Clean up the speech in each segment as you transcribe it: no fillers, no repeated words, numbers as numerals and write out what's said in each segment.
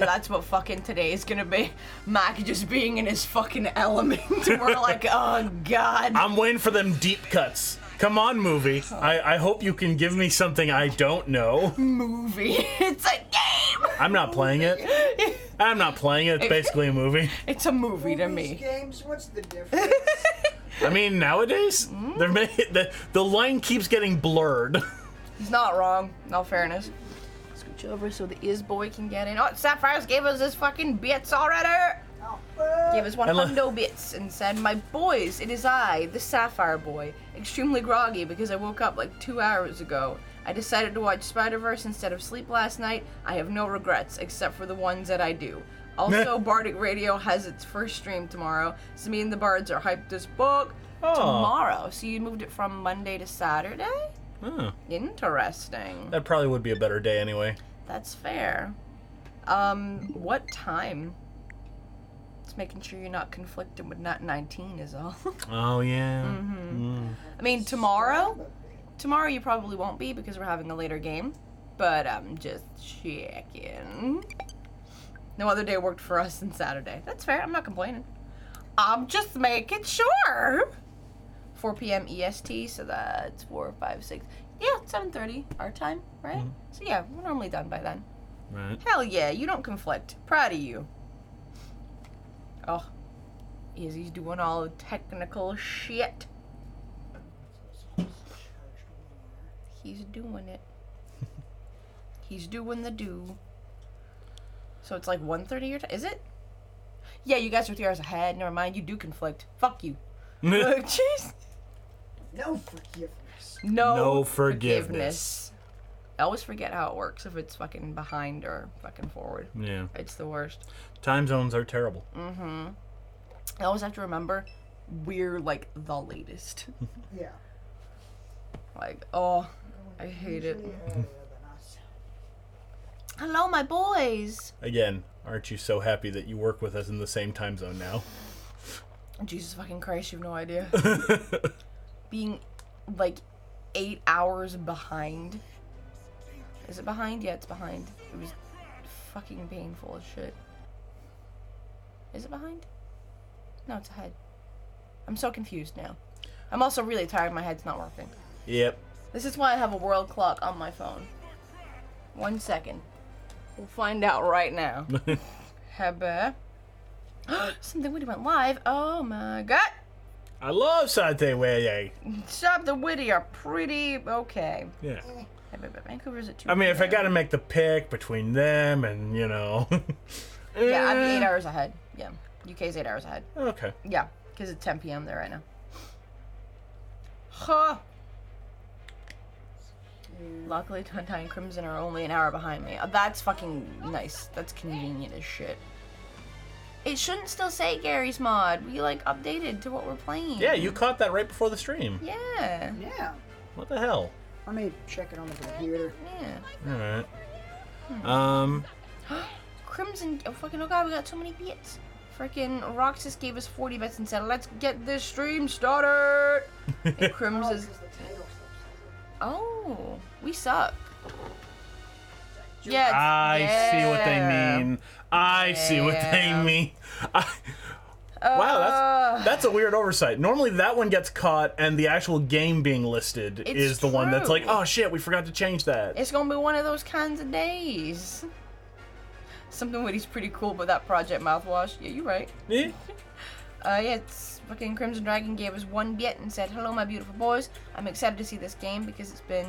That's what fucking today is gonna be. Mac just being in his fucking element. We're like, oh god. I'm waiting for them deep cuts. Come on, movie. I hope you can give me something I don't know. Movie. It's a game. I'm not playing it. I'm not playing it. It's basically a movie. It's a movie to me. Games, what's the difference? I mean, nowadays, the line keeps getting blurred. He's not wrong. In all fairness. Scooch over so the Is boy can get in. Oh, Sapphires gave us his fucking bits already. Gave us 100 bits and said, "My boys, it is I, the Sapphire Boy, extremely groggy because I woke up like 2 hours ago. I decided to watch Spider-Verse instead of sleep last night. I have no regrets, except for the ones that I do. Also, Bardic Radio has its first stream tomorrow, so me and the Bards are hyped as fuck. Tomorrow. So you moved it from Monday to Saturday? Oh. Interesting. That probably would be a better day anyway. That's fair. What time? Just making sure you're not conflicted with Nat 19 is all. Oh, yeah. I mean, tomorrow you probably won't be because we're having a later game, but I'm just checking. No other day worked for us than Saturday. That's fair, I'm not complaining. I'm just making sure. 4 p.m. EST, so that's 4, 5, 6. Yeah, 7:30 our time, right? So yeah, we're normally done by then. Right. Hell yeah, you don't conflict. Proud of you. Oh, Izzy's doing all the technical shit. He's doing it. He's doing the do. So it's like 1:30 your time? Is it? Yeah, you guys are 3 hours ahead. Never mind, you do conflict. Fuck you. Jeez. No forgiveness. No forgiveness. I always forget how it works if it's fucking behind or fucking forward. Yeah. It's the worst. Time zones are terrible. I always have to remember we're like the latest. Yeah. Like, oh, I hate it. Hello, my boys. Again, aren't you so happy that you work with us in the same time zone now? Jesus fucking Christ, you have no idea. Being like 8 hours behind. Is it behind? Yeah, it's behind. It was fucking painful as shit. Is it behind? No, it's ahead. I'm so confused now. I'm also really tired. My head's not working. Yep. This is why I have a world clock on my phone. 1 second. We'll find out right now. Hebe. Something Witty went live. Oh my god. I love Sante Weye. Stop the Witty are pretty okay. Yeah. Vancouver's at 2. I mean, if I gotta make the pick between them and, you know. Yeah, I'm 8 hours ahead. Yeah. UK's 8 hours ahead. Okay. Yeah, because it's 10 p.m. there right now. Huh. Luckily, Tuntine and Crimson are only an hour behind me. That's fucking nice. That's convenient as shit. It shouldn't still say Gary's mod. We, like, updated to what we're playing. Yeah, you caught that right before the stream. Yeah. Yeah. What the hell? Let me check it on the computer. Yeah. Alright. Crimson. Oh, fucking, oh god, we got so many bits. Freaking Roxas gave us 40 bits and said, let's get this stream started. And Crimson's. Oh, we suck. Yeah. I see what they mean. I see what they mean. Wow, that's a weird oversight. Normally that one gets caught and the actual game being listed is the one that's like, oh shit, we forgot to change that. It's gonna be one of those kinds of days. Something Witty's pretty cool about that Project Mouthwash. Yeah, you're right. Yeah. Yeah, it's fucking Crimson Dragon gave us 1 bit and said, hello my beautiful boys. I'm excited to see this game because it's been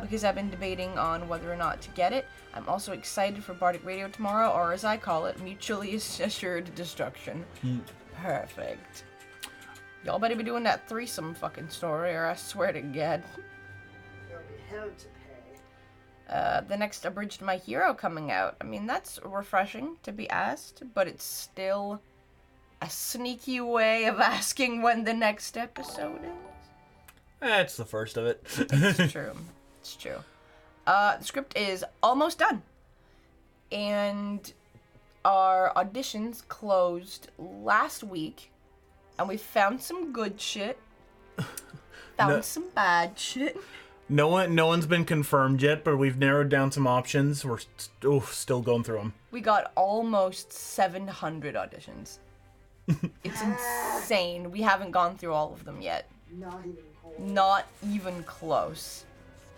because I've been debating on whether or not to get it. I'm also excited for Bardic Radio tomorrow, or as I call it, mutually assured destruction. Perfect. Y'all better be doing that threesome fucking story, or I swear to God. There'll be hell to pay. The next Abridged My Hero coming out. I mean, that's refreshing to be asked, but it's still a sneaky way of asking when the next episode is. That's the first of it. It's true. It's true. The script is almost done. And our auditions closed last week. And we found some good shit. Found some bad shit. No one's been confirmed yet, but we've narrowed down some options. We're still going through them. We got almost 700 auditions. It's insane. We haven't gone through all of them yet. Not even close.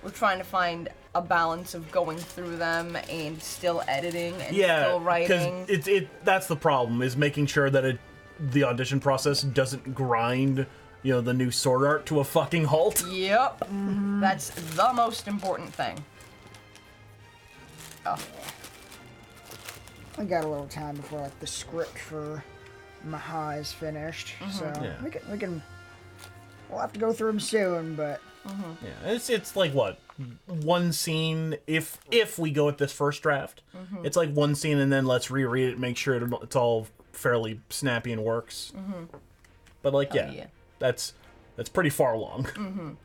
We're trying to find a balance of going through them and still editing and still writing. Because that's the problem, is making sure that the audition process doesn't grind, the new Sword Art to a fucking halt. Yep. Mm-hmm. That's the most important thing. Oh. I got a little time before like the script for Maha is finished, so we'll have to go through them soon, but yeah, it's like what, one scene if we go with this first draft. It's like one scene and then let's reread it, make sure it's all fairly snappy and works. But like that's pretty far along. And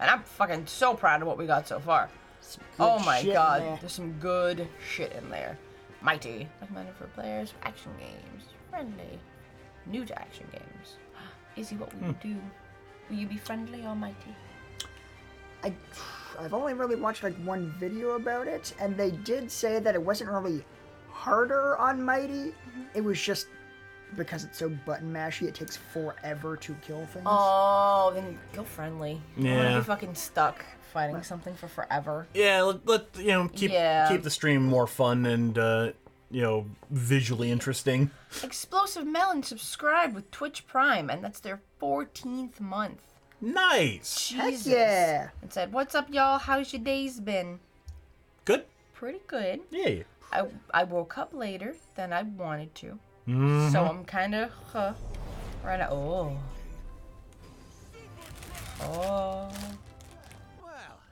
I'm fucking so proud of what we got so far. Oh my god, there's some good shit in there. Mighty, recommended for players of action games, friendly, new to action games. Izzy, what will you do? Will you be friendly or mighty? I've only really watched like one video about it, and they did say that it wasn't really harder on Mighty. It was just because it's so button mashy, it takes forever to kill things. Oh, then go friendly. Yeah. I wanna be fucking stuck fighting something for forever. Yeah, let keep the stream more fun and visually interesting. Explosive Melon subscribed with Twitch Prime, and that's their 14th month. Nice. Jesus. Heck yeah. And said, "What's up, y'all? How's your days been?" Good. Pretty good. Yeah. I woke up later than I wanted to, so I'm kind of right now. Oh. Well,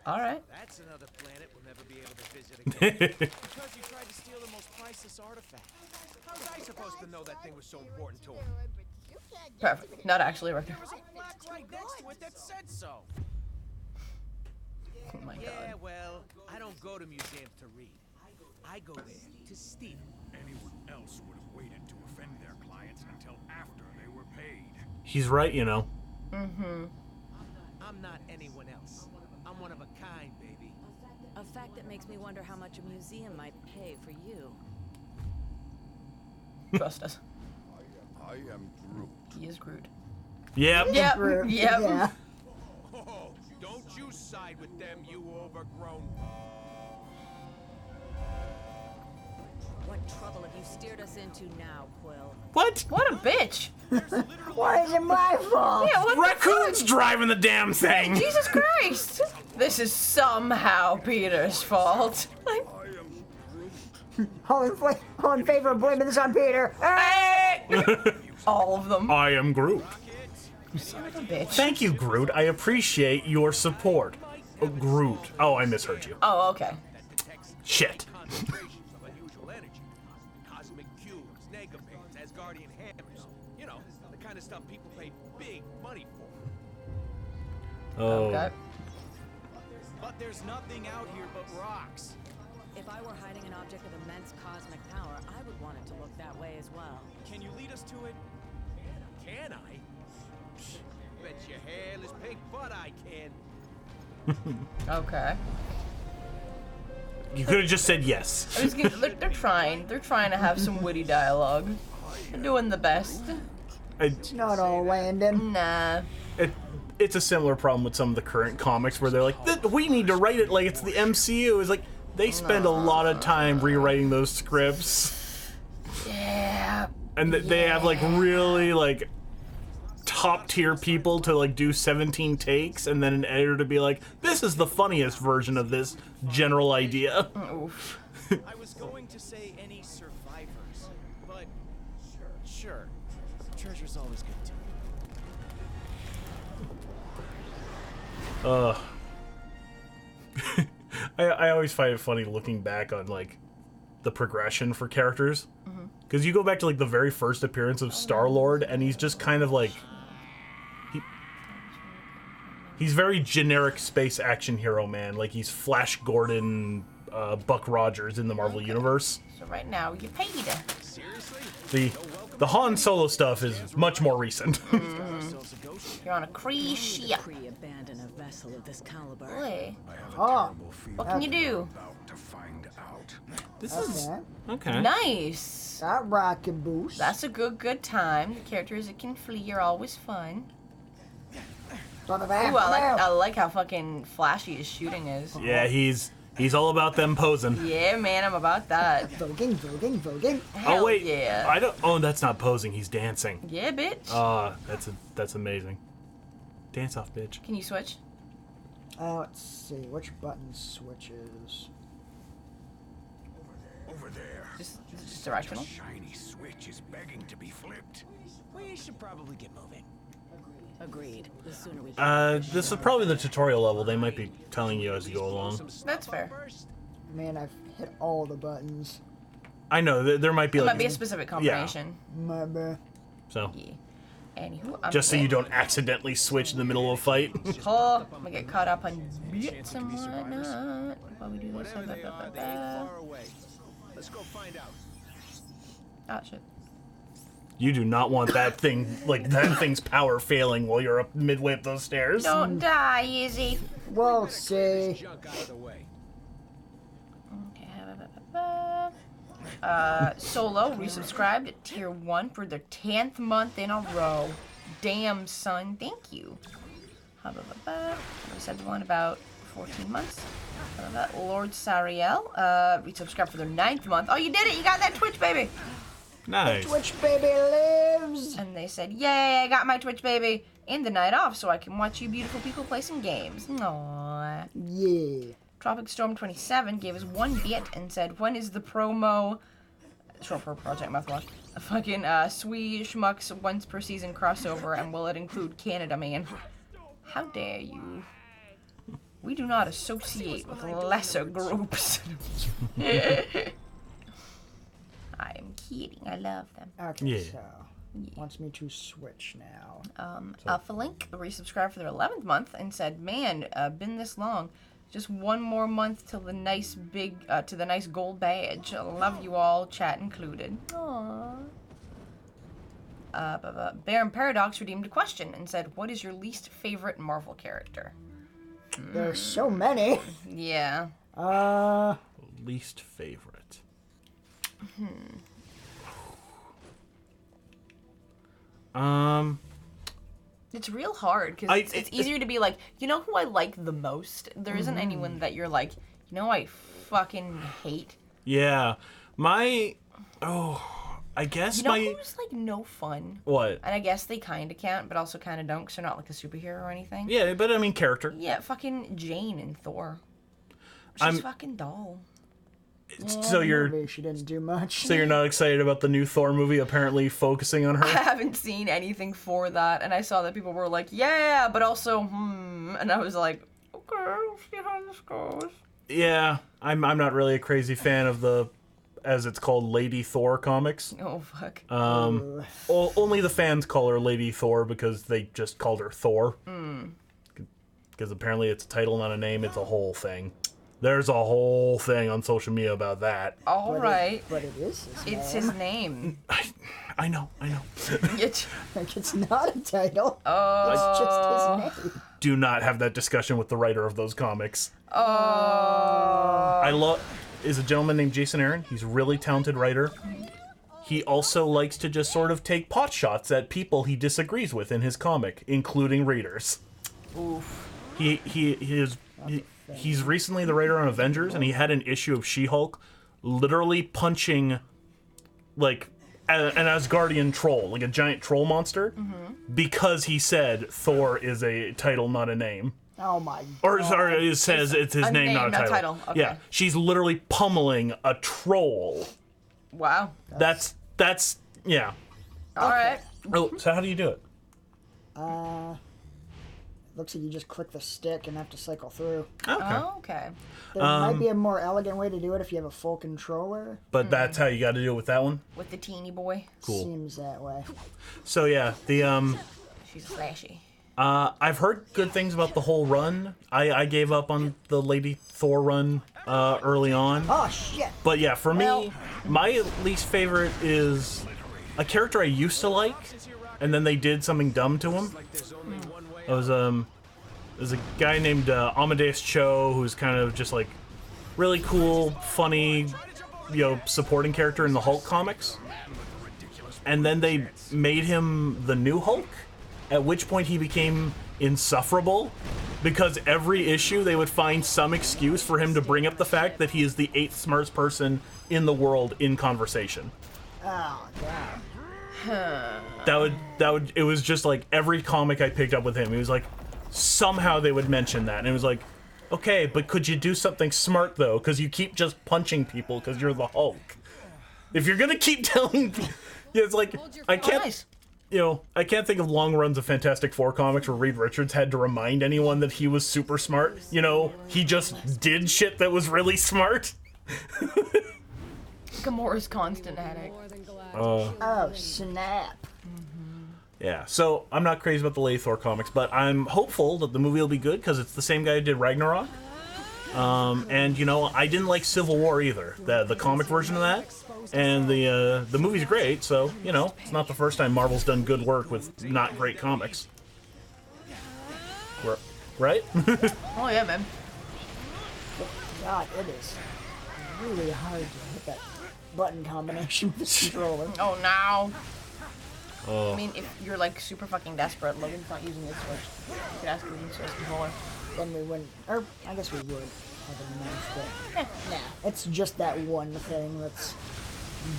all right. That's another planet we'll never be able to visit again. Because you tried to steal the most priceless artifact. How was I supposed to know that thing was so important to him? Perfect. Not actually right. There was a plaque right next to it that said so. Oh my god. Yeah, well, I don't go to museums to read. I go there to steal. Anyone else would have waited to offend their clients until after they were paid. He's right, I'm not anyone else. I'm one of a kind, baby. A fact that makes me wonder how much a museum might pay for you. Trust us. I am Groot. He is Groot. Yep. Yep. Groot. Yep. Yeah. Oh, don't you side with them, you overgrown. What trouble have you steered us into now, Quill? What? What a bitch. Why is it my fault? Yeah, what Raccoon's driving the damn thing. Jesus Christ! This is somehow Peter's fault. Like, All in favor of blaming this on Peter. hey! All of them. I am Groot. Son of a bitch. Thank you, Groot. I appreciate your support. Oh, Groot. Oh, I misheard you. Oh, okay. Shit. Concentrations of unusual energy. Cosmic cubes, negapans, Asgardian hammers. You know, the kind of stuff people pay big money for. Oh. Okay. But there's nothing out here but rocks. If I were hiding an object of immense cosmic power, I would want it to look that way as well. Can you lead us to it? Can I? Psh, bet your hairless pink butt I can. Okay. You could have just said yes. I was gonna, they're trying. They're trying to have some witty dialogue. They're doing the best. It's not all Landon. Nah. It's a similar problem with some of the current comics where they're like, we need to write it like it's the MCU. It's like, they spend a lot of time rewriting those scripts. Yeah. And they have like really like top tier people to like do 17 takes and then an editor to be like, this is the funniest version of this general idea. Oof. I was going to say any survivors, but sure. Treasure's always good too. I always find it funny looking back on like the progression for characters, because you go back to like the very first appearance of Star-Lord and he's just kind of like he's very generic space action hero, man. Like he's Flash Gordon, Buck Rogers in the Marvel universe. So right now, you paid. The Han Solo stuff is much more recent. You're on a cruise ship. Abandon a vessel of this caliber. Boy, Oh, what can you do? This is okay. okay. Nice. That rocket boost. That's a good time. The characters that can flee are always fun. Ooh, I like how fucking flashy his shooting is. Yeah, he's all about them posing. Yeah, man, I'm about that. Voguing. Hell Oh wait, yeah. I don't. Oh, that's not posing. He's dancing. Yeah, bitch. That's amazing. Dance off, bitch. Can you switch? Let's see, which button switches? Over there. Just directional. Shiny switch is begging to be flipped. We should probably get moving. Agreed. The sooner we get This is probably the tutorial level. They might be telling you as you go along. That's fair. Man, I've hit all the buttons. I know there might be It like might be a specific combination. My bad. so Yeah. Anywho, I'm just so you don't accidentally switch in the middle of a fight. Oh, I'm gonna get caught up on bits and whatnot while we do this. Far away. Let's go find out. Oh shit. You do not want that thing's power failing while you're up midway up those stairs. Don't die, Izzy. We'll see. Junk out of the way. Okay. Solo resubscribed at tier 1 for their 10th month in a row. Damn, son. Thank you. We said the one about 14 months. Lord Sariel resubscribed for their 9th month. Oh, you did it! You got that Twitch, baby! Nice. Twitch baby lives. And they said, yay, I got my Twitch, baby, and the night off so I can watch you beautiful people play some games. Aww. Yeah. Tropic Storm 27 gave us 1 bit and said, when is the promo, short for Project Mouthwash, a fucking Swee Schmucks once per season crossover, and will it include Canada Man? How dare you? We do not associate with lesser groups. I am kidding. I love them. Okay, Yeah. so wants me to switch now. Alphalink resubscribed for their 11th month and said, "Man, been this long. Just one more month till the nice to the nice gold badge. Love you all, chat included." Aww. Baron Paradox redeemed a question and said, "What is your least favorite Marvel character?" There's so many. Yeah. Least favorite. It's real hard because it's easier to be like, you know who I like the most? There isn't anyone that you're like, you know, I fucking hate. Yeah. I guess You know who's like no fun? What? And I guess they kind of can't, but also kind of don't because they're not like a superhero or anything. Yeah, but I mean character. Yeah, fucking Jane in Thor. She's I'm- fucking dull. So you're She didn't do much. so you're not excited about the new Thor movie apparently focusing on I her? haven't seen anything for that, and I saw that people were like, yeah, but also, and I was like, okay, we'll see how this goes. Yeah, I'm not really a crazy fan of the, as it's called, Lady Thor comics. Oh, fuck. Only the fans call her Lady Thor because they just called her Thor. Because apparently it's a title, not a name. It's a whole thing. There's a whole thing on social media about that. All right. But it is his name. It's his name. I know. It's, Like, it's not a title. oh. It's just his name. Do not have that discussion with the writer of those comics. Oh. Is a gentleman named Jason Aaron. He's a really talented writer. He also likes to just sort of take pot shots at people he disagrees with in his comic, including readers. Oof. He's recently the writer on Avengers, and he had an issue of She-Hulk literally punching like an Asgardian troll, like a giant troll monster, because he said Thor is a title, not a name. Oh my Or god. sorry, it says it's his A name, name, not a not title. title. Okay. Yeah, she's literally pummeling a troll. Wow. That's yeah. All right. Oh, so how do you do it? Looks like you just click the stick and have to cycle through. Okay. Oh, okay. There might be a more elegant way to do it if you have a full controller. But that's how you got to do it with that one. With the teeny boy. Cool. Seems that way. So yeah, the She's flashy. I've heard good things about the whole run. I gave up on the Lady Thor run early on. Oh shit! But yeah, for me, my least favorite is a character I used to like, and then they did something dumb to him. It was there's a guy named Amadeus Cho, who's kind of just like really cool, funny, supporting character in the Hulk comics. And then they made him the new Hulk, at which point he became insufferable, because every issue they would find some excuse for him to bring up the fact that he is the 8th smartest person in the world in conversation. Oh god. It was just like every comic I picked up with him, he was like, somehow they would mention that, and it was like, okay, but could you do something smart though? Because you keep just punching people because you're the Hulk. If you're gonna keep telling, it's like I can't, I can't think of long runs of Fantastic Four comics where Reed Richards had to remind anyone that he was super smart. He just did shit that was really smart. Gamora's constant headache. Oh snap! Yeah, so I'm not crazy about the Lady Thor comics, but I'm hopeful that the movie will be good because it's the same guy who did Ragnarok. And I didn't like Civil War either, the comic version of that. And the movie's great, so it's not the first time Marvel's done good work with not great comics. Right? Oh yeah, man. God, it is really hard to hit that button combination with the controller. Oh no. Oh. I mean, if you're like super fucking desperate, Logan's not using his Switch. You could ask him to use his controller. Then we wouldn't, or I guess we would have a knife, but nah, it's just that one thing that's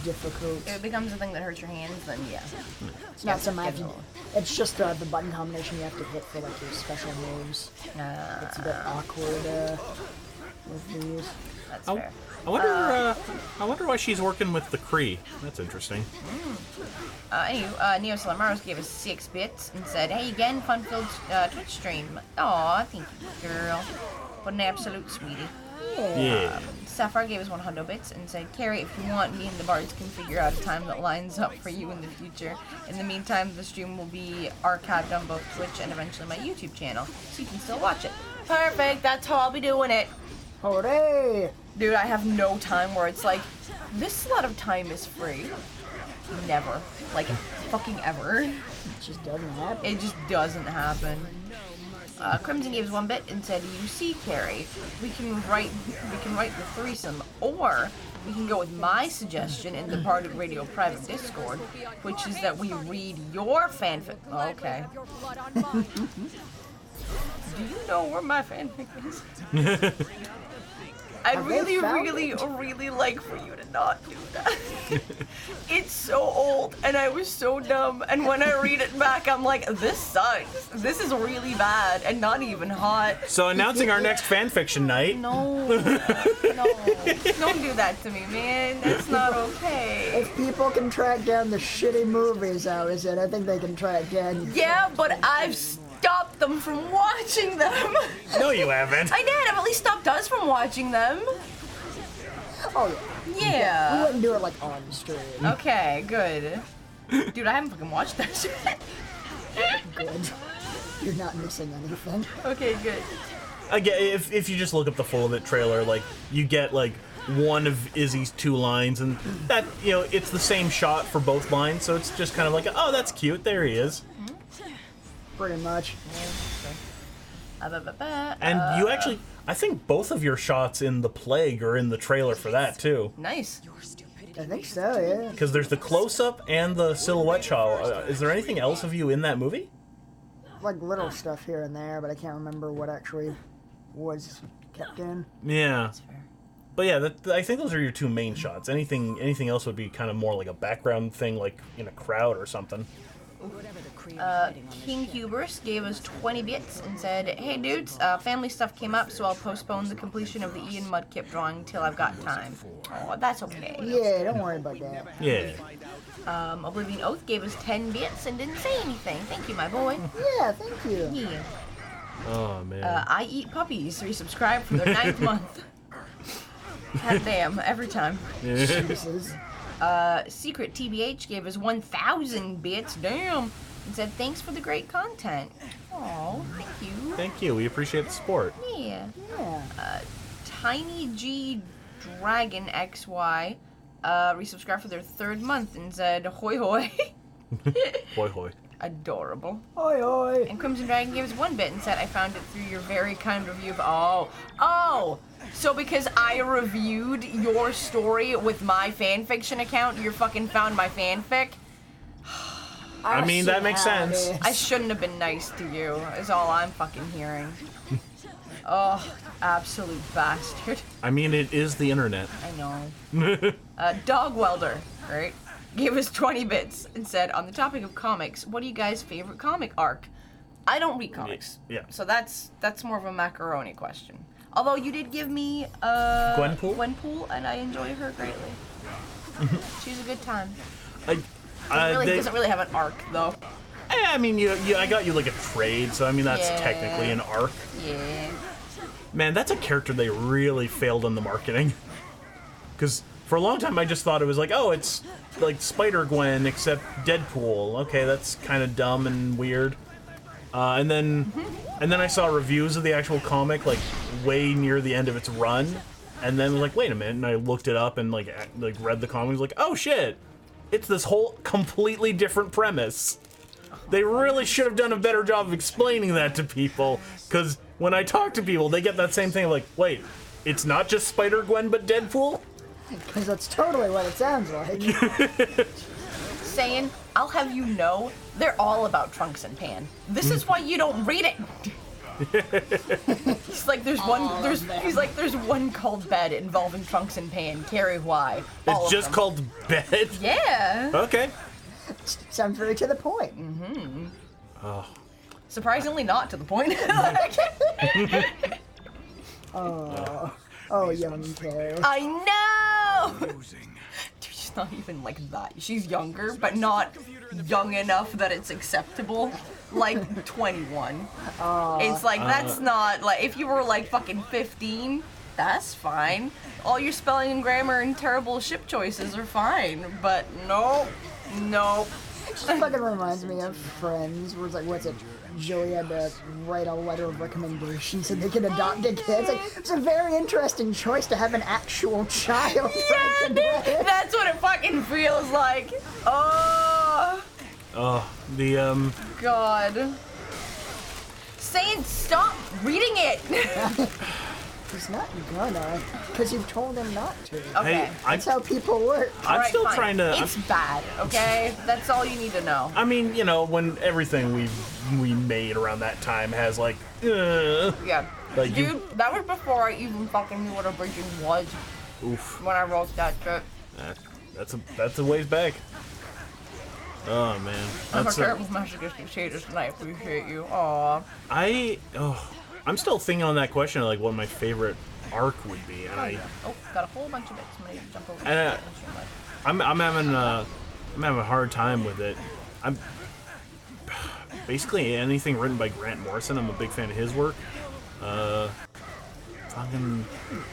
difficult. If it becomes a thing that hurts your hands, then yeah. It's not so much. It's just the button combination you have to hit for like your special moves. It's a bit awkward with these. That's fair. I wonder why she's working with the Kree. That's interesting. Anywho, Neo Salamaros gave us 6 bits and said, "Hey again, fun-filled Twitch stream." Aw, thank you, girl. What an absolute sweetie. Yeah. Sapphire gave us 100 bits and said, "Carrie, if you want, me and the Bards can figure out a time that lines up for you in the future. In the meantime, the stream will be archived on both Twitch and eventually my YouTube channel, so you can still watch it." Perfect, that's how I'll be doing it. Hooray! Dude, I have no time where it's like, this slot of time is free. Never. Like, fucking ever. It just doesn't happen. It just doesn't happen. Crimson gave us 1 bit and said, "You see, Carrie, we can write the threesome, or we can go with my suggestion in the Bardic Radio private Discord, which is that we read your fanfic." Oh, okay. Do you know where my fanfic is? I'd really like for you to not do that. It's so old, and I was so dumb, and when I read it back, I'm like, this sucks. This is really bad, and not even hot. So announcing our next fanfiction night. No. No. Don't do that to me, man. That's not okay. If people can track down the shitty movies, I think they can track down. Yeah, but I've stopped them from watching them. No, you haven't. I did. I've at least stopped us from watching them. Oh, yeah. Yeah. We wouldn't do it like on stream. Okay, good. Dude, I haven't fucking watched that shit. Good. You're not missing anything. Okay, good. Again, if you just look up the full of it trailer, like, you get like one of Izzy's 2 lines, and that, it's the same shot for both lines, so it's just kind of like, oh, that's cute, there he is. Pretty much. And you actually, I think both of your shots in The Plague are in the trailer for that too. Nice. I think so, yeah. Because there's the close-up and the silhouette shot. Is there anything else of you in that movie? Like little stuff here and there, but I can't remember what actually was kept in. Yeah. But yeah, I think those are your 2 main shots. Anything else would be kind of more like a background thing, like in a crowd or something. King Hubers gave us 20 bits and said, "Hey dudes, family stuff came up, so I'll postpone the completion of the Ian Mudkip drawing till I've got time." Oh, that's okay. Yeah, don't worry about that. Yeah. Oblivion Oath gave us 10 bits and didn't say anything. Thank you, my boy. Yeah, thank you. Yeah. Oh, man. I Eat Puppies resubscribed for their 9th month. God damn, every time. Jesus. Secret TBH gave us 1,000 bits. Damn. and said, thanks for the great content. Oh, thank you. Thank you. We appreciate the support. Yeah. Yeah. Tiny G Dragon XY resubscribed for their 3rd month and said, hoy hoy. Hoy hoy. Adorable. Oi, oi. And Crimson Dragon gave us 1 bit and said, I found it through your very kind review of... Oh! So because I reviewed your story with my fanfiction account, you fucking found my fanfic? I mean, that makes sense. I shouldn't have been nice to you, is all I'm fucking hearing. Oh, absolute bastard. I mean, it is the internet. I know. Dog Welder, right? Gave us 20 bits and said, on the topic of comics, what are you guys' favorite comic arc? I don't read comics. Yeah. So that's more of a macaroni question. Although you did give me Gwenpool? Gwenpool, and I enjoy her greatly. She's a good time. Doesn't really have an arc though. I mean, I got you like a trade, so I mean that's technically an arc. Yeah. Man, that's a character they really failed on the marketing. Because for a long time I just thought it was like, oh, it's like Spider-Gwen except Deadpool. Okay, that's kind of dumb and weird. And then I saw reviews of the actual comic like way near the end of its run, and then was like, wait a minute, and I looked it up and like read the comic, was like, oh shit, it's this whole completely different premise. They really should have done a better job of explaining that to people, because when I talk to people, they get that same thing of like, wait, it's not just Spider-Gwen but Deadpool? Because that's totally what it sounds like. Saying, I'll have you know, they're all about Trunks and Pan. This is why you don't read it. He's like, there's one called Bed involving Trunks and Pan. Carry why? It's just called Bed? Yeah. Okay. Sounds very to the point. Mm-hmm. Oh. Surprisingly not to the point. Oh, young Carrie. I know! Dude, she's not even like that. She's younger, but not young enough that it's acceptable. Like 21. It's like, that's not, like, if you were like fucking 15, that's fine. All your spelling and grammar and terrible ship choices are fine, but nope. It just fucking reminds me of Friends, where it's like, what's it? Joey had to write a letter of recommendation so they could adopt a kid. It's a very interesting choice to have an actual child. Yeah, dude, that's what it fucking feels like. Oh. God. Saying stop reading it. He's not gonna, because you've told him not to. Okay. That's how people work. I'm still fine. trying to... It's bad, okay? That's all you need to know. I mean, you know, when everything we made around that time has like, Yeah. Like Dude, that was before I even fucking knew what a virgin was. Oof. When I wrote that shit. That's a ways back. Oh man. I'm a That's terrible masochistic sadist, and I appreciate you. Aww. I'm still thinking on that question of like what my favorite arc would be, and Got a whole bunch of bits. I'm gonna jump over. And, I'm having a hard time with it. I'm basically anything written by Grant Morrison. I'm a big fan of his work. I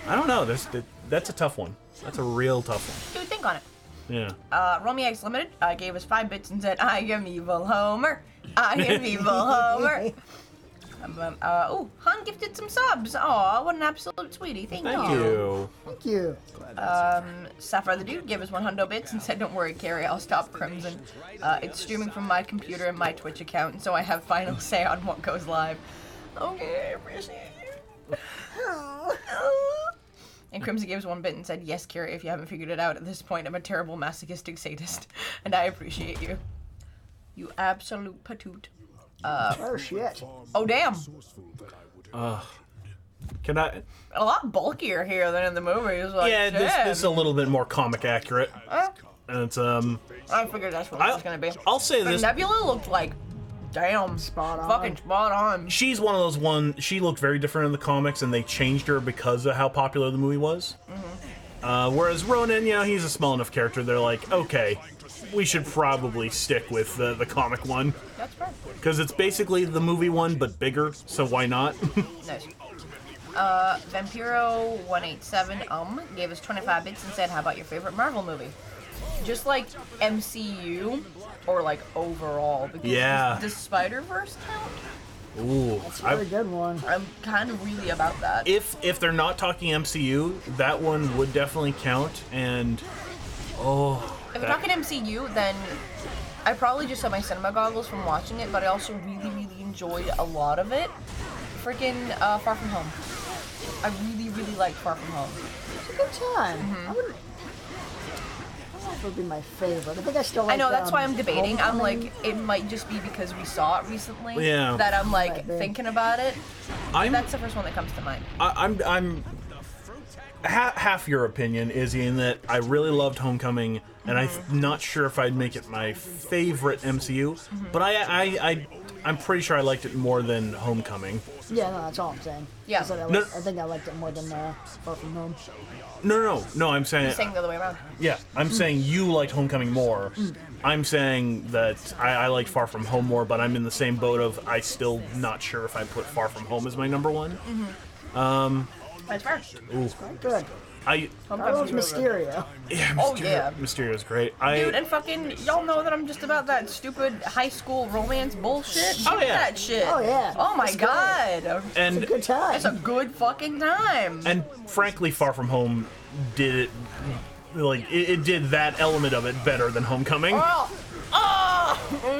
don't know. That's a tough one. That's a real tough one. Dude, think on it. Yeah. Romy X Limited gave us 5 bits and said, I am evil Homer. I am evil Homer. Han gifted some subs. Aw, what an absolute sweetie. Thank you. Thank you. Sapphire the Dude gave us 100 bits and said, don't worry, Carrie, I'll stop Crimson. It's streaming from my computer and my Twitch account, so I have final say on what goes live. Okay, I appreciate you. And Crimson gave us 1 bit and said, yes, Carrie, if you haven't figured it out at this point, I'm a terrible masochistic sadist, and I appreciate you. You absolute patoot. Oh shit. Oh damn. Can I? A lot bulkier here than in the movies. Like, Yeah, this is a little bit more comic accurate. And it's I figured that's what it was gonna be. I'll say But this. Nebula looked like, damn, Spot on. fucking spot on. She's one of those ones. She looked very different in the comics, and they changed her because of how popular the movie was. Whereas Ronan, you know, he's a small enough character. They're like, okay, we should probably stick with the comic one. That's right. Because it's basically the movie one, but bigger, so why not? Nice. Vampiro187 gave us 25 bits and said, how about your favorite Marvel movie? just like MCU or like overall. Because Yeah. Does Spider-Verse count? Ooh. That's a very good one. I'm kind of really about that. If they're not talking MCU, that one would definitely count. And If we're talking MCU, then I probably just have my cinema goggles from watching it, but I also really enjoyed a lot of it. Freaking Far From Home. I really liked Far From Home. It's a good time. I don't know if it would be my favorite. I think I still like I know, that's why I'm debating. I'm Homecoming. like, it might just be because we saw it recently Yeah. that I'm like Might be. thinking about it. That's the first one that comes to mind. I'm half your opinion, Izzy, in that I really loved Homecoming, and I'm not sure if I'd make it my favorite MCU, but I'm pretty sure I liked it more than Homecoming. Yeah, no, that's all I'm saying. Yeah. I, said No. I think I liked it more than Far From Home. No, I'm saying, You're saying the other way around. yeah, I'm saying you liked Homecoming more. I'm saying that I liked Far From Home more, but I'm in the same boat of I still not sure if I put Far From Home as my number one. That's fair. Good. I Carlos Mysterio. yeah, Oh, yeah. Mysterio's great. Dude, and fucking, y'all know that I'm just about that stupid high school romance bullshit. Oh, Give me yeah. that shit. Oh, yeah. Oh my It's great. god. and Good time. It's a good fucking time. and frankly, Far From Home did it like it did that element of it better than Homecoming. Oh,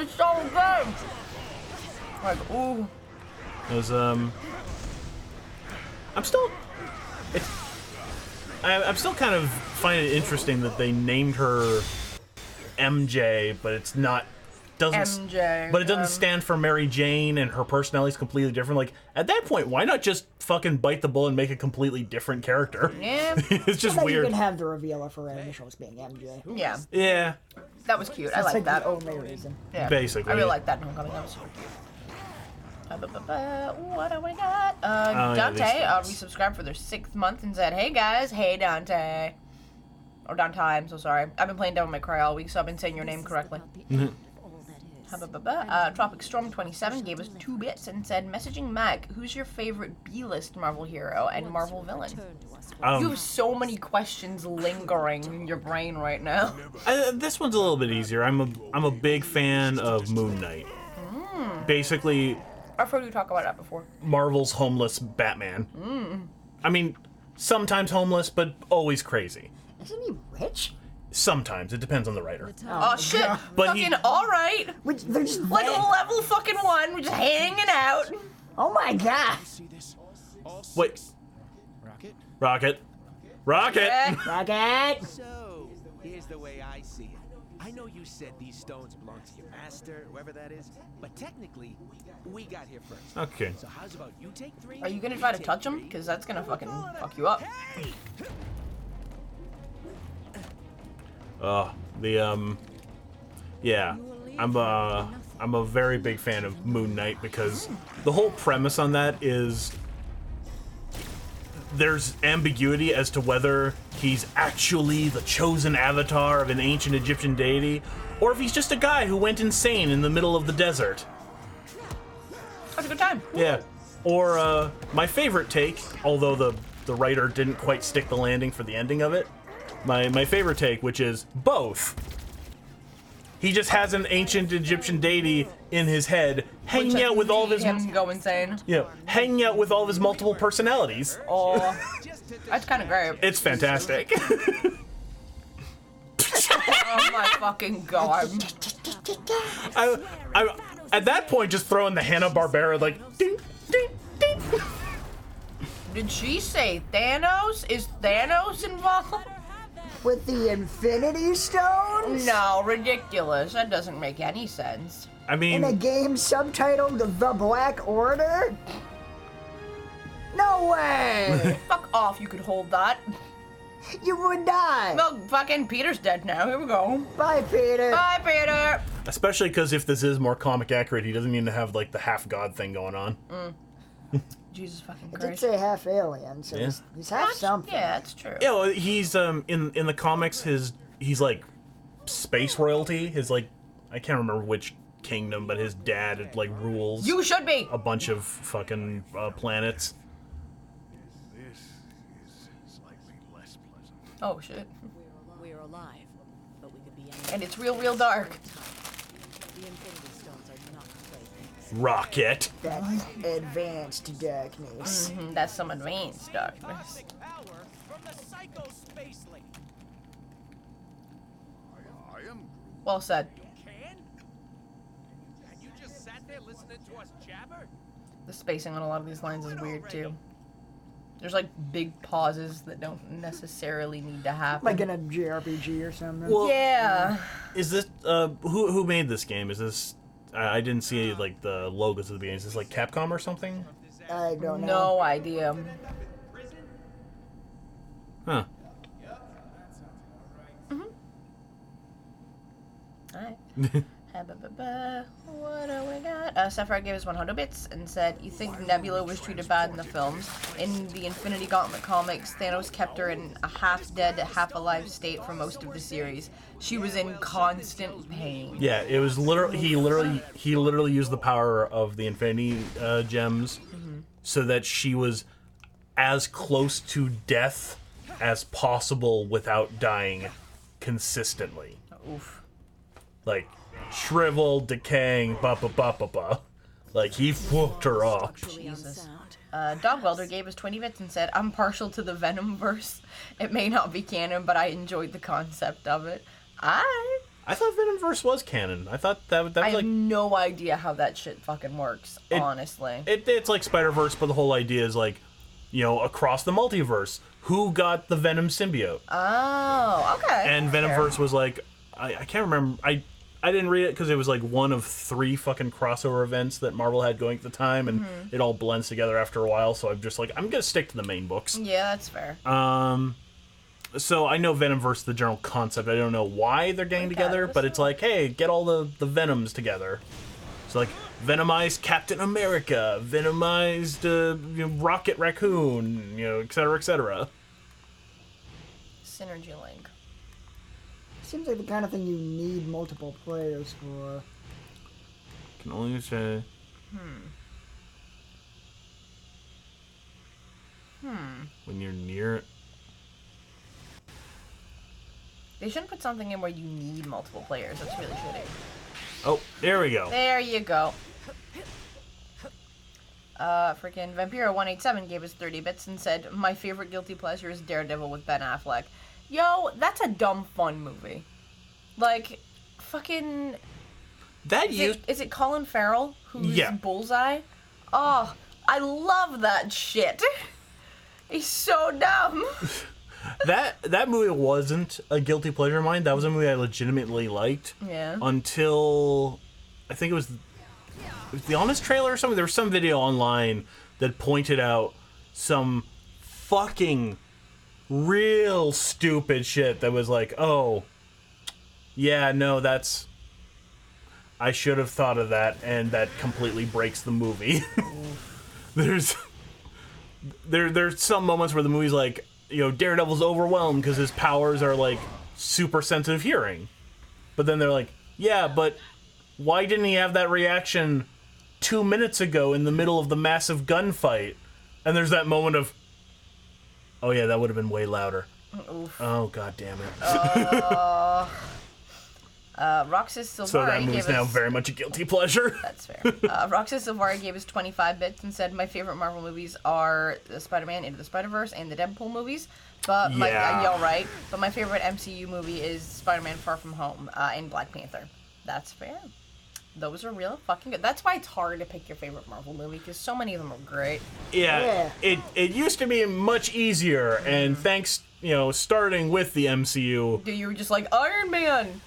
it's so good. Like, ooh. It was I'm still kind of finding it interesting that they named her MJ, but it's not doesn't MJ. but it doesn't stand for Mary Jane, and her personality is completely different. Like at that point, why not just fucking bite the bullet and make a completely different character? Yeah. It's just But you weird. can have the reveal of her initials being MJ. Yeah. Yeah, That was cute. I That's like like that. the only reason. Yeah. basically. I really like that in Homecoming. That was super cute. What do we got? yeah, Dante these resubscribed for their 6th month and said, "Hey guys, hey Dante." Or Dante, I'm so sorry. I've been playing Devil May Cry all week, so I've been saying your name correctly. Tropic Storm 27 gave us 2 bits and said, "Messaging Mac, who's your favorite B-list Marvel hero and Marvel villain?" You have so many questions lingering in your brain right now. This one's a little bit easier. I'm a big fan of Moon Knight. Basically, I've heard you talk about that before. Marvel's homeless Batman. I mean, sometimes homeless, but always crazy. Isn't he rich? Sometimes. It depends on the writer. Oh shit! But Fucking he- alright! Which they're just Like red. level fucking 1, we're just hanging out. Oh my god! See this? All Wait. Rocket? Rocket! Eh, Rocket! So, here's the way I see it. I know you said these stones belong to your master, whoever that is, but technically, we got here first. Okay. So how's about you take 3? Are you gonna try to touch him? Because that's gonna fucking fuck you up. Yeah. I'm a very big fan of Moon Knight because the whole premise on that is there's ambiguity as to whether he's actually the chosen avatar of an ancient Egyptian deity or if he's just a guy who went insane in the middle of the desert. That's a good time. Yeah. Or my favorite take, although the writer didn't quite stick the landing for the ending of it, my favorite take, which is both. He just has an ancient Egyptian deity in his head, hanging out with all of his him go insane. hanging out with all of his multiple personalities. Oh, that's kind of great. It's fantastic. Oh my fucking god. I at that point just throwing the Hanna-Barbera like ding ding ding. Did she say Thanos? Is Thanos involved? With the Infinity Stones? No, ridiculous. That doesn't make any sense. I In a mean, game subtitled The Black Order? No way! Fuck off, you could hold that. You would die! Well, fucking Peter's dead now. Here we go. Bye, Peter! Bye, Peter. especially because if this is more comic accurate, he doesn't even have like the half god thing going on. Jesus fucking I did Christ. say half alien, so Yeah. he's half something. Yeah, that's true. Yeah, well, he's in the comics he's like space royalty. His like I can't remember which kingdom, but his dad like rules You should be. a bunch of fucking planets. This is slightly less pleasant. Oh shit. We're alive, but we And it's real, real dark. The Infinity Stones are not playthings. Rocket. That's advanced darkness. That's some advanced darkness. Cosmic power from the Psycho Space Link. I am Well said. Can? And you just sat there listening to us jabber? The spacing on a lot of these lines is weird too. There's like big pauses that don't necessarily need to happen. Like in a JRPG or something. Well, yeah. Is this who made this game? Is this I didn't see like the logos at the beginning. Is this like Capcom or something? I don't know. No idea. Huh. Alright. What do we got? Sapphire gave us 100 bits and said, "You think Nebula was treated bad in the films? In the Infinity Gauntlet comics, Thanos kept her in a half-dead, half-alive state for most of the series. She was in constant pain." Yeah, it was literally he literally used the power of the Infinity Gems so that she was as close to death as possible without dying consistently. Oof. Like shriveled, decaying, ba. Like he fucked her up. Structurally Jesus. unsound. Dog Welder gave us 20 bits and said, "I'm partial to the Venom verse. It may not be canon, but I enjoyed the concept of it." I thought Venomverse was canon. I thought that was have like no idea how that shit fucking works, honestly. it's like Spider-Verse, but the whole idea is like, you know, across the multiverse, who got the Venom symbiote? Oh, okay. And Venomverse was like, I can't remember. I didn't read it because it was like one of 3 fucking crossover events that Marvel had going at the time, and it all blends together after a while. So I'm just like, I'm gonna stick to the main books. Yeah, that's fair. So I know Venomverse, the general concept. I don't know why they're getting together, but it's like, hey, get all the Venoms together. So like, Venomized Captain America, Venomized Rocket Raccoon, et cetera, et cetera. Synergy link. Seems like the kind of thing you need multiple players for. Can only say. When you're near it. They shouldn't put something in where you need multiple players. That's really shitty. Oh, there we go. There you go. Freaking Vampiro187 gave us 30 bits and said, "My favorite guilty pleasure is Daredevil with Ben Affleck." Yo, that's a dumb fun movie. Like, fucking... That Is it Colin Farrell who's Bullseye? Oh, I love that shit. He's so dumb. that movie wasn't a guilty pleasure of mine. That was a movie I legitimately liked. Yeah. Until I think it was the Honest trailer or something. There was some video online that pointed out some fucking real stupid shit that was like, oh, yeah, no, that's... I should have thought of that, and that completely breaks the movie. There's some moments where the movie's like, Daredevil's overwhelmed because his powers are like super sensitive hearing. But then they're like, yeah, but why didn't he have that reaction 2 minutes ago in the middle of the massive gunfight? And there's that moment of, oh yeah, that would have been way louder. Oof. Oh, god damn it. Roxas Silvari So that movie's now very much a guilty pleasure. That's fair. Roxas Silvari gave us 25 bits and said, "My favorite Marvel movies are the Spider-Man Into the Spider-Verse and the Deadpool movies." But y'all right. But my favorite MCU movie is Spider-Man Far From Home and Black Panther. That's fair. Those are real fucking good. That's why it's hard to pick your favorite Marvel movie, because so many of them are great. Yeah, it used to be much easier, and thanks, starting with the MCU. Dude, you were just like, Iron Man!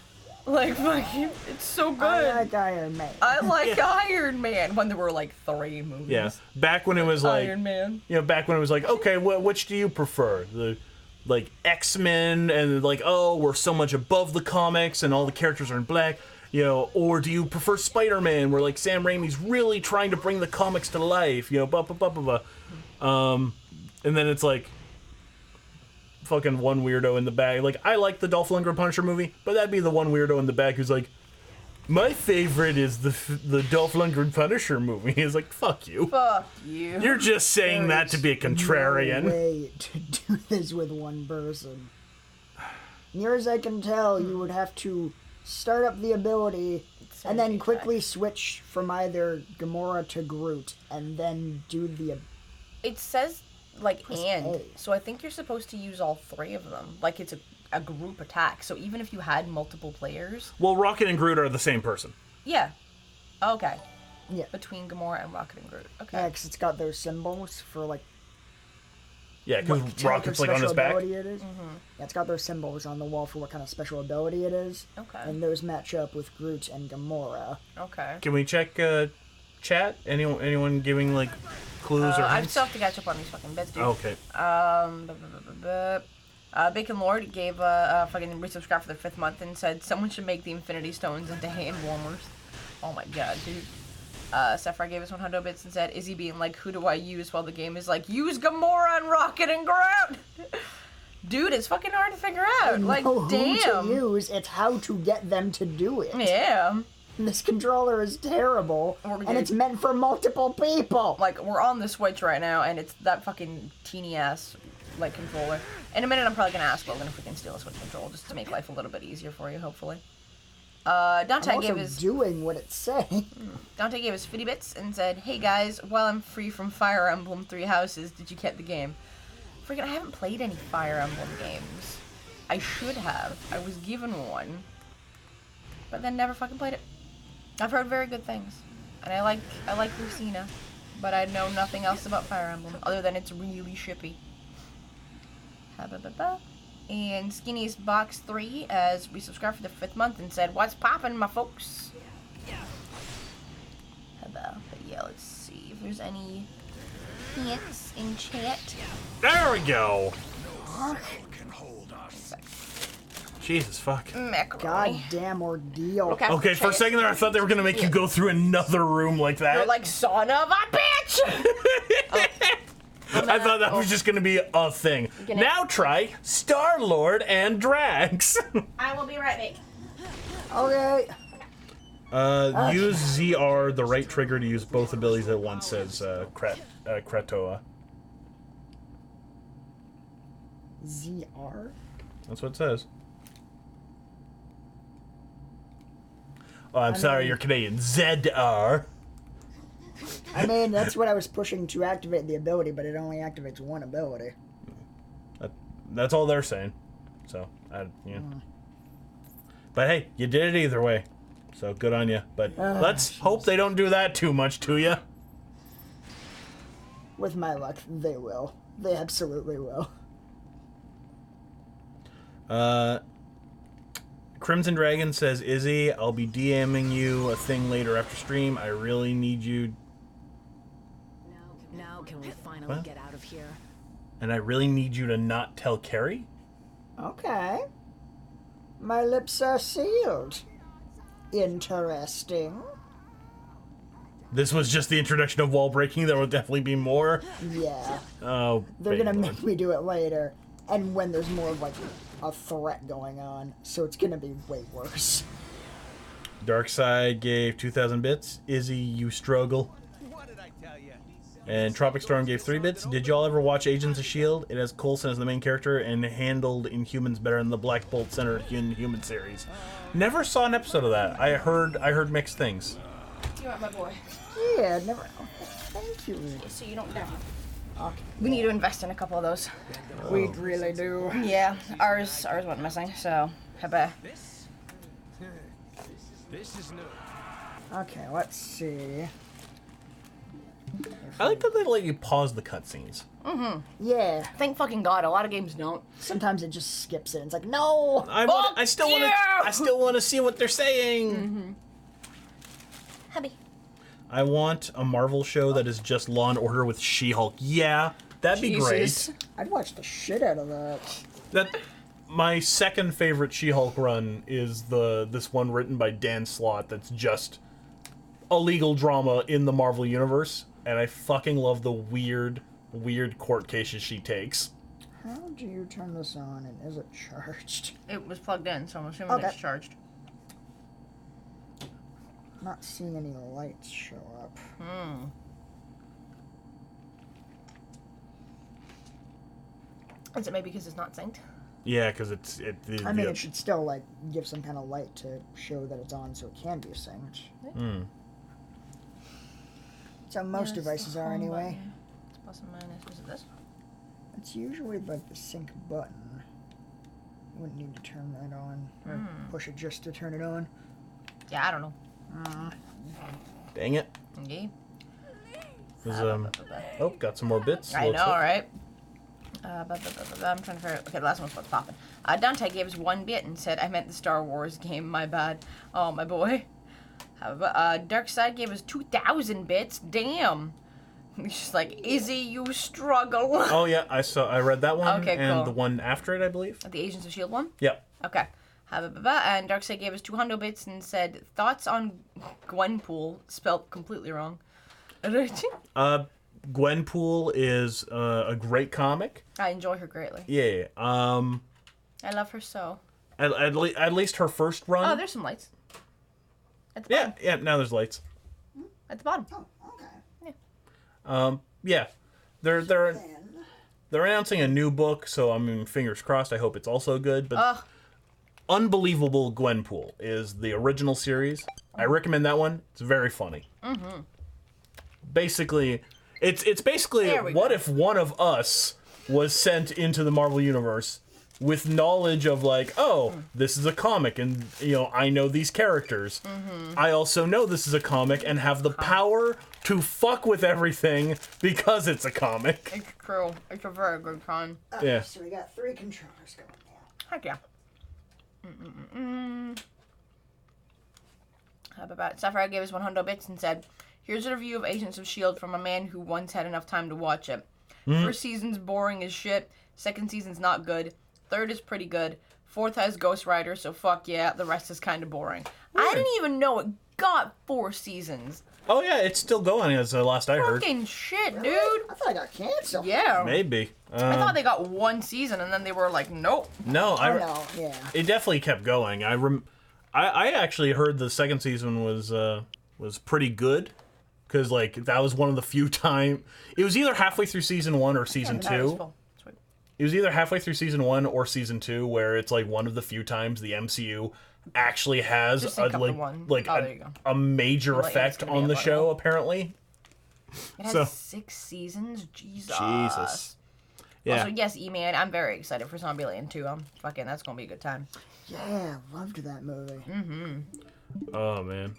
Like, fucking, it's so good. I like Iron Man. I like Iron Man, when there were like 3 movies. Yeah, back when it was like Iron Man. Back when it was like, okay, which do you prefer? The like X-Men and like, oh, we're so much above the comics and all the characters are in black, or do you prefer Spider-Man, where like Sam Raimi's really trying to bring the comics to life, blah blah blah blah blah. And then it's like fucking one weirdo in the back. Like, I like the Dolph Lundgren Punisher movie, but that'd be the one weirdo in the back who's like, my favorite is the Dolph Lundgren Punisher movie. He's like, fuck you. Fuck you. You're just saying that to be a contrarian. No way to do this with one person. Near as I can tell, you would have to start up the ability, and then Synergy quickly switch from either Gamora to Groot, and then do the... It says, like, Press and. A. So I think you're supposed to use all three of them. Like, it's a group attack. So even if you had multiple players... Well, Rocket and Groot are the same person. Yeah. Okay. Yeah. Between Gamora and Rocket and Groot. Okay. Yeah, 'cause it's got those symbols for, like, Yeah, because what type Rocket's of like on his special back. ability it is. Yeah, it's got those symbols on the wall for what kind of special ability it is. Okay. And those match up with Groot and Gamora. Okay. Can we check chat? Anyone giving like clues or I hints? still have to catch up on these fucking bits, dude. Okay. Bacon Lord gave a fucking resubscribe for the 5th month and said someone should make the Infinity Stones into hand warmers. Oh my god, dude. Sapphire gave us 100 bits and said, is he being like, who do I use while the game is like, use Gamora and Rocket and Groot? Dude, it's fucking hard to figure out. Like, Know damn. who to use, it's how to get them to do it. Yeah. This controller is terrible, We're and gonna- it's meant for multiple people. Like, we're on the Switch right now, and it's that fucking teeny-ass, like, controller. In a minute, I'm probably gonna ask Logan if we can steal a Switch controller, just to make life a little bit easier for you, hopefully. Dante I'm also gave his... doing what it's saying. Dante gave us 50 bits and said, hey guys, while I'm free from Fire Emblem 3 Houses, did you get the game? Freaking, I haven't played any Fire Emblem games. I should have. I was given one. But then never fucking played it. I've heard very good things. And I like Lucina. But I know nothing else about Fire Emblem, other than it's really shippy. Ha-ba-ba-ba. And Skinny's Box 3 as we subscribed for the 5th month and said, what's poppin', my folks? But yeah, let's see if there's any hints in chat. There we go. Can hold us. Jesus fuck. Macaroni. Goddamn ordeal. Okay, Okay, for a second there, I thought they were gonna make you go through another room like that. You're like, son of a bitch! I thought that was just gonna be a thing. Now try Star-Lord and Drax. I will be right back. Okay. Use ZR, the right trigger to use both abilities at once, says Kratoa. ZR? That's what it says. Oh, I'm sorry, you're Canadian. ZR. I mean, that's what I was pushing to activate the ability, but it only activates one ability. That's all they're saying. So, yeah. But hey, you did it either way. So good on you. But let's hope they don't do that too much to you. With my luck, they will. They absolutely will. Crimson Dragon says, Izzy, I'll be DMing you a thing later after stream. I really need you. Now can we finally What? get out of here? And I really need you to not tell Carrie? Okay. My lips are sealed. Interesting. This was just the introduction of wall breaking. There will definitely be more. Yeah. Oh, They're gonna Baylord. make me do it later. And when there's more of, like, a threat going on. So it's gonna be way worse. Darkseid gave 2,000 bits. Izzy, you struggle. What did I tell you? And Tropic Storm gave 3 bits. Did y'all ever watch Agents of S.H.I.E.L.D.? It has Coulson as the main character and handled Inhumans better than the Black Bolt centered Inhuman series. Never saw an episode of that. I heard mixed things. You are my boy. Yeah, never. Oh, thank you. So you don't die. Okay. We need to invest in a couple of those. We really do. Yeah, ours went missing, so haba. This is new. Okay, let's see. I like that they let you pause the cutscenes. Yeah. Thank fucking God, a lot of games don't. Sometimes it just skips it. It's like, no! I still want to. you! I still want to see what they're saying. Hubby. I want a Marvel show that is just Law and Order with She-Hulk. Yeah, that'd be Jesus. great. I'd watch the shit out of that. That my second favorite She-Hulk run is this one written by Dan Slott that's just a legal drama in the Marvel universe, and I fucking love the weird court cases she takes. How do you turn this on and is it charged? It was plugged in, so I'm assuming Okay. it's charged. Not seeing any lights show up. Is it maybe because it's not synced? Yeah, because I mean, it should still, like, give some kind of light to show that it's on so it can be synced. That's how most devices are, anyway. It's plus and minus. Is it this? It's usually, like, the sync button. You wouldn't need to turn that on. Or push it just to turn it on. Yeah, I don't know. Dang it. Okay. Oh, got some more bits. I know, right? I'm trying to figure out. Okay, the last one's what's popping. Dante gave us 1 bit and said, I meant the Star Wars game, my bad. Oh, my boy. Darkside gave us 2,000 bits. Damn. He's just like, Izzy, you struggle. Oh, yeah, I read that one. Okay, and cool. the one after it, I believe. The Agents of S.H.I.E.L.D. one? Yep. Okay. And Darkseid gave us 200 bits and said, thoughts on Gwenpool, spelled completely wrong. Gwenpool is a great comic. I enjoy her greatly. Yeah. I love her so. At least her first run. Oh, there's some lights. At the bottom. Yeah, now there's lights. At the bottom. Oh, okay. Yeah. They're announcing a new book, so I mean, fingers crossed. I hope it's also good. But Unbelievable Gwenpool is the original series. I recommend that one. It's very funny. Mm-hmm. Basically, it's basically what if one of us was sent into the Marvel Universe with knowledge of like, oh, this is a comic, and I know these characters. Mm-hmm. I also know this is a comic and have the power to fuck with everything because it's a comic. It's true. It's a very good time. Yeah. So we got 3 controllers going now. Heck yeah. Sapphire gave us 100 bits and said, here's a review of Agents of S.H.I.E.L.D. from a man who once had enough time to watch it. First season's boring as shit. Second season's not good. Third is pretty good. Fourth has Ghost Rider, so fuck yeah. The rest is kind of boring. I didn't even know it got 4 seasons. Oh yeah, it's still going as the last I heard. Fucking shit, dude. I thought I got canceled. Yeah. Maybe. I thought they got 1 season and then they were like, nope. No, No, yeah. It definitely kept going. I actually heard the second season was pretty good, because like that was one of the few time it was either halfway through season 1 or season 2. It was either halfway through season 1 or season 2 where it's like one of the few times the MCU actually has a major effect on the show. Apparently, it has 6 seasons. Jesus. Yeah. Also, yes, E-Man, I'm very excited for Zombieland 2. That's gonna be a good time. Yeah, loved that movie. Mm-hmm. Oh man.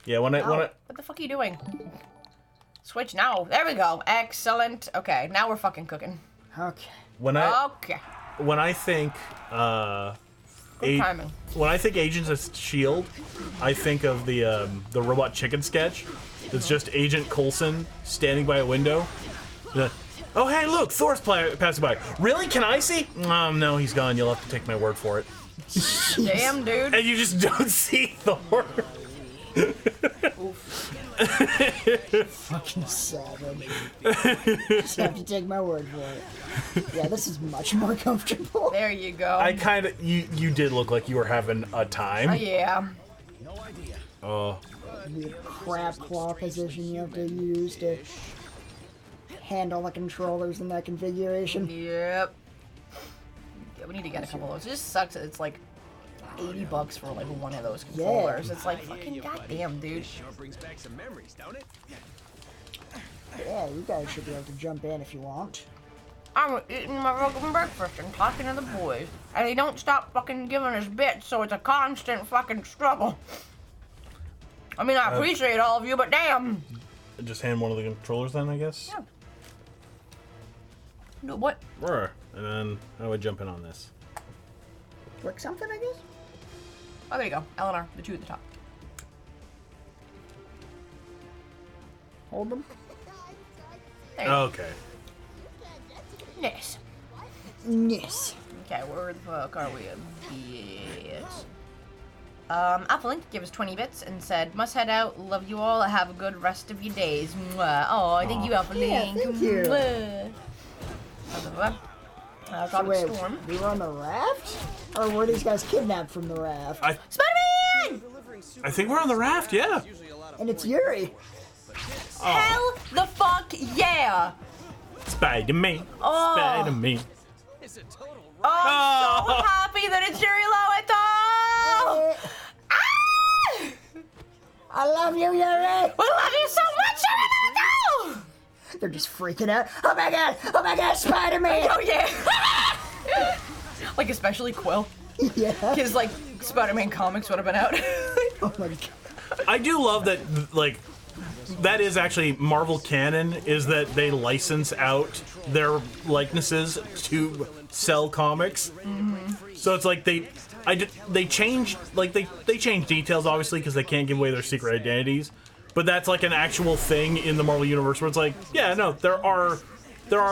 Yeah. When I What the fuck are you doing? Switch now. There we go. Excellent. Okay, now we're fucking cooking. Okay. When I think timing. when I think Agents of S.H.I.E.L.D., I think of the Robot Chicken sketch. It's just Agent Coulson standing by a window. Oh hey, look, Thor's passing by. Really? Can I see? No, he's gone. You'll have to take my word for it. Damn, dude. And you just don't see Thor. Fucking savage. Just have to take my word for it. Yeah, this is much more comfortable. There you go. I kind of you did look like you were having a time. Oh yeah. Oh. The crab claw position you have to use to handle the controllers in that configuration. Yep. Yeah, we need to get a couple of those. It just sucks that it's like $80 for like one of those controllers. Yeah. It's like fucking goddamn, dude. Sure brings back some memories, don't it? Yeah, you guys should be able to jump in if you want. I'm eating my fucking breakfast and talking to the boys, and they don't stop fucking giving us bits, so it's a constant fucking struggle. I mean, I appreciate all of you, but damn. Just hand one of the controllers then, I guess. Yeah. No, what? And then I would jump in on this. Click something, I guess? Oh, there you go. Eleanor, the 2 at the top. Hold them. There you go. Okay. Yes. Yes. Okay, where the fuck are we? Yes. Applink gave us 20 bits and said, must head out. Love you all. Have a good rest of your days. Mwah. Oh, thank you, Applink. Yeah, thank you. So wait, Storm. we were on the raft? Or were these guys kidnapped from the raft? Spider-Man! I think we're on the raft, yeah. And it's Yuri. Hell the fuck yeah! Spider-Man. Oh. Spider-Man. It's a total Oh, I'm so happy that it's Jerry Loweto! I love you, Yuri! We love you so much, Jerry Loweto! They're just freaking out. Oh my god, Spider-Man! Oh yeah! Like, especially Quill. Yeah. His, like, Spider-Man comics would have been out. Oh my god. I do love that, like, that is actually Marvel canon, is that they license out their likenesses to sell comics. So it's like they change, like, they change details, obviously, because they can't give away their secret identities. But that's, like, an actual thing in the Marvel Universe where it's like, yeah, no, there are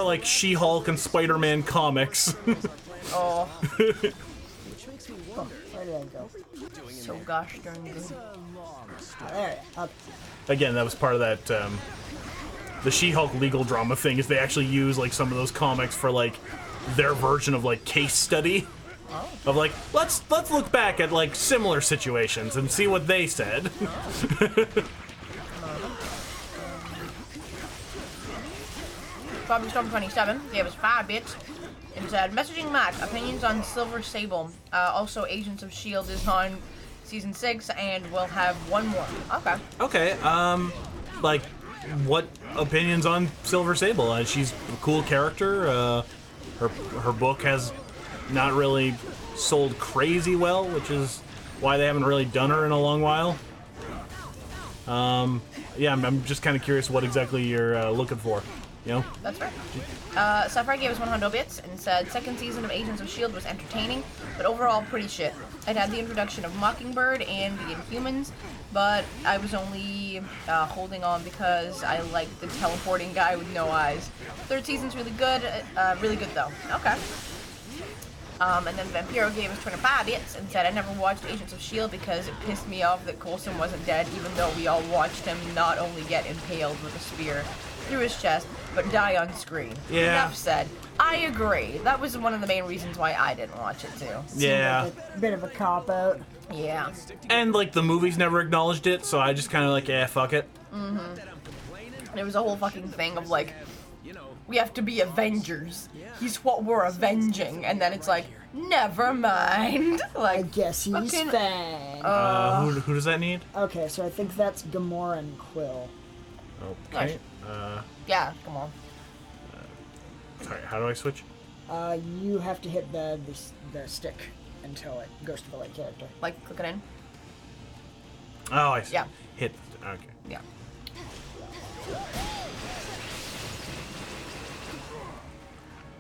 like, She-Hulk and Spider-Man comics. Oh, Where did I go? so gosh darn good. Oh, there it is. Okay. Again, that was part of that, the She-Hulk legal drama thing, is they actually use, like, some of those comics for, like, their version of, like, case study. Of, like, let's look back at, like, similar situations and see what they said. Bobby Storm 27 gave us 5 bits and said, messaging Mac, opinions on Silver Sable. Also, Agents of S.H.I.E.L.D. is on season 6 and we'll have one more. Okay. Okay, like, what opinions on Silver Sable? She's a cool character. Her book has not really sold crazy well, which is why they haven't really done her in a long while. Yeah, I'm just kind of curious what exactly you're looking for. You know? That's right. Sapphire gave us 100 bits and said, second season of Agents of S.H.I.E.L.D. was entertaining, but overall pretty shit. I'd had the introduction of Mockingbird and the Inhumans, but I was only holding on because I liked the teleporting guy with no eyes. Third season's really good though. Okay. And then Vampiro gave us 25 bits and said, I never watched Agents of S.H.I.E.L.D. because it pissed me off that Coulson wasn't dead, even though we all watched him not only get impaled with a spear through his chest, but die on screen. Yeah. Enough said. I agree. That was one of the main reasons why I didn't watch it too. Yeah. Seemed like a bit of a cop-out. Yeah. And, like, the movies never acknowledged it, so I just kind of like, yeah, fuck it. There was a whole fucking thing of like, we have to be Avengers. He's what we're avenging. And then it's like, never mind. I Like, guess he's fucking- fine. Who does that need? Okay, so I think that's Gamora and Quill. Okay. yeah, come on. Sorry, how do I switch? You have to hit the stick until it goes to the right character. Like, click it in. Oh, I see. Yeah. Hit. Okay. Yeah.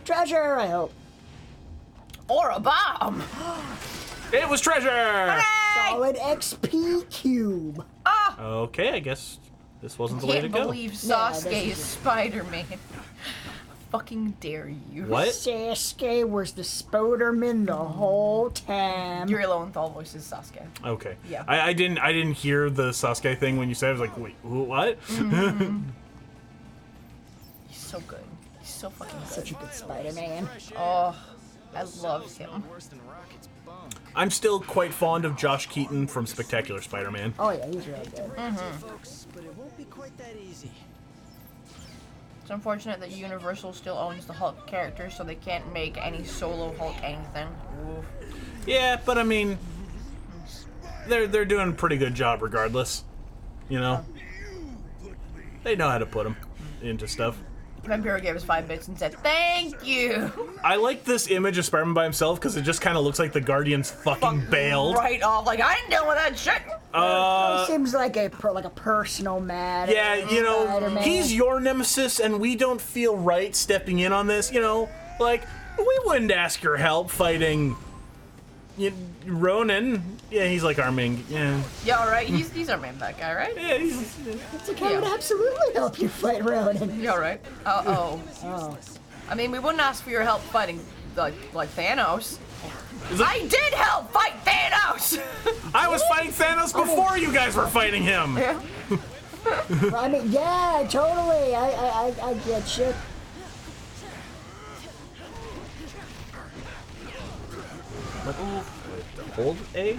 Treasure, I hope. Or a bomb. It was treasure! Solid XP cube. Okay, I guess this wasn't the way to Can't go. believe Yeah, Sasuke this is is- Spider-Man. Fucking dare you. What? Sasuke was the Spoderman the whole time. Yuri Lowenthal voices Sasuke. Okay. Yeah. I didn't hear the Sasuke thing when you said it. I was like, wait, what? He's so good. He's so fucking good. Such a good Spider-Man. Oh, I love him. I'm still quite fond of Josh Keaton from Spectacular Spider-Man. Oh yeah, he's really good. But it won't be quite that easy. It's unfortunate that Universal still owns the Hulk character, so they can't make any solo Hulk anything. Oof. Yeah, but I mean, they're doing a pretty good job regardless. You know, they know how to put them into stuff. Vampiro gave us 5 bits and said, thank you! I like this image of Spider-Man by himself because it just kind of looks like the Guardians fucking bailed. Right off, like, I ain't dealing with that shit! He seems like a personal matter. Yeah, you know, Spider-Man. he's your nemesis, and we don't feel right stepping in on this. You know, like, we wouldn't ask your help fighting Ronan. Yeah, he's like our main. Yeah, Yeah, alright, he's our main bad guy, right? yeah, he's. It's like, I would absolutely help you fight Ronan. Yeah, alright. Uh-oh. Oh. I mean, we wouldn't ask for your help fighting, like Thanos. Is it- I did help fight Thanos! I was fighting Thanos before you guys were fighting him. Yeah. I mean, yeah, totally. I get you. Hold A?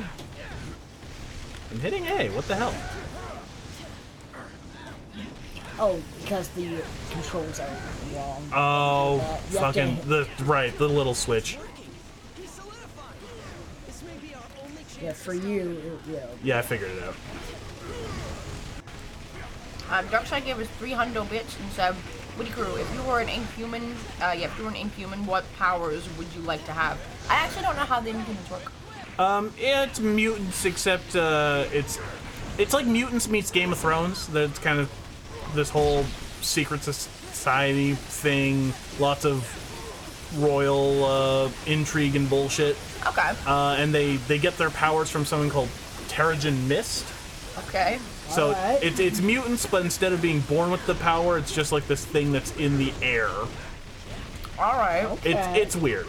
I'm hitting A. What the hell? Oh, because the controls are wrong. Oh, You have fucking to- the little switch. Yeah, for you, Yeah, I figured it out. Darkseid gave us 3 hundo bits and said, Witty Crew, if you were an Inhuman, what powers would you like to have? I actually don't know how the Inhumans work. Yeah, it's mutants, except it's like mutants meets Game of Thrones. That's kind of this whole secret society thing. Lots of royal intrigue and bullshit. Okay. And they get their powers from something called Terrigen Mist. Okay. So Alright. it's mutants, but instead of being born with the power, it's just like this thing that's in the air. Alright. Okay. It's weird.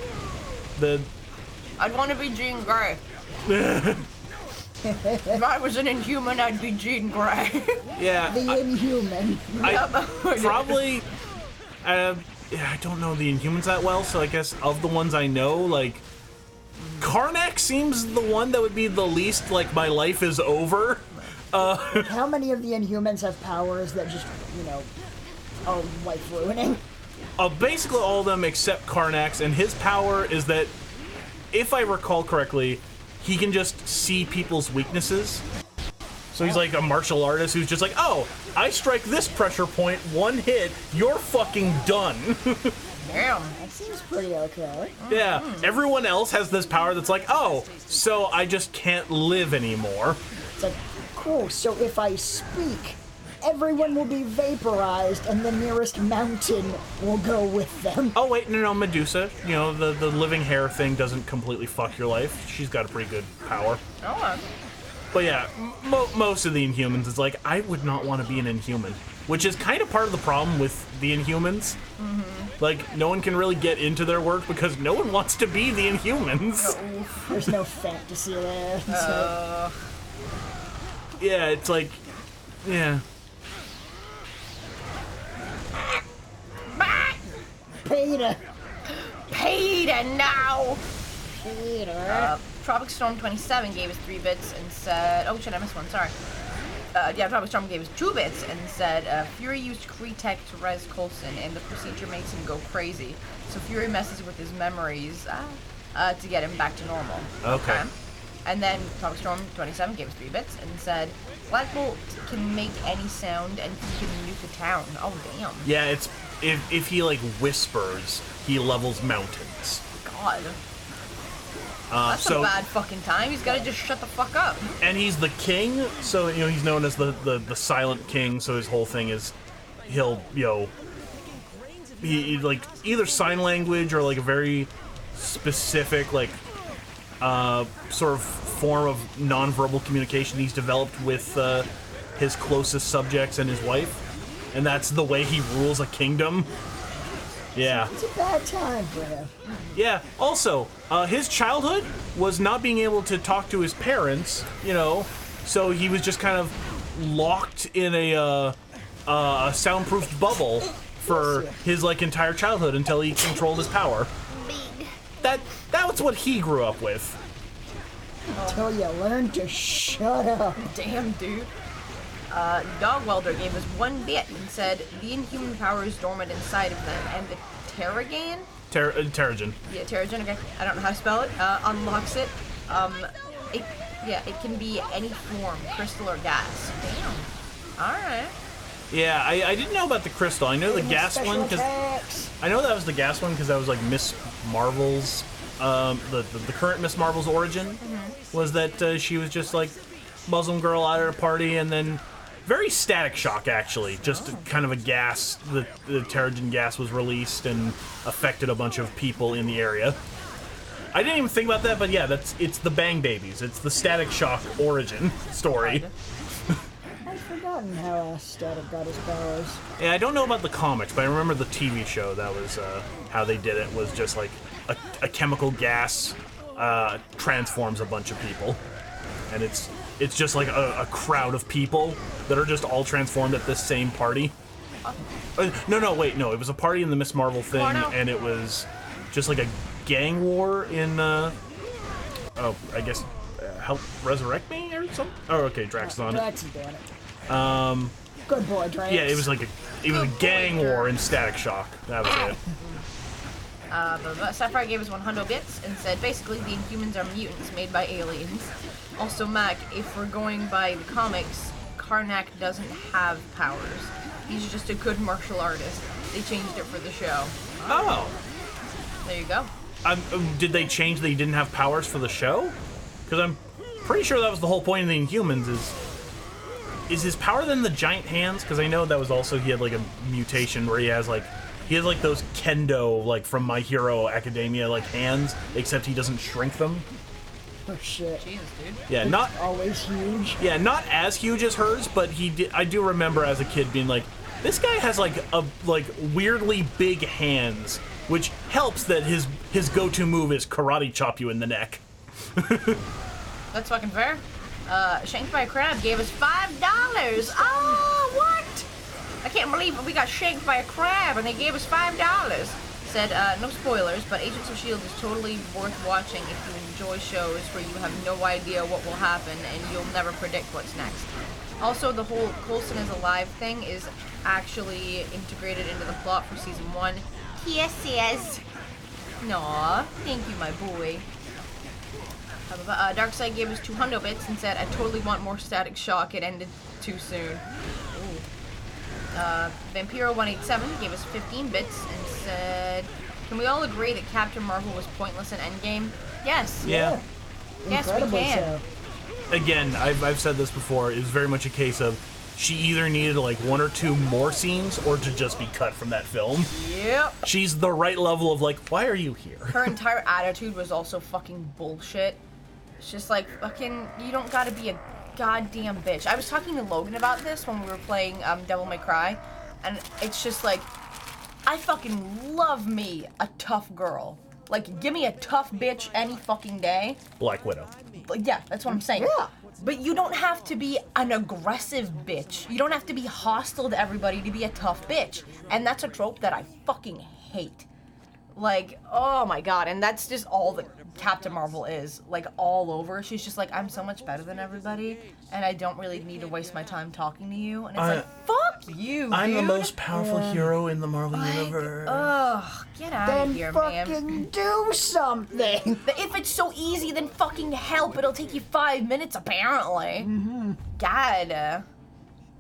I'd want to be Jean Grey. If I was an Inhuman, I'd be Jean Grey. Yeah. The Inhuman. Probably. I don't know the Inhumans that well, so I guess of the ones I know, like Karnak seems the one that would be the least like my life is over. How many of the Inhumans have powers that just, are life ruining? Basically all of them except Karnax, and his power is that, if I recall correctly, he can just see people's weaknesses. So he's like a martial artist who's just like, oh, I strike this pressure point, 1 hit, you're fucking done. Damn. That seems pretty okay. Yeah, everyone else has this power that's like, oh, so I just can't live anymore. It's like, cool, so if I speak, everyone will be vaporized and the nearest mountain will go with them. Oh wait, no, Medusa. You know, the living hair thing doesn't completely fuck your life. She's got a pretty good power. Oh. But yeah, most of the Inhumans is like, I would not want to be an Inhuman. Which is kind of part of the problem with the Inhumans. Mm-hmm. Like, no one can really get into their work because no one wants to be the Inhumans. There's no fantasy there. So. Yeah, it's like, yeah. Peter. Peter, now! Peter. Tropic Storm 27 gave us 3 bits and said, oh shit, I missed one, sorry. Tropic Storm gave us 2 bits and said, Fury used Kree-Tech to res Coulson and the procedure makes him go crazy. So Fury messes with his memories to get him back to normal. Okay. And then Tropic Storm 27 gave us 3 bits and said, Black Bolt can make any sound and he can nuke a town. Oh, damn. Yeah, it's, if he like whispers, he levels mountains. God. That's a bad fucking time. He's gotta just shut the fuck up. And he's the king, so he's known as the silent king. So his whole thing is, he'll he like either sign language or like a very specific like sort of form of nonverbal communication he's developed with his closest subjects and his wife, and that's the way he rules a kingdom. Yeah. It's a bad time for him. Yeah. Also, his childhood was not being able to talk to his parents, so he was just kind of locked in a soundproofed bubble for his like entire childhood until he controlled his power. That was what he grew up with. Until you learn to shut up. Damn, dude. Dog Welder gave us 1 bit and said the Inhuman power is dormant inside of them, and the Terrigen? Terrigen. Yeah, Terrigen, okay. I don't know how to spell it. Unlocks it. It can be any form, crystal or gas. Damn. Alright. Yeah, I didn't know about the crystal. I know the gas one because I know that was the gas one because that was like Miss Marvel's, the current Miss Marvel's origin was that she was just like Muslim girl out at a party, and then very Static Shock actually, just kind of a gas. The Terrigen gas was released and affected a bunch of people in the area. I didn't even think about that, but yeah, it's the Bang Babies. It's the Static Shock origin story. I've forgotten how Static got his powers. Yeah, I don't know about the comics, but I remember the TV show. That was how they did it. Was just like a chemical gas transforms a bunch of people, and it's just like a crowd of people that are just all transformed at this same party. No, it was a party in the Miss Marvel thing, and it was just like a gang war in, I guess, Help Resurrect Me or something? Oh, okay, Drax is on it. Drax is doing it. Good boy, Drax. Yeah, it was like a gang war in Static Shock. That was it. Sapphire gave us 100 bits and said basically the Inhumans are mutants made by aliens. Also, Mac, if we're going by the comics, Karnak doesn't have powers. He's just a good martial artist. They changed it for the show. Oh. There you go. Did they change that he didn't have powers for the show? Because I'm pretty sure that was the whole point of the Inhumans is his power then the giant hands? Because I know that was also, he had like a mutation where he has like those kendo, like from My Hero Academia, like hands, except he doesn't shrink them. Oh shit. Jesus, dude. Yeah, not always huge. Yeah, not as huge as hers, but I do remember as a kid being like, this guy has like weirdly big hands, which helps that his go-to move is karate chop you in the neck. That's fucking fair. Shanked by a Crab gave us $5. Oh, what? I can't believe it. We got shanked by a crab and they gave us $5. Said, no spoilers, but Agents of S.H.I.E.L.D. is totally worth watching if you enjoy shows where you have no idea what will happen and you'll never predict what's next. Also, the whole Coulson is alive thing is actually integrated into the plot for season 1. Kisses. Aw, thank you, my boy. Darkseid gave us 200 bits and said, I totally want more Static Shock. It ended too soon. Vampiro187 gave us 15 bits and said, can we all agree that Captain Marvel was pointless in Endgame? Yes. Yeah. Yes, we can. So. Again, I've said this before, it was very much a case of she either needed like 1 or 2 more scenes or to just be cut from that film. Yep. She's the right level of like, why are you here? Her entire attitude was also fucking bullshit. It's just like, fucking, you don't gotta be a goddamn bitch. I was talking to Logan about this when we were playing Devil May Cry, and it's just like, I fucking love me a tough girl. Like, give me a tough bitch any fucking day. Black Widow. Like, yeah, that's what I'm saying. Yeah. But you don't have to be an aggressive bitch. You don't have to be hostile to everybody to be a tough bitch. And that's a trope that I fucking hate. Like, oh my god, and that's just all that Captain Marvel is, like, all over. She's just like, I'm so much better than everybody, and I don't really need to waste my time talking to you. And it's like, fuck you, dude. I'm the most powerful hero in the Marvel universe. Ugh, get out of here, man. Then fucking do something. If it's so easy, then fucking help. It'll take you 5 minutes, apparently. God.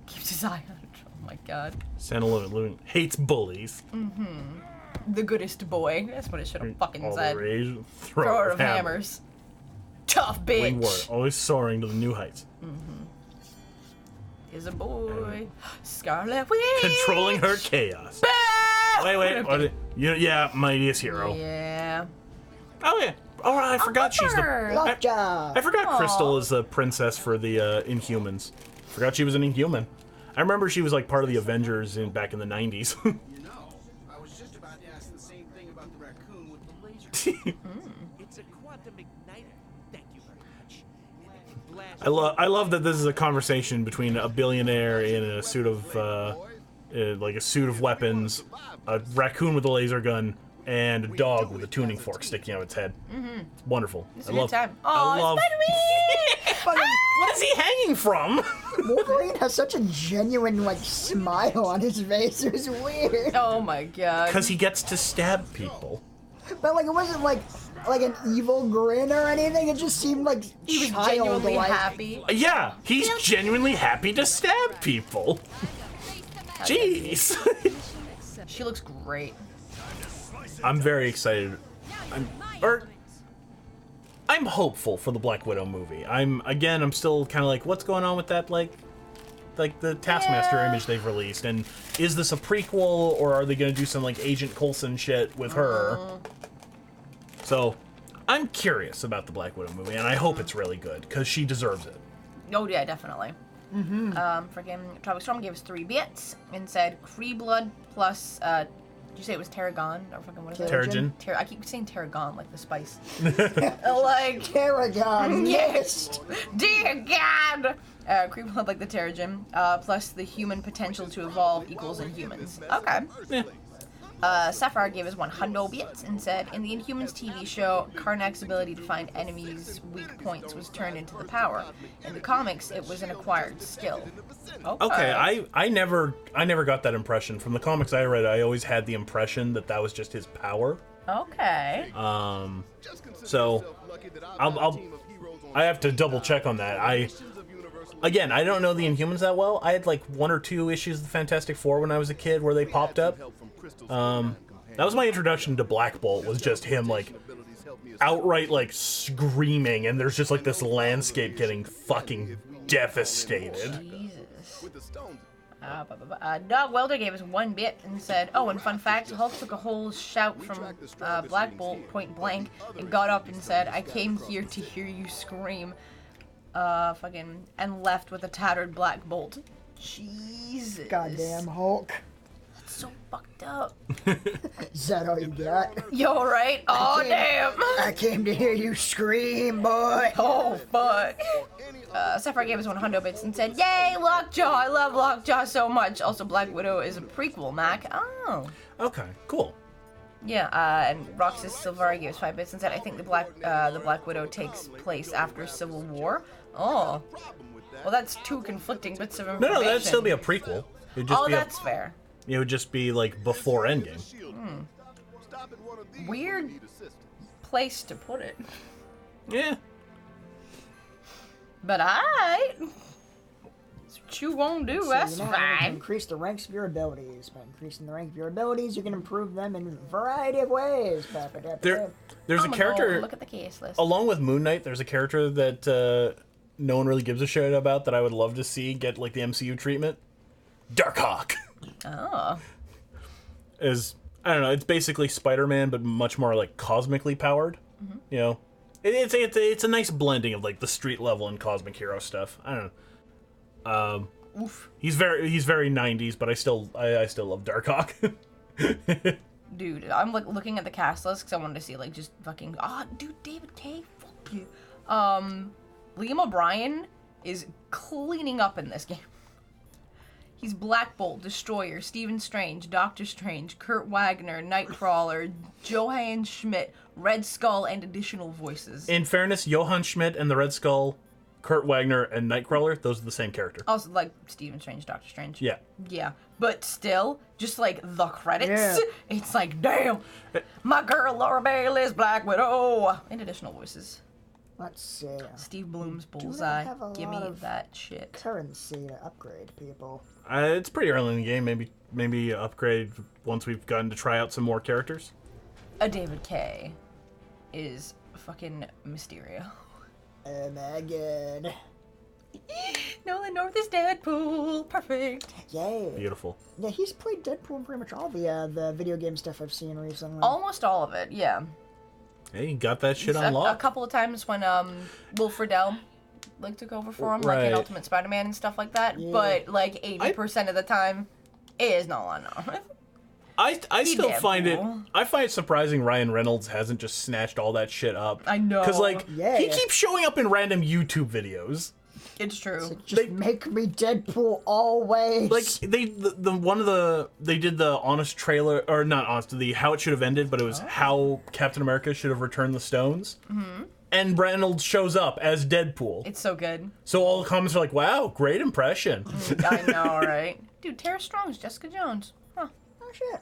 Keeps his eye on it. Oh my god. Santa Luna hates bullies. The goodest boy. That's what it should have fucking All said. the rage, Thrower of hammers. Tough bitch. Wingward, always soaring to the new heights. Is a boy. Scarlet Witch. Controlling her chaos. Wait. Yeah, mightiest hero. Yeah. Oh yeah. Oh, I forgot she's the. Lockjaw. I forgot Crystal is the princess for the Inhumans. Forgot she was an Inhuman. I remember she was like part of the Avengers back in the 90s. I was just about to ask the same thing about the raccoon with the laser. It's a quantum igniter. Thank you very much. And it blasts I love that this is a conversation between a billionaire in a suit of like a suit of weapons, a raccoon with a laser gun, and a dog with a tuning fork sticking out its head. It's wonderful. It's a good time. Oh, I love. What is he hanging from? Wolverine has such a genuine, like, smile on his face. It was weird. Oh my god. Because he gets to stab people. But, like, it wasn't, like an evil grin or anything. It just seemed like He was childlike. genuinely happy. Yeah, he's genuinely happy to stab people. Jeez. She looks great. I'm very excited. I'm hopeful for the Black Widow movie. I'm still kind of like, what's going on with that, like the Taskmaster image they've released, and is this a prequel, or are they going to do some like Agent Coulson shit with her? So, I'm curious about the Black Widow movie, and I hope it's really good because she deserves it. Oh yeah, definitely. Freaking Tropic Storm gave us 3 bits and said Kree blood plus did you say it was tarragon or fucking what is it? Terrigen. I keep saying tarragon like the spice. Like Tarragon, yes. dear God. Kree blood like the Terrigen, plus the human potential to evolve equals Inhumans. Okay. Yeah. Sapphire gave us 100 bits and said, in the Inhumans TV show, Karnak's ability to find enemies' weak points was turned into the power. In the comics, it was an acquired skill. Okay, I never got that impression from the comics I read. I always had the impression that was just his power. Okay. So I have to double check on that. Again, I don't know the Inhumans that well. I had like 1 or 2 issues of the Fantastic Four when I was a kid where they popped up. That was my introduction to Black Bolt, was just him like outright like screaming, and there's just like this landscape getting fucking devastated. Jesus. Dog Welder gave us 1 bit and said, "Oh, and fun fact, Hulk took a whole shout from Black Bolt point blank and got up and said, 'I came here to hear you scream,' and left with a tattered Black Bolt." Jesus. Goddamn Hulk. That's so fucked up. Is that all you got? Yo, right? Oh, damn. I came to hear you scream, boy. Oh, fuck. Sapphire gave us 100 bits and said, "Yay, Lockjaw! I love Lockjaw so much." Also, Black Widow is a prequel, Mac. Oh. Okay, cool. Yeah, and Roxas Silvari gave us 5 bits and said, "I think the Black Widow takes place after Civil War." Oh. Well, that's 2 conflicting bits of information. No, that'd still be a prequel. It'd just be that's fair. It would just be like before Endgame. Weird place to put it. Yeah. But that's what you won't do, that's you know how to fine. increase the ranks of your abilities. By increasing the rank of your abilities, you can improve them in a variety of ways. There's a character, Look at the case list. along with Moon Knight, there's a character that no one really gives a shit about that I would love to see get like the MCU treatment. Darkhawk. Oh. I don't know, it's basically Spider-Man, but much more like cosmically powered. Mm-hmm. You know, it's a nice blending of like the street level and cosmic hero stuff. I don't know. Oof. He's very 90s, but I still love Darkhawk. Dude, I'm like looking at the cast list because I wanted to see like just fucking dude, David K. Fuck you. Liam O'Brien is cleaning up in this game. He's Black Bolt, Destroyer, Stephen Strange, Doctor Strange, Kurt Wagner, Nightcrawler, Johann Schmidt, Red Skull, and additional voices. In fairness, Johann Schmidt and the Red Skull, Kurt Wagner, and Nightcrawler, those are the same character. Also, like, Stephen Strange, Doctor Strange. Yeah. Yeah. But still, just like the credits, Yeah. it's like, damn, my girl Laura Bailey's Black Widow. And additional voices. Let's see. Steve Bloom's Bullseye. have a Give me lot of that shit. Currency to upgrade people. It's pretty early in the game. Maybe upgrade once we've gotten to try out some more characters. A David K. is fucking Mysterio. Oh my god. Nolan North is Deadpool. Perfect. Yay. Beautiful. Yeah, he's played Deadpool in pretty much all the video game stuff I've seen recently. Almost all of it, yeah. Hey, you got that shit A unlocked. couple of times when Will Friedle like took over for him, like in Right. Ultimate Spider-Man and stuff like that. Yeah. But like 80% of the time, it is Nolan North. I still Deadpool. find it surprising Ryan Reynolds hasn't just snatched all that shit up. I know. Because like Yeah. he keeps showing up in random YouTube videos. It's true. Just make me Deadpool always. Like they did the honest trailer, or not honest, the how it should have ended, but it was how Captain America should have returned the stones. Mm-hmm. And Reynolds shows up as Deadpool. It's so good. So all the comments are like, "Wow, great impression." I know, right? Dude, Tara Strong's Jessica Jones. Huh. Oh shit.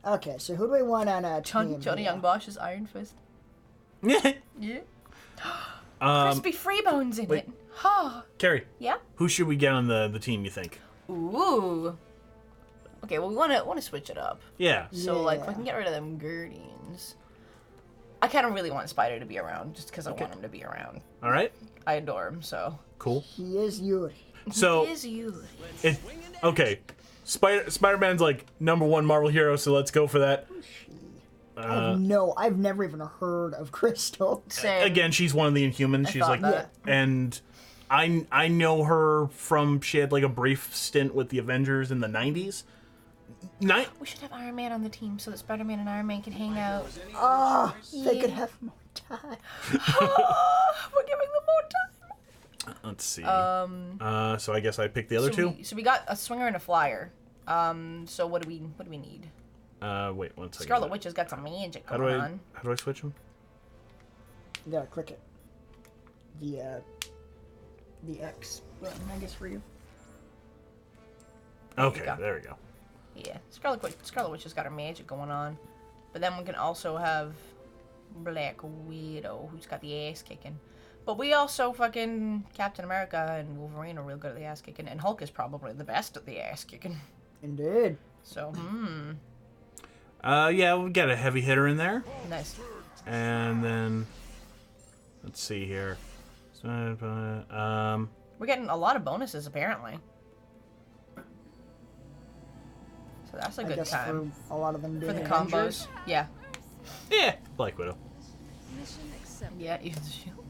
Okay, so who do we want on a team? Johnny here? Young Bosch is Iron Fist. Yeah. Yeah. Crispy Freebone's in it. Huh. Carrie, Yeah? who should we get on the team? You think? Ooh. Okay, well, we want to switch it up. Yeah. So, like, if I Yeah. can get rid of them Guardians. I kind of really want Spider to be around, just because I want him to be around. All right. I adore him, so. Cool. He is Yuri. So Is you. okay, Spider-Man's like #1 Marvel hero, so let's go for that. I've never even heard of Crystal. Same. Again, she's one of the Inhumans. She's thought like, that. and I know her from she had like a brief stint with the Avengers in the 90s. We should have Iron Man on the team so that Spider-Man and Iron Man can hang out. They could have more time. We're giving them more time. Let's see. So I guess I picked the other two. So we got a swinger and a flyer. So what do we need? Wait one second. Scarlet Witch has got some magic How going do I on. switch them? You gotta click it. The X button, I guess, for you. Okay, go. there we go. Yeah, Scarlet Witch has got her magic going on. But then we can also have Black Widow, who's got the ass kicking. But we also fucking Captain America and Wolverine are real good at the ass kicking, and Hulk is probably the best at the ass kicking. Indeed. So, Yeah, we got a heavy hitter in there. Nice. And then, let's see here. We're getting a lot of bonuses, apparently. So that's a I good guess time. for a lot of them For being the Avengers. combos. Yeah. Yeah, Black Widow. Mission accepted. Yeah, use the shield.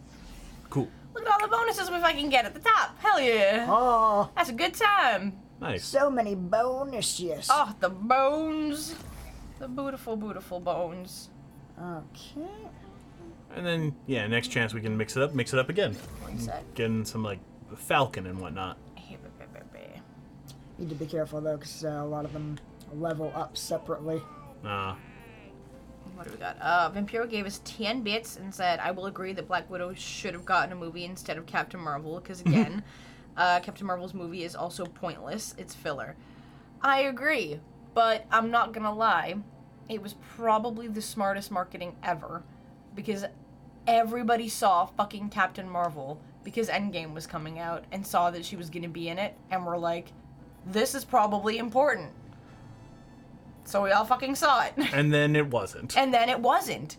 Cool. Look at all the bonuses we fucking get at the top. Hell yeah. Oh, That's a good time. Nice. so many bonuses. Oh, the bones. The beautiful, beautiful bones. Okay. And then, yeah, next chance we can mix it up again. Reset. Getting some, like, Falcon and whatnot. Need to be careful though, because a lot of them level up separately. What do we got? Vampiro gave us 10 bits and said, I will agree that Black Widow should have gotten a movie instead of Captain Marvel, because again, Captain Marvel's movie is also pointless. It's filler. I agree, but I'm not gonna lie. It was probably the smartest marketing ever, because everybody saw fucking Captain Marvel because Endgame was coming out and saw that she was gonna be in it, and were like, this is probably important. So we all fucking saw it. And then it wasn't. And then it wasn't.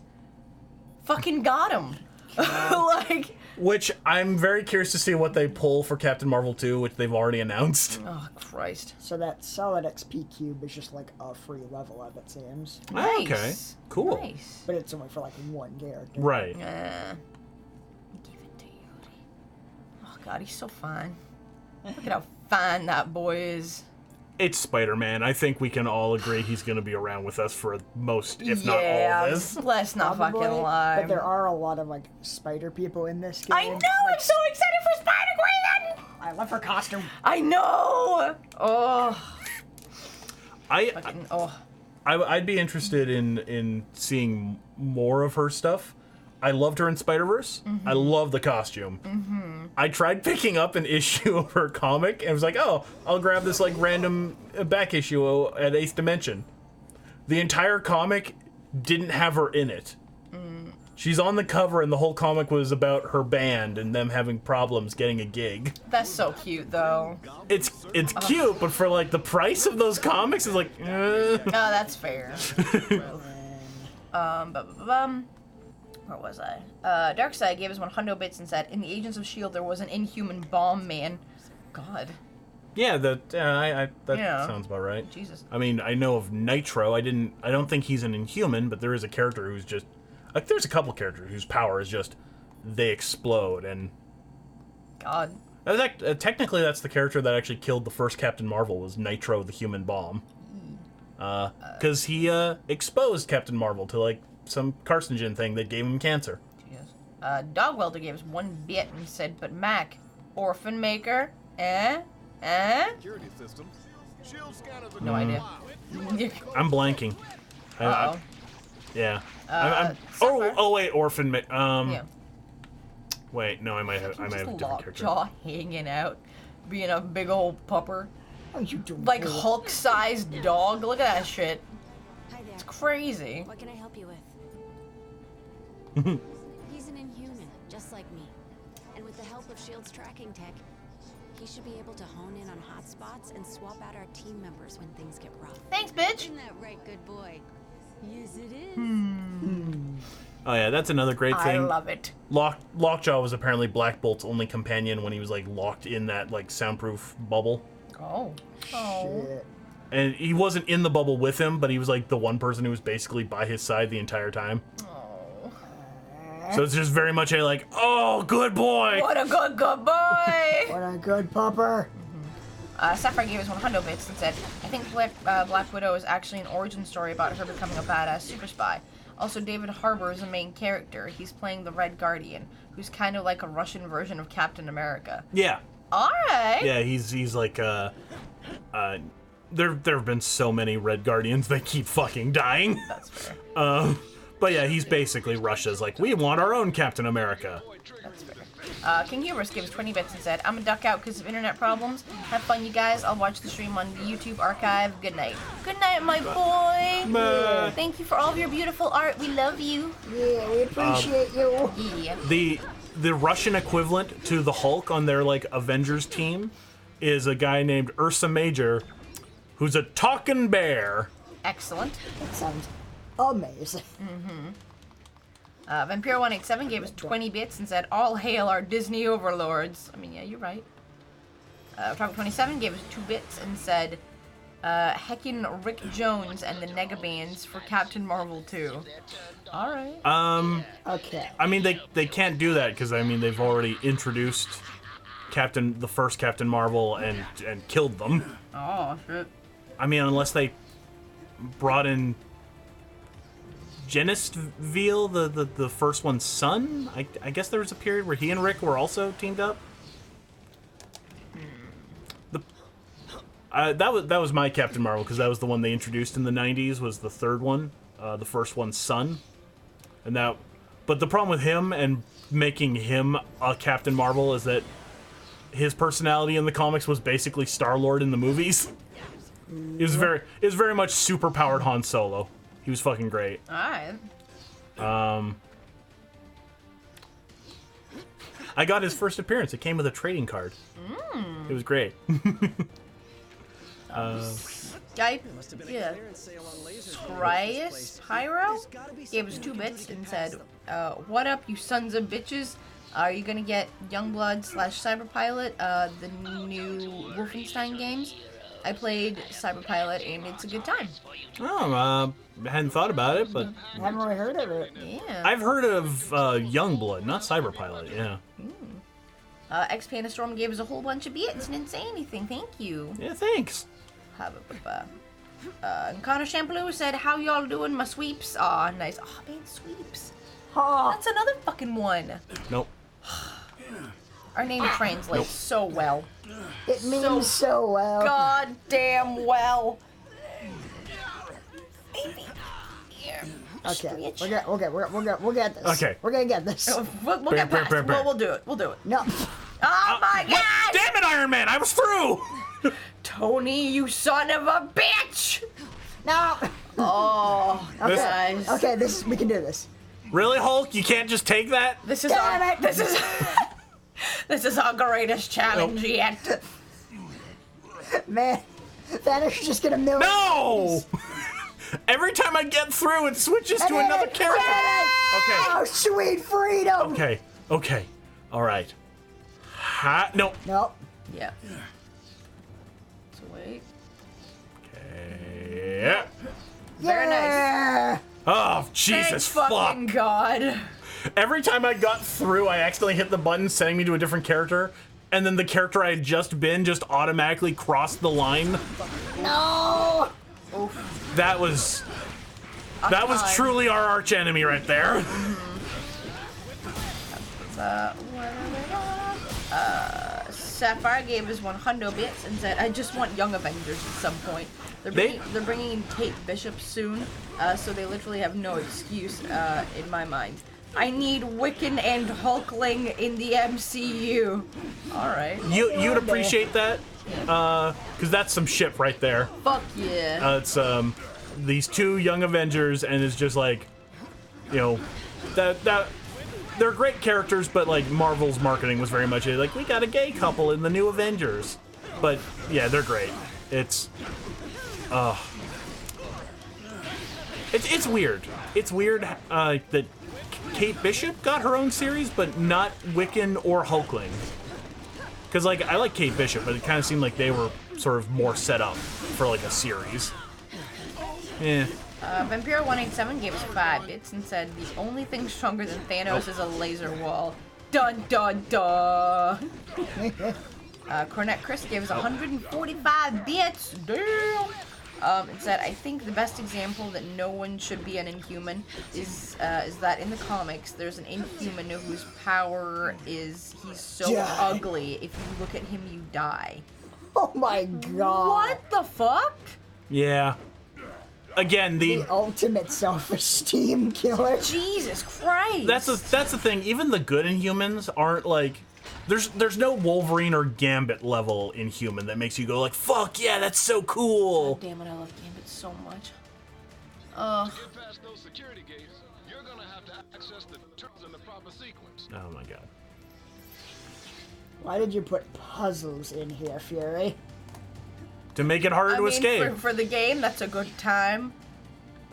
Fucking got him. Like... Which I'm very curious to see what they pull for Captain Marvel 2, which they've already announced. Oh, Christ. So that solid XP cube is just like a free level up, it seems. Nice. Okay, cool. Nice. But it's only for like one character. Right. Give it to Yuri. Oh, God, he's so fine. Look at how fine that boy is. It's Spider-Man. I think we can all agree he's going to be around with us for most, if not all of this. Let's not Probably, fucking lie. But there are a lot of like spider people in this game. I know! I'm so excited for Spider-Gwen! I love her costume. I know! Oh. I'd be interested in seeing more of her stuff. I loved her in Spider-Verse. I love the costume. I tried picking up an issue of her comic and was like, oh, I'll grab this like random back issue at 8th Dimension. The entire comic didn't have her in it. She's on the cover and the whole comic was about her band and them having problems getting a gig. That's so cute, though. It's cute, but for like the price of those comics, it's like, Oh, that's fair. Where was I? Darkseid gave us 100 bits and said, in the Agents of S.H.I.E.L.D. there was an inhuman bomb man. God. Yeah, that Yeah. sounds about right. Jesus. I mean, I know of Nitro. I don't think he's an Inhuman, but there is a character who's just like there's a couple characters whose power is just they explode and. God. Technically, that's the character that actually killed the first Captain Marvel was Nitro, the human bomb. Because he exposed Captain Marvel to like some carcinogen thing that gave him cancer. Jesus. Dog Welder gave us 1 bit and said, but Mac, orphan maker, Security systems. Shield scanners are No idea. I'm blanking. Uh-oh. Yeah. Sapphire? Wait, orphan. Yeah. Wait, no, I might have a different character. Lockjaw hanging out, being a big old pupper. How you doing? Like Hulk-sized dog. Look at that shit. Hi there. It's crazy. What can I help you with? He's an Inhuman, just like me. And with the help of S.H.I.E.L.D.'s tracking tech, he should be able to hone in on hotspots and swap out our team members when things get rough. Thanks, bitch. Isn't that right, good boy? Yes, it is. Oh yeah, that's another great thing. I love it. Lockjaw was apparently Black Bolt's only companion when he was like locked in that like soundproof bubble. Oh. Shit. And he wasn't in the bubble with him, but he was like the one person who was basically by his side the entire time. Oh. So it's just very much a like, oh, good boy. What a good boy. What a good pupper. Sapphire gave us 100 bits and said, I think Black Widow is actually an origin story about her becoming a badass super spy. Also, David Harbour is a main character. He's playing the Red Guardian, who's kind of like a Russian version of Captain America. Yeah. All right. Yeah, he's like there have been so many Red Guardians they keep fucking dying. That's fair. But yeah, he's basically Russia's like, we want our own Captain America. That's fair. King Humorous gives 20 bits and said, I'm gonna duck out because of internet problems. Have fun, you guys. I'll watch the stream on the YouTube archive. Good night. Good night, my boy. Bye. Thank you for all of your beautiful art. We love you. Yeah, we appreciate you. Yeah. The Russian equivalent to the Hulk on their like Avengers team is a guy named Ursa Major, who's a talking bear. Excellent. That sounds amazing. Vampire187 gave us 20 bits and said, all hail our Disney overlords. I mean, yeah, you're right. Tropic27 gave us 2 bits and said, heckin' Rick Jones and the Negabands for Captain Marvel 2. Alright. Okay. I mean, they can't do that because I mean they've already introduced the first Captain Marvel and killed them. Oh, shit. I mean, unless they brought in Genisville, the first one's son. I guess there was a period where he and Rick were also teamed up. That was my Captain Marvel because that was the one they introduced in the 90s. Was the third one, the first one's son, but the problem with him and making him a Captain Marvel is that his personality in the comics was basically Star-Lord in the movies. It was very much super-powered Han Solo. He was fucking great. Alright. I got his first appearance. It came with a trading card. It was great. Skype, yeah. Trias Pyro gave us 2 bits and said, what up, you sons of bitches? Are you gonna get Youngblood / Cyberpilot, the new Wolfenstein games? I played Cyberpilot and it's a good time. Oh, I hadn't thought about it, but I haven't really heard of it. Yeah. I've heard of Youngblood, not Cyberpilot. Yeah. X-Pandastorm gave us a whole bunch of bits and didn't say anything. Thank you. Yeah, thanks. And Connor Champloo said, how y'all doing, my sweeps? Aw, nice. Aw, man, sweeps. Oh, That's another fucking one. Nope. Our name translates so well. it means so well. God damn well. Baby. Here. Okay, Stretch. we'll get this. Okay. We're gonna get this. We'll get past it. We'll do it. We'll do it. No. Oh my What? god! Damn it, Iron Man! I was through. Tony, you son of a bitch! No. Oh, Okay. guys. Okay, we can do this. Really, Hulk? You can't just take that? This is Damn our, it. this is this is our greatest challenge yet. Man, Thanos is just gonna mill. No! Every time I get through, it switches to another character. Okay. Oh, sweet freedom. Okay. All right. No. Nope. Yeah. So wait. Okay. Yeah. Very nice. Yeah. Oh, Jesus Thank fuck. fucking God. Every time I got through, I accidentally hit the button sending me to a different character, and then the character I had just been just automatically crossed the line. No. That was time. truly our arch enemy right there. Sapphire gave us 100 bits and said, I just want Young Avengers at some point. They're bringing in Kate Bishop soon, so they literally have no excuse in my mind. I need Wiccan and Hulkling in the MCU. Alright. You'd appreciate that, because that's some shit right there. Fuck yeah. It's these 2 young Avengers, and it's just like, you know, that they're great characters, but like Marvel's marketing was very much like, we got a gay couple in the new Avengers. But yeah, they're great. It's weird. It's weird that Kate Bishop got her own series, but not Wiccan or Hulkling. Because like I like Kate Bishop, but it kind of seemed like they were sort of more set up for like a series. Yeah. Vampire187 gave us 5 bits and said, the only thing stronger than Thanos is a laser wall. Dun dun dun! Cornet Chris gave us 145 bits. Damn! It said, I think the best example that no one should be an Inhuman is that in the comics there's an Inhuman whose power is he's so ugly, if you look at him you die. Oh my god. What the fuck? Yeah. again, The ultimate self-esteem killer. Jesus Christ. that's the thing. Even the good Inhumans aren't like. There's no Wolverine or Gambit level Inhuman that makes you go like, fuck yeah, that's so cool. God damn it, I love Gambit so much. Get past those security gates, you're gonna have to access the turns in the proper sequence. Oh my god. Why did you put puzzles in here, Fury? To make it harder to escape. For the game, that's a good time.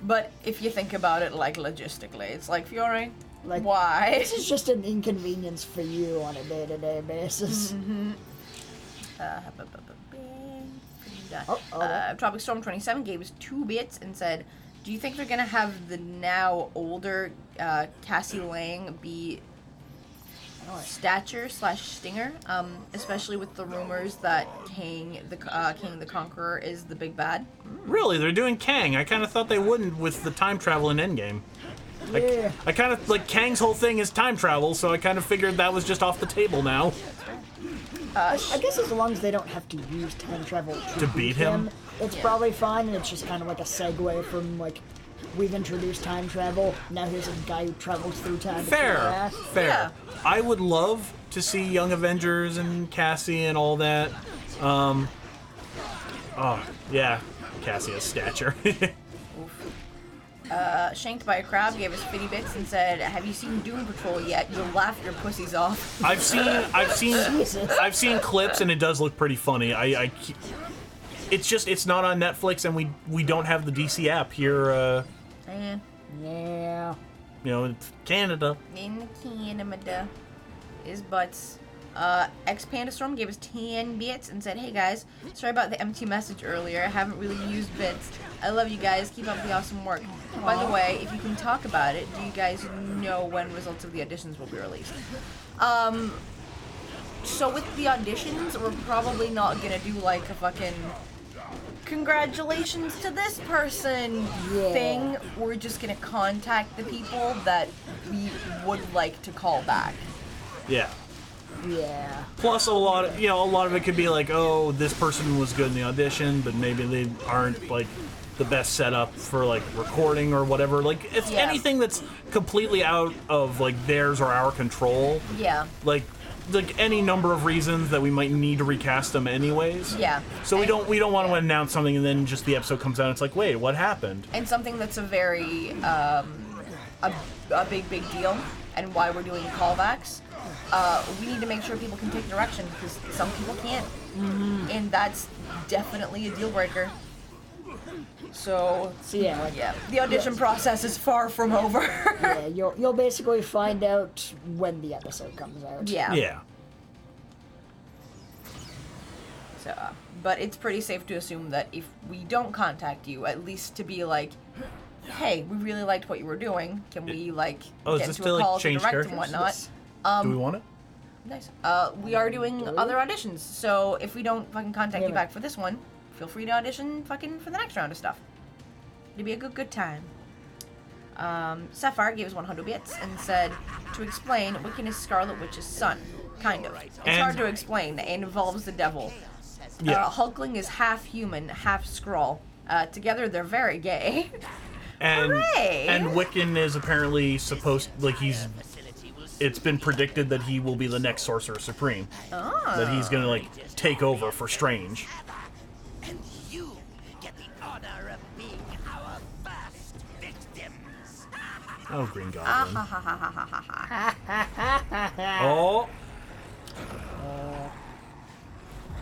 But if you think about it, like, logistically, it's like, Fury, Like, why? This is just an inconvenience for you on a day-to-day basis. Tropic Storm 27 gave us 2 bits and said, do you think they're going to have the now older Cassie Lang be Stature / Stinger, especially with the rumors that King the Conqueror is the big bad? Really, they're doing Kang. I kind of thought they wouldn't with the time travel in Endgame. Yeah. I kind of like Kang's whole thing is time travel, so I kind of figured that was just off the table now. I guess as long as they don't have to use time travel to beat him? it's probably fine, and it's just kind of like a segue from, like, we've introduced time travel, now here's a guy who travels through time to kick Fair. ass. Yeah. I would love to see Young Avengers and Cassie and all that. Oh, yeah. Cassie's stature. Shanked by a Crab gave us 50 bits and said, have you seen Doom Patrol yet? You'll laugh your pussies off. I've seen clips and it does look pretty funny. It's not on Netflix and we don't have the DC app here. Yeah. You know, it's Canada. In Canada is butts. X Panda Storm gave us 10 bits and said, hey guys, sorry about the empty message earlier. I haven't really used bits. I love you guys. Keep up the awesome work. By the way, if you can talk about it, do you guys know when results of the auditions will be released? So with the auditions, we're probably not gonna do like a fucking congratulations to this person thing. We're just gonna contact the people that we would like to call back. Yeah. Yeah. Plus, a lot of it could be like, oh, this person was good in the audition, but maybe they aren't like the best setup for like recording or whatever. Like, it's anything that's completely out of like theirs or our control. Yeah. Like any number of reasons that we might need to recast them anyways. Yeah. So we don't want to announce something and then just the episode comes out and it's like, wait, what happened? And something that's a very a big deal, and why we're doing callbacks. We need to make sure people can take direction because some people can't, and that's definitely a deal breaker. So yeah, the audition process is far from over. Yeah, you'll basically find out when the episode comes out. Yeah. So, but it's pretty safe to assume that if we don't contact you, at least to be like, hey, we really liked what you were doing. Can we get into a call to direct and whatnot? Yes. Do we want it? Nice. We are doing other auditions, so if we don't fucking contact you back for this one, feel free to audition fucking for the next round of stuff. It'd be a good time. Sapphire gave us 100 bits and said, to explain, Wiccan is Scarlet Witch's son. Kind of. It's hard to explain. It involves the devil. Yeah. Hulkling is half human, half Skrull. Together, they're very gay. And Hooray! and Wiccan is apparently supposed it's been predicted that he will be the next Sorcerer Supreme. Oh. That he's gonna like take over for Strange. And you get the honor of being our first victims. Oh, Green Goblin. Oh.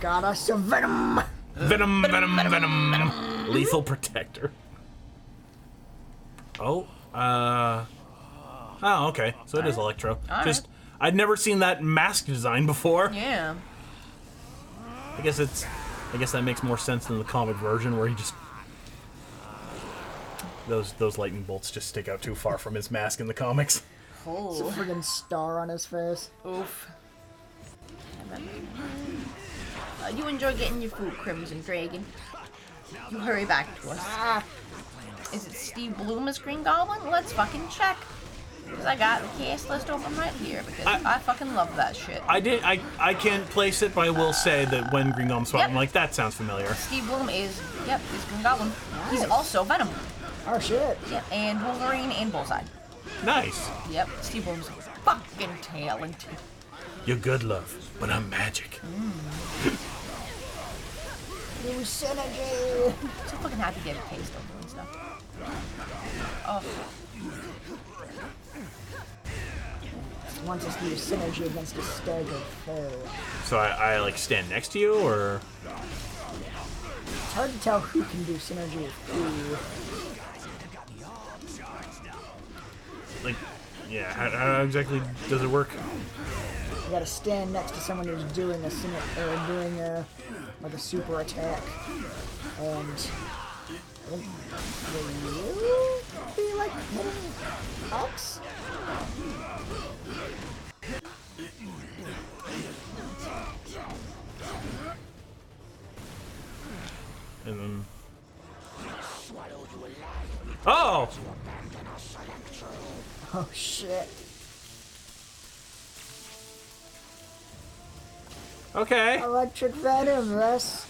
Got us a Venom. Venom. Lethal Protector. Oh, oh, okay. So it is Electro. Just, I'd never seen that mask design before. Yeah. I guess that makes more sense than the comic version where he just those lightning bolts just stick out too far from his mask in the comics. It's a friggin' star on his face. Oof. You enjoy getting your food, Crimson Dragon. You hurry back to us. Is it Steve Bloom as Green Goblin? Let's fucking check. Because I got the cast list open right here because I fucking love that shit. I can't place it, but I will say that when Green Goblin spot, I'm like, that sounds familiar. Steve Bloom is Green Goblin. Nice. He's also Venom. Oh shit. Yep, and Wolverine and Bullseye. Nice. Yep, Steve Bloom's fucking talented. You're good, love, but I'm magic. New synergy. So fucking happy David K's still doing stuff. Oh. Wants us to use synergy against a staggered foe. So I like stand next to you, or? It's hard to tell who can do synergy with who. Like, yeah, how exactly does it work? You gotta stand next to someone who's doing a like a super attack, and will you be like hitting X? And then. Oh! Oh shit. Okay. Electric Venom, that's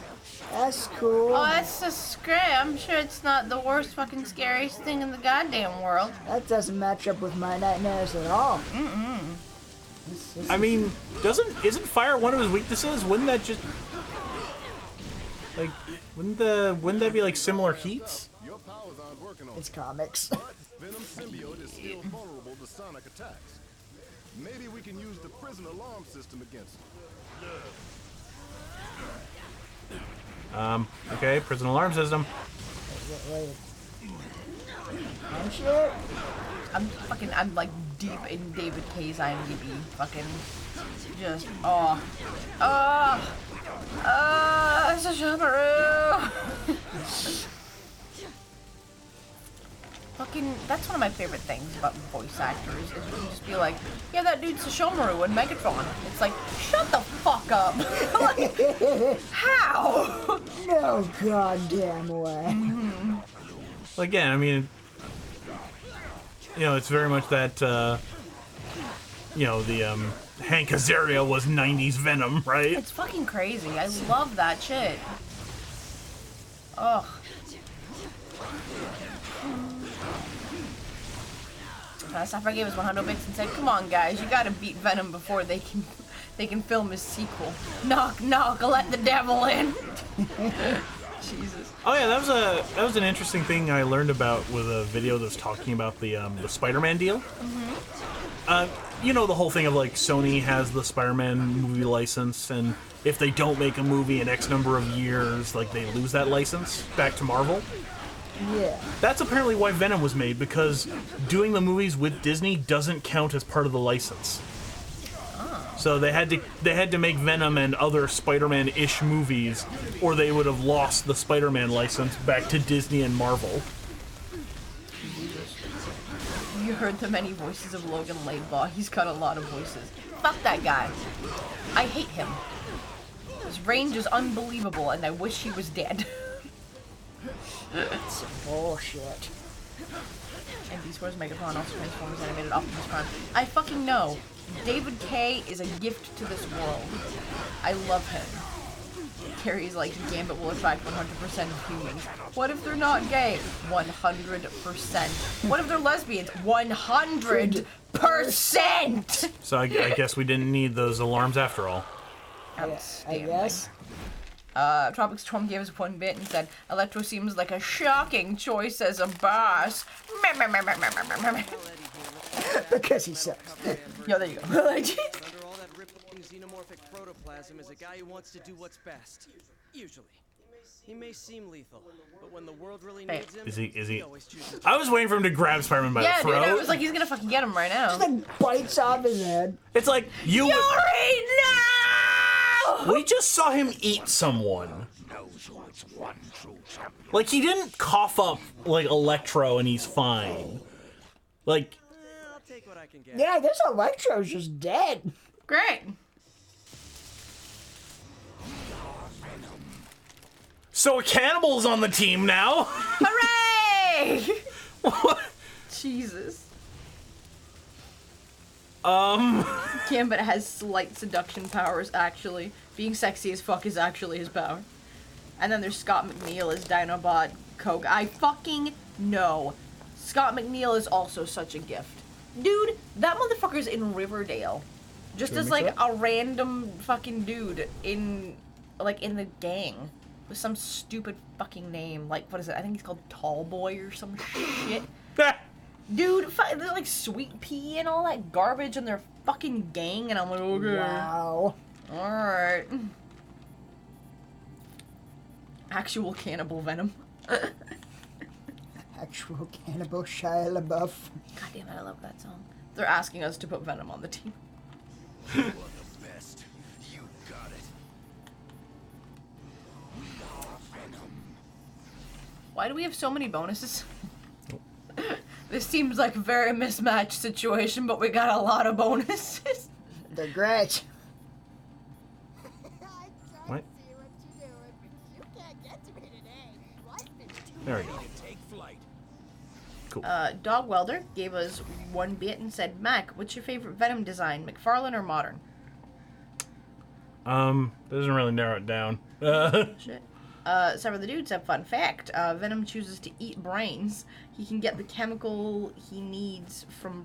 cool. Oh, that's just scary. I'm sure it's not the worst fucking scariest thing in the goddamn world. That doesn't match up with my nightmares at all. I mean, isn't fire one of his weaknesses? Wouldn't that just like wouldn't that be like similar heats? Your powers aren't working on It's comics. Venom symbiote is still vulnerable to sonic attacks. Maybe we can use the prison alarm system against it. Okay, prison alarm system. Wait. Shit. I'm like deep in David K's IMDb. Fucking just, it's a Shamaru. Fucking, that's one of my favorite things about voice actors is you can just be like, yeah, that dude's Sashomaru in Megatron. It's like, shut the fuck up. Like, how? No goddamn way. Well, again, I mean, it's very much that, the Hank Azaria was 90s Venom, right? It's fucking crazy. I love that shit. Ugh. Sapphire gave us 100 bits and said, "Come on, guys, you gotta beat Venom before they can film his sequel. Knock, knock, let the devil in." Jesus. Oh yeah, that was an interesting thing I learned about with a video that's talking about the Spider-Man deal. The whole thing of like Sony has the Spider-Man movie license, and if they don't make a movie in X number of years, like they lose that license back to Marvel. Yeah. That's apparently why Venom was made, because doing the movies with Disney doesn't count as part of the license. So they had to make Venom and other Spider-Man-ish movies, or they would have lost the Spider-Man license back to Disney and Marvel. You heard the many voices of Logan Laidlaw. He's got a lot of voices. Fuck that guy. I hate him. His range is unbelievable, and I wish he was dead. It's bullshit. And Beast-Wars Megatron also transforms animated Optimus Prime. I fucking know. David K is a gift to this world. I love him. Carrie's like, Gambit will attract 100% of humans. What if they're not gay? 100%. What if they're lesbians? 100%! So I guess we didn't need those alarms after all. Outstanding. I guess. Tropics Trump gave us 1 bit and said, Electro seems like a shocking choice as a boss. Because he sucks. Yo, there you go. Under all that rippling xenomorphic protoplasm is a guy who wants to do what's best. Usually. He may seem lethal, but when the world really needs him, Is he? always chooses. I was waiting for him to grab Spider-Man by the throat. Yeah, dude, I was like, he's gonna fucking get him right now. Just like bites off his head. It's like, Yuri, no! we just saw him eat someone. Like, he didn't cough up, like, Electro and he's fine. Like... I'll take what I can get. Yeah, this Electro's just dead. Great. So a cannibal's on the team now! Hooray! What? Jesus. Gambit has slight seduction powers, actually. Being sexy as fuck is actually his power. And then there's Scott McNeil as Dinobot Coke. I fucking know. Scott McNeil is also such a gift. Dude, that motherfucker's in Riverdale. Just as, like, a random fucking dude in, like, in the gang. With some stupid fucking name. Like, what is it? I think he's called Tall Boy or some shit. Dude, they're like Sweet Pea and all that garbage in their fucking gang, and I'm like, okay. Wow. Alright. Actual cannibal Venom. Actual cannibal Shia LaBeouf. God damn it, I love that song. They're asking us to put Venom on the team. You are the best. You got it. We are Venom. Why do we have so many bonuses? This seems like a very mismatched situation, but we got a lot of bonuses. They're great. What? There we go. Cool. Dog Welder gave us 1 bit and said, Mac, what's your favorite Venom design, McFarlane or modern? Doesn't really narrow it down. Shit. Some of the dudes have fun fact. Venom chooses to eat brains. He can get the chemical he needs from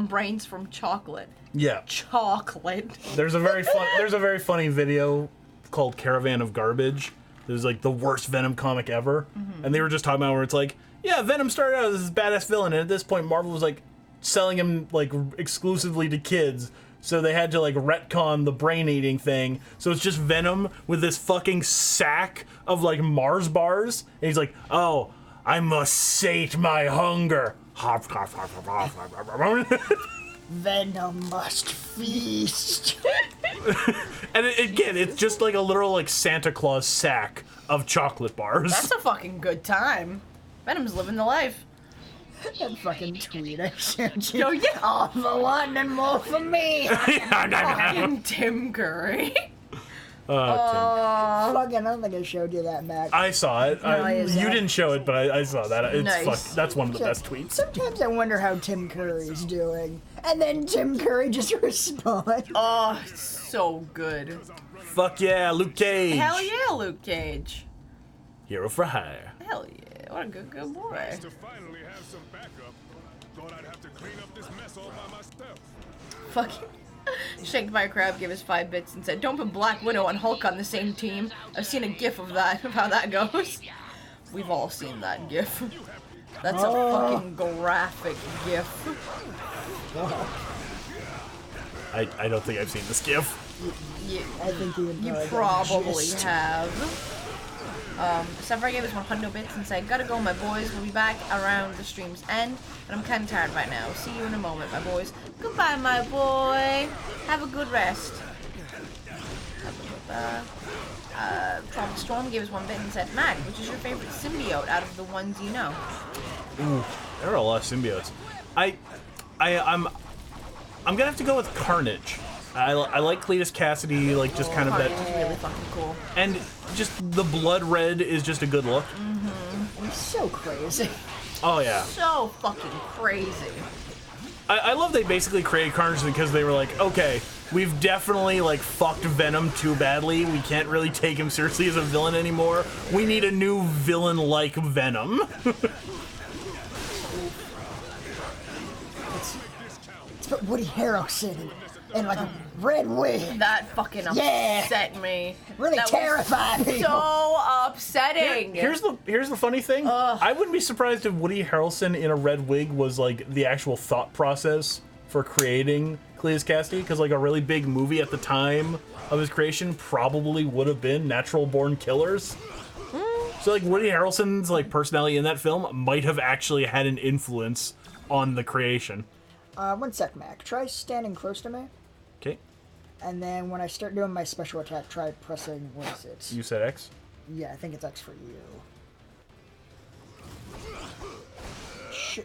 brains from chocolate. Yeah. Chocolate. There's a very funny video called Caravan of Garbage. It was like the worst Venom comic ever. And they were just talking about where it's like, yeah, Venom started out as this badass villain, and at this point Marvel was like selling him like exclusively to kids. So they had to like retcon the brain eating thing. So it's just Venom with this fucking sack of like Mars bars. And he's like, oh, I must sate my hunger. Venom must feast. And again, it's just like a literal like Santa Claus sack of chocolate bars. That's a fucking good time. Venom's living the life. That fucking tweet I sent you. Oh, yeah. All for one and more for me. Fucking Tim Curry. Fucking, I don't think I showed you that, Mac. I saw it. You didn't show it, but I saw that. It's Nice. That's one of the best tweets. Sometimes I wonder how Tim Curry's doing. And then Tim Curry just responds. Oh, so good. Fuck yeah, Luke Cage. Hell yeah, Luke Cage. Hero for hire. Hell yeah. What a good boy. To finally have some backup. Thought I'd have to clean up this mess all by myself. Fucking Shanked by a Crab gave us 5 bits and said, don't put Black Widow and Hulk on the same team. I've seen a gif of that, of how that goes. We've all seen that gif. That's a fucking graphic gif. I don't think I've seen this gif. I think you probably have. Sephora gave us 100 bits and said, gotta go, my boys. We'll be back around the stream's end. But I'm kind of tired right now. See you in a moment, my boys. Goodbye, my boy. Have a good rest. Tropic Storm gave us 1 bit and said, Mac, which is your favorite symbiote out of the ones you know? Ooh, there are a lot of symbiotes. I'm gonna have to go with Carnage. I like Cletus Cassidy, like just kind of Carnage that. is really fucking cool. And just the blood red is just a good look. He's so crazy. Oh yeah. So fucking crazy. I love they basically created Carnage because they were like, okay, we've definitely like fucked Venom too badly. We can't really take him seriously as a villain anymore. We need a new villain like Venom. It's put Woody Harrelson in like a red wig. That fucking upset me. Really that terrified was people. So upsetting. Here's the funny thing. I wouldn't be surprised if Woody Harrelson in a red wig was like the actual thought process for creating Cletus Cassidy, because like a really big movie at the time of his creation probably would have been Natural Born Killers. So like Woody Harrelson's like personality in that film might have actually had an influence on the creation. 1 sec, Mac. Try standing close to me. Okay. And then when I start doing my special attack, try pressing, what is it? You said X? Yeah, I think it's X for you.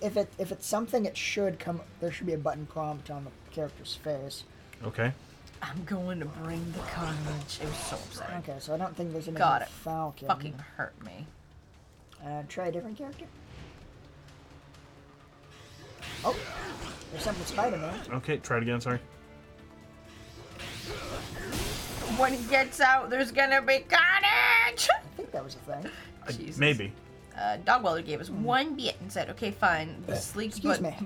If it's something, it should come. There should be a button prompt on the character's face. Okay. I'm going to bring the carnage. It was so upsetting. Okay, so I don't think there's any Got it. Falcon. Fucking hurt me. Try a different character. Oh, there's something with Spider-Man. Okay, try it again. Sorry. When he gets out, there's gonna be carnage! I think that was a thing. Jesus. Maybe. Dogwelder gave us 1 bit and said, okay, fine. The sleek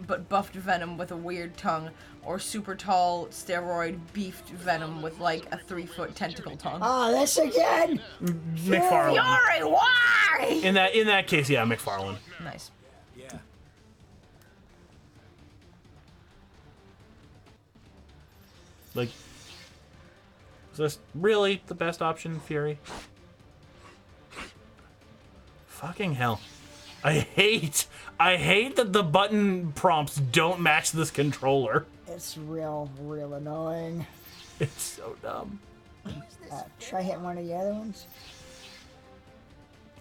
but buffed Venom with a weird tongue, or super tall, steroid beefed Venom with like a 3-foot tentacle tongue. Oh, this again! McFarlane. Fury, why? In that case, yeah, McFarlane. Nice. Yeah. Like, is this really the best option, Fury? Fucking hell. I hate that the button prompts don't match this controller. It's real annoying. It's so dumb. Try hitting one of the other ones.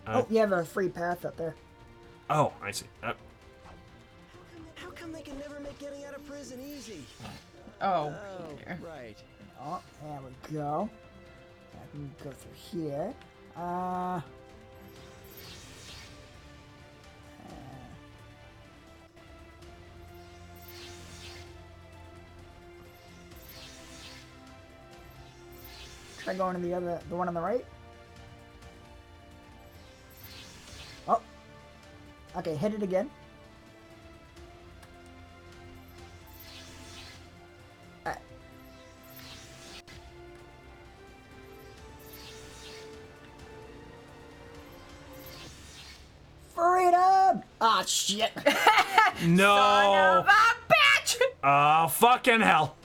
Oh, you have a free path up there. Oh, I see. How come they can never make getting out of prison easy? Oh, Oh, Peter. right. Oh, there we go. I can go through here. Try going to the one on the right. Oh. Okay, hit it again. Freedom! Ah, shit. No. Son of a bitch! Oh, fucking hell.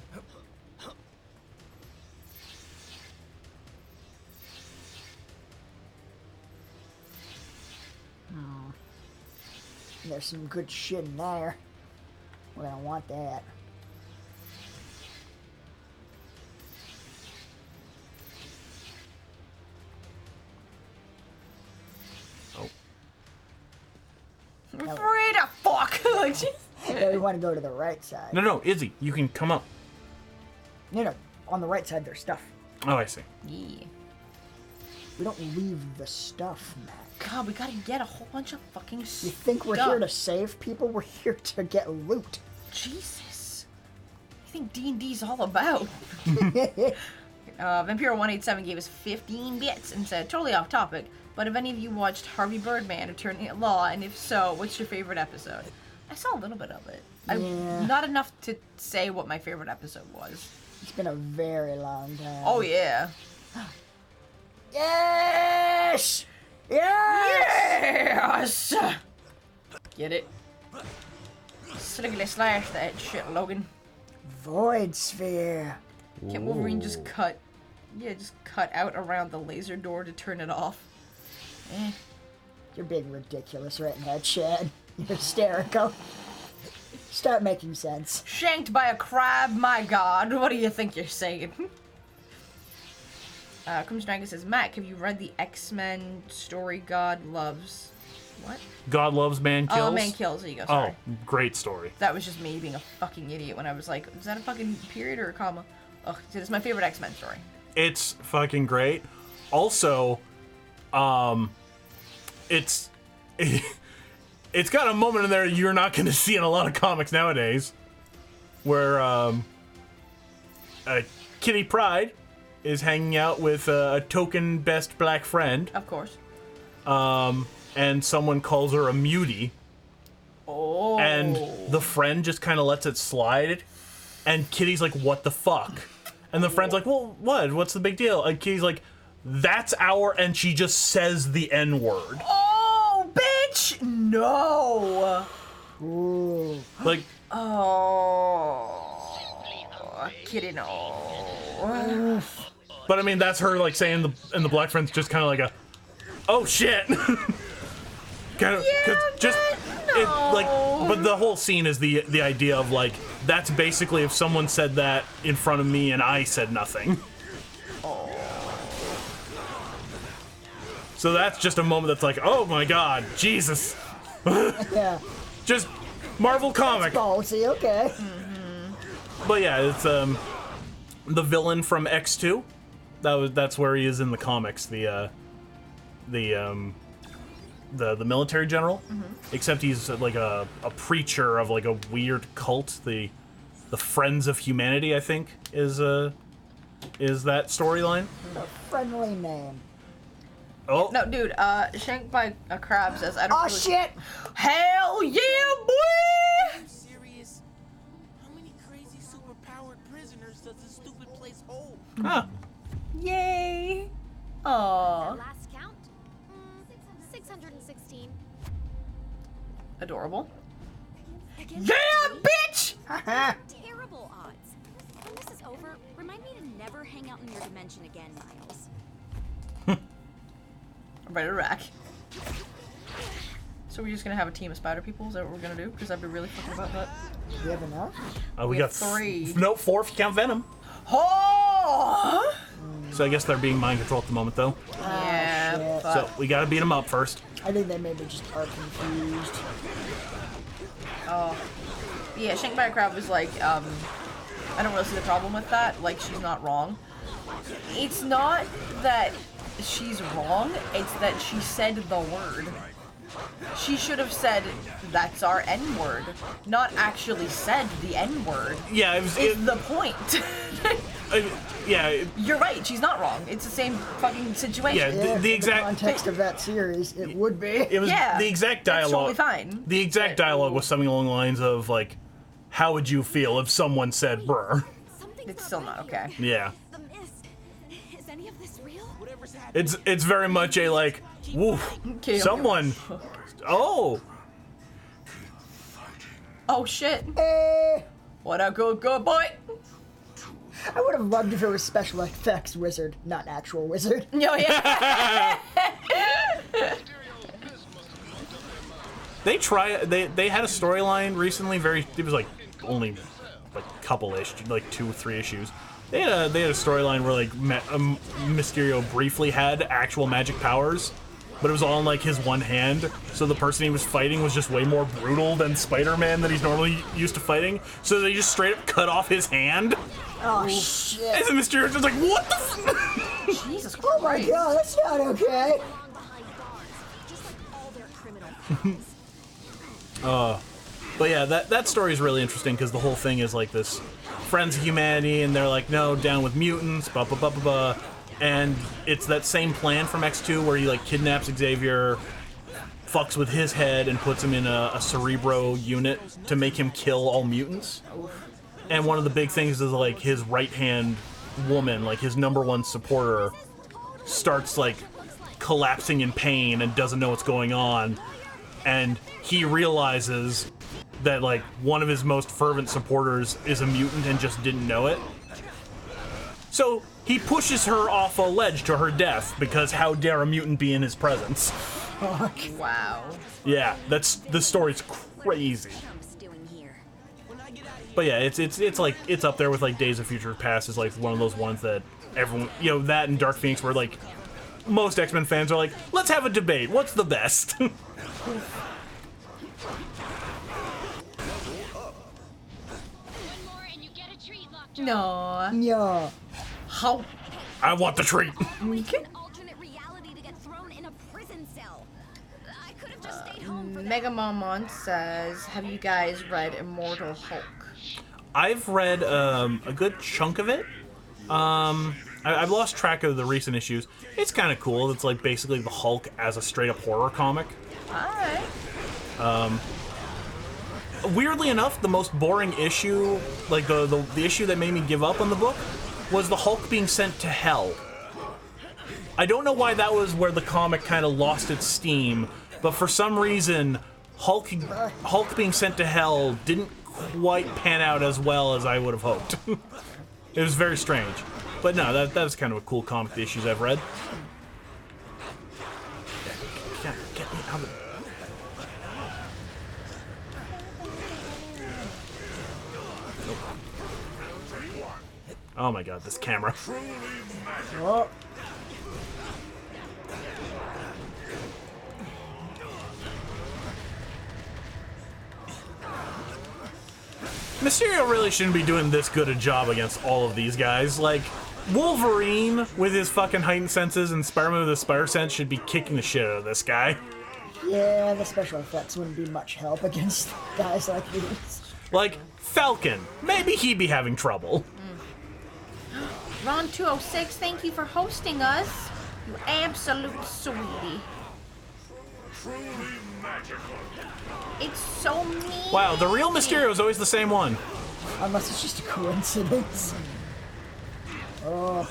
There's some good shit in there. We're gonna want that. Oh. Free to fuck! Yeah, we want to go to the right side. No, Izzy, you can come up. No, on the right side there's stuff. Oh, I see. Yeah. We don't leave the stuff, Matt. God, we gotta get a whole bunch of fucking stuff. You think we're here to save people? We're here to get loot. Jesus. I think D&D's all about. Vampiro187 gave us 15 bits and said, totally off topic, but have any of you watched Harvey Birdman, Attorney at Law? And if so, what's your favorite episode? I saw a little bit of it. Yeah. Not enough to say what my favorite episode was. It's been a very long time. Oh, yeah. Yes! Yes! Yes! Get it? Sliggly slash that shit, Logan. Void Sphere. Can't Wolverine just cut out around the laser door to turn it off? Eh. You're being ridiculous right now, Chad. You're hysterical. Start making sense. Shanked by a crab, my god. What do you think you're saying? Comes Dragon says, Mac, have you read the X-Men story God Loves? What? God Loves, Man Kills? Oh, Man Kills. There you go, sorry. Oh, great story. That was just me being a fucking idiot when I was like, is that a fucking period or a comma? Ugh, it's my favorite X-Men story. It's fucking great. Also, it's got a moment in there you're not going to see in a lot of comics nowadays, where Kitty Pryde is hanging out with a token best black friend. Of course. And someone calls her a mutie. Oh. And the friend just kind of lets it slide. And Kitty's like, what the fuck? And the friend's like, well, what? What's the big deal? And Kitty's like, that's our... And she just says the N-word. Oh, bitch! No! Ooh. Like... Oh. Kitty, no. But I mean, that's her like saying and the black friend's just kind of like a, oh shit, kind of just no. it, like. But the whole scene is the idea of like that's basically if someone said that in front of me and I said nothing. Oh. So that's just a moment that's like, oh my god, Jesus. Yeah. Just Marvel comic. Ballsy, okay. But yeah, it's the villain from X2. That's where he is in the comics. the military general, except he's like a preacher of like a weird cult. The Friends of Humanity, I think, is that storyline. A friendly name. Oh No, dude. Shanked by a Crab says I don't. Oh really... shit! Hell yeah, boy! Serious? How many crazy superpowered prisoners does this stupid place hold? huh. Yay! Aww. Last count? 616. Adorable. Again, Yeah, bitch! terrible odds. When this is over, remind me to never hang out in your dimension again, Miles. I'm ready to rack. So we're just gonna have a team of spider people? Is that what we're gonna do? Because I'd be really fucking about that. Do you have enough? We have got 3. No, 4 if you count Venom. Oh! So I guess they're being mind controlled at the moment, though. Yeah, shit. but So we gotta beat them up first. I think they maybe just are confused. oh. Yeah, Shanked by a Crab was like, I don't really see the problem with that. Like, she's not wrong. It's not that she's wrong, it's that she said the word. She should have said, that's our N-word. Not actually said the N-word. Yeah, Is the point. yeah, You're right, she's not wrong. It's the same fucking situation. Yeah, Yeah, the in exact context of that series, it would be. it was Yeah, the exact that's dialogue. totally fine. The exact dialogue was something along the lines of like, "How would you feel if someone said brr?" Something's It's still not right okay. here. Yeah, The mist. Is any of this real? Whatever's happening. it's very much a like, woof, Okay, someone. Oh, Oh shit. Eh, What a good boy. I would have loved if it was special effects wizard, not actual wizard. Yo, yeah. they had a storyline recently. It was like only like couple-ish, like 2 or 3 issues. They had a storyline where like Mysterio briefly had actual magic powers, but it was all in like his one hand. So the person he was fighting was just way more brutal than Spider-Man that he's normally used to fighting. So they just straight up cut off his hand. Oh shit! And then Mysterio's just like, what the f Jesus Christ. Oh my god, that's not okay. Long behind bars, just like all their criminal past. But yeah, that story is really interesting because the whole thing is like this Friends of Humanity, and they're like, no, down with mutants, blah, blah, blah, blah, blah. And it's that same plan from X2 where he like kidnaps Xavier, fucks with his head, and puts him in a Cerebro unit to make him kill all mutants. And one of the big things is like his right-hand woman, like his #1 supporter, starts like collapsing in pain and doesn't know what's going on. And he realizes that like one of his most fervent supporters is a mutant and just didn't know it. So he pushes her off a ledge to her death because how dare a mutant be in his presence? Wow. Yeah, the story's crazy. Trump's doing here. But yeah, it's like it's up there with like Days of Future Past is like one of those ones that everyone, you know, that and Dark Phoenix where like most X-Men fans are like, let's have a debate. What's the best? No. Yeah. How? I want the treat. An alternate reality to get thrown in a prison cell. I could have just stayed home for that. Mega Momon says, have you guys read Immortal Hulk? I've read a good chunk of it. I've lost track of the recent issues. It's kind of cool. It's like basically the Hulk as a straight up horror comic. Alright. Weirdly enough, the most boring issue, like the issue that made me give up on the book, was the Hulk being sent to hell. I don't know why that was where the comic kind of lost its steam, but for some reason, Hulk being sent to hell didn't quite pan out as well as I would have hoped. It was very strange. But no, that was kind of a cool comic, the issues I've read. Get me out of it. Oh my god, this camera. Oh. Mysterio really shouldn't be doing this good a job against all of these guys. Like, Wolverine with his fucking heightened senses and Spider-Man with his spider sense should be kicking the shit out of this guy. Yeah, the special effects wouldn't be much help against guys like these. Like, Falcon. Maybe he'd be having trouble. Ron206, thank you for hosting us. You absolute sweetie. Truly magical. It's so mean. Wow, the real Mysterio is always the same one. Unless it's just a coincidence. Oh.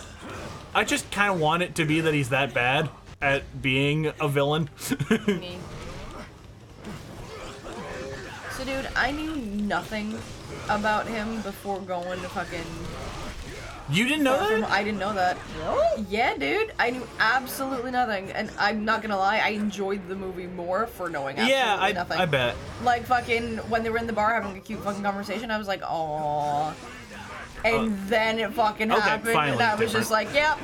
I just kind of want it to be that he's that bad at being a villain. So, dude, I knew nothing about him before going to fucking... You didn't know that? I didn't know that. Really? Yeah, dude. I knew absolutely nothing. And I'm not gonna lie, I enjoyed the movie more for knowing absolutely nothing. I bet. Like, fucking, when they were in the bar having a cute fucking conversation, I was like, aww. And then it fucking happened, and I was just like, yep.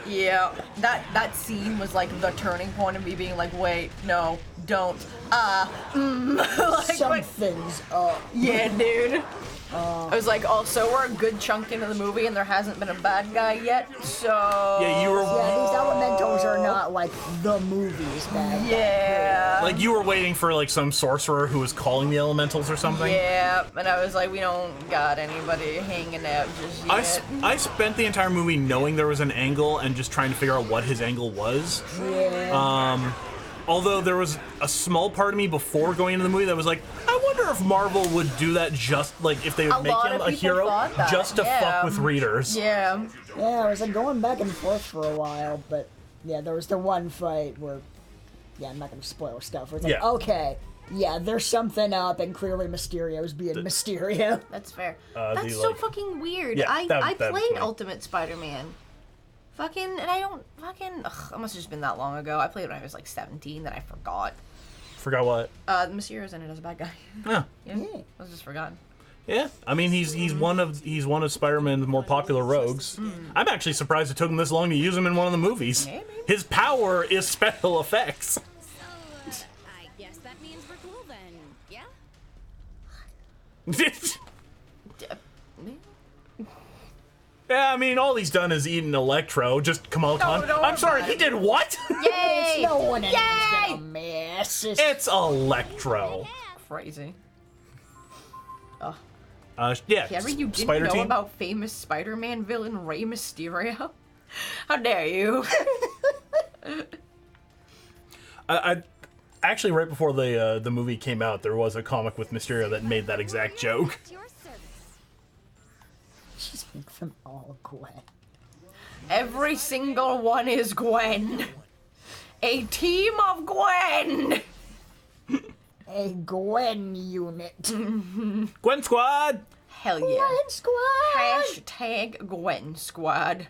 Yeah. That scene was like the turning point of me being like, wait, no, don't. Like, Something's up. Yeah, dude. I was like, also, we're a good chunk into the movie, and there hasn't been a bad guy yet, so... Yeah, you were... Yeah, these elementals are not, like, the movies bad guy. Yeah. Like, you were waiting for, like, some sorcerer who was calling the elementals or something? Yeah, and I was like, we don't got anybody hanging out just yet. I spent the entire movie knowing there was an angle and just trying to figure out what his angle was. Yeah. Although there was a small part of me before going into the movie that was like, I wonder if Marvel would do that just, like, if they would make him a hero just to fuck with readers. Yeah. Yeah, I was like going back and forth for a while, but yeah, there was the one fight where, yeah, I'm not gonna spoil stuff. Where it's like, okay, yeah, there's something up, and clearly Mysterio's being Mysterio. That's fair. That's so fucking weird. Yeah, I played Ultimate Spider-Man. Fucking, and I don't fucking. Ugh, it must have just been that long ago. I played it when I was like 17, then I forgot. Forgot what? Mysterio's in it as a bad guy. Oh. Yeah. I was just forgotten. Yeah, I mean he's one of Spider-Man's more popular rogues. I'm actually surprised it took him this long to use him in one of the movies. Maybe. His power is special effects. I guess that means we're cool then, yeah? Yeah, I mean, all he's done is eaten Electro. Just Kamal Khan. No, I'm sorry, he did what? Yay! It's no one anyone's gonna miss. It's Electro. Crazy. Yeah. Cameron, you didn't Spider know Team? about famous Spider-Man villain Rey Mysterio? How dare you? I actually, right before the movie came out, there was a comic with Mysterio that made that exact joke. Just make them all Gwen. Every single one is Gwen. A team of Gwen. A Gwen unit. Gwen Squad! Hell yeah. Gwen Squad! Hashtag Gwen Squad.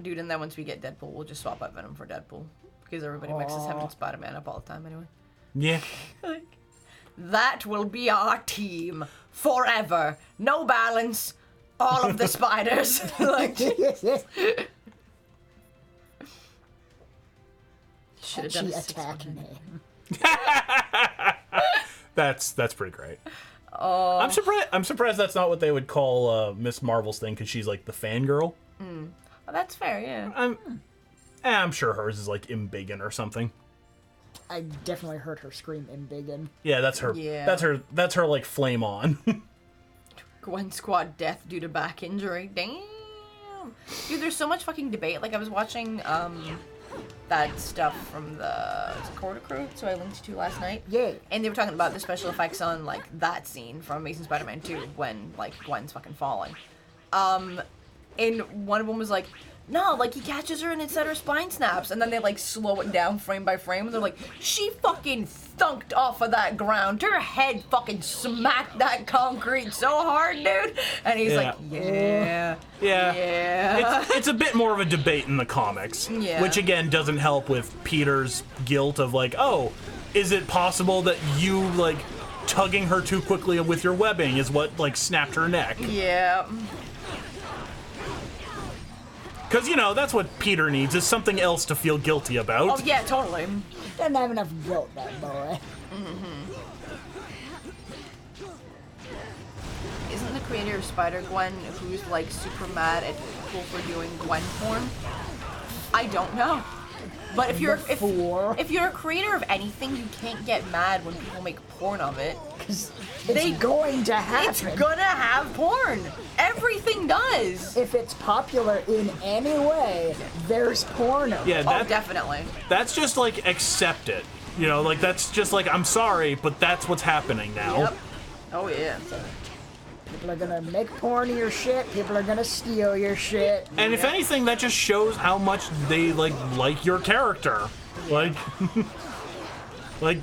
Dude, and then once we get Deadpool, we'll just swap out Venom for Deadpool. Because everybody mixes him and Spider-Man up all the time anyway. Yeah. That will be our team. Forever. No balance. All of the spiders. Like... Should have done a attack name. That's pretty great. I'm surprised that's not what they would call Miss Marvel's thing, because she's like the fangirl. Well, that's fair, yeah. I'm sure hers is like Embiggen or something. I definitely heard her scream Embiggen. Yeah, that's her. Yeah. That's her like flame on. Gwen Squad death due to back injury. Damn. Dude, there's so much fucking debate. Like, I was watching that stuff from the Quarter Crew, so I linked to last night. Yeah. And they were talking about the special effects on, like, that scene from Amazing Spider-Man 2 when, like, Gwen's fucking falling. And one of them was like, no, like, he catches her and instead her spine snaps. And then they, like, slow it down frame by frame. And they're like, she fucking thunked off of that ground. Her head fucking smacked that concrete so hard, dude. And he's like, yeah. It's a bit more of a debate in the comics. Yeah. Which, again, doesn't help with Peter's guilt of, like, oh, is it possible that you, like, tugging her too quickly with your webbing is what, like, snapped her neck? Yeah. Because, you know, that's what Peter needs, is something else to feel guilty about. Oh, yeah, totally. Doesn't have enough guilt, that boy. Isn't the creator of Spider-Gwen who's, like, super mad at people for doing Gwen porn? I don't know. But if you're Before. if you're a creator of anything, you can't get mad when people make porn of it. Because it's going to happen. It's gonna have porn. Everything does. If it's popular in any way, there's porno. Yeah, Oh, definitely. That's just like accept it. You know, like that's just like I'm sorry, but that's what's happening now. Yep. Oh yeah. People are gonna make porn of your shit. People are gonna steal your shit. And if anything, that just shows how much they like your character. Like, like,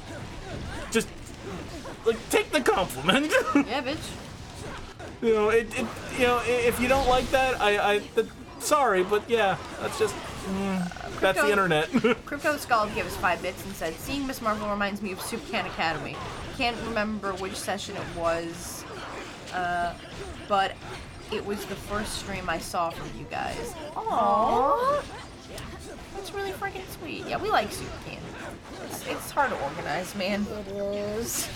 just like take the compliment. Yeah, bitch. You know, you know, if you don't like that, sorry, but yeah, that's just that's the internet. Crypto Skull gave us 5 bits and said, "Seeing Miss Marvel reminds me of Soup Can Academy. Can't remember which session it was, but it was the first stream I saw from you guys." Aww. That's really freaking sweet. Yeah, we like Soup Can. It's hard to organize, man. It is.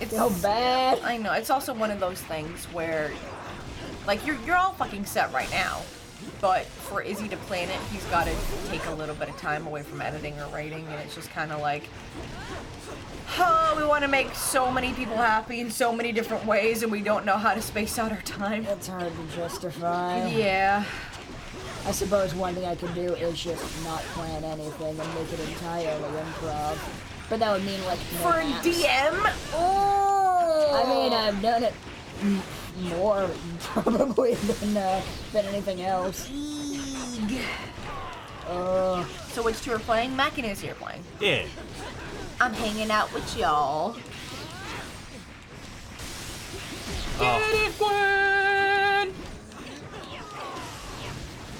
It's so bad. I know. It's also one of those things where, like, you're all fucking set right now, but for Izzy to plan it, he's got to take a little bit of time away from editing or writing, and it's just kind of like, oh, we want to make so many people happy in so many different ways, and we don't know how to space out our time. It's hard to justify. Yeah. I suppose one thing I could do is just not plan anything and make it entirely improv. But that would mean, like, no For a naps. DM? Oh! I mean, I've done it more, probably, than anything else. So which two are playing? Mac and Izzy are playing. Yeah. I'm hanging out with y'all. Oh. Get it, Gwen!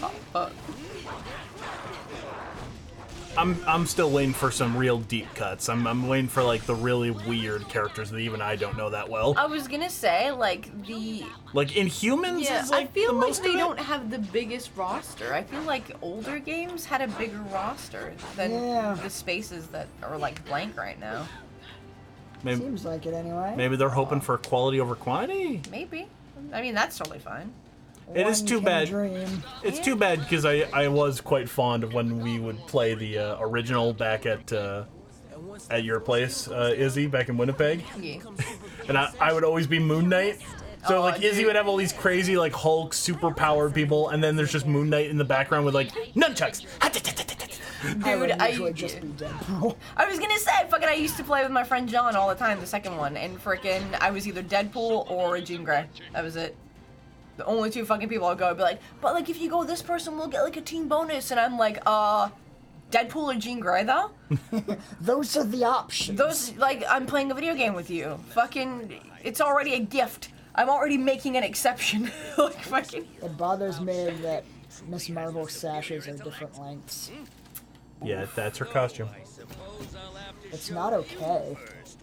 Oh, fuck. I'm still waiting for some real deep cuts. I'm waiting for like the really weird characters that even I don't know that well. I was gonna say, like, Like Inhumans yeah, is like I feel the like most they of it? don't have the biggest roster. I feel like older games had a bigger roster than the spaces that are like blank right now. Maybe, Seems like it anyway. maybe they're hoping for quality over quantity. Maybe. I mean, that's totally fine. It is One too can bad. dream. It's too bad because I was quite fond of when we would play the original back at your place, Izzy, back in Winnipeg. Yeah. And I would always be Moon Knight. So like Izzy would have all these crazy like Hulk super powered people, and then there's just Moon Knight in the background with like nunchucks. I would Dude, usually just be Deadpool. I was gonna say, fucking, I used to play with my friend John all the time, the second one, and freaking, I was either Deadpool or Jean Grey. That was it. The only two fucking people I'd go, I'd be like, but like, if you go this person, we'll get like a team bonus, and I'm like, Deadpool or Jean Grey though? Those are the options. Those, like, I'm playing a video game with you. Fucking, it's already a gift. I'm already making an exception. Like, fucking. It bothers me that Miss Marvel's sashes are different lengths. Yeah, that's her costume. It's not okay.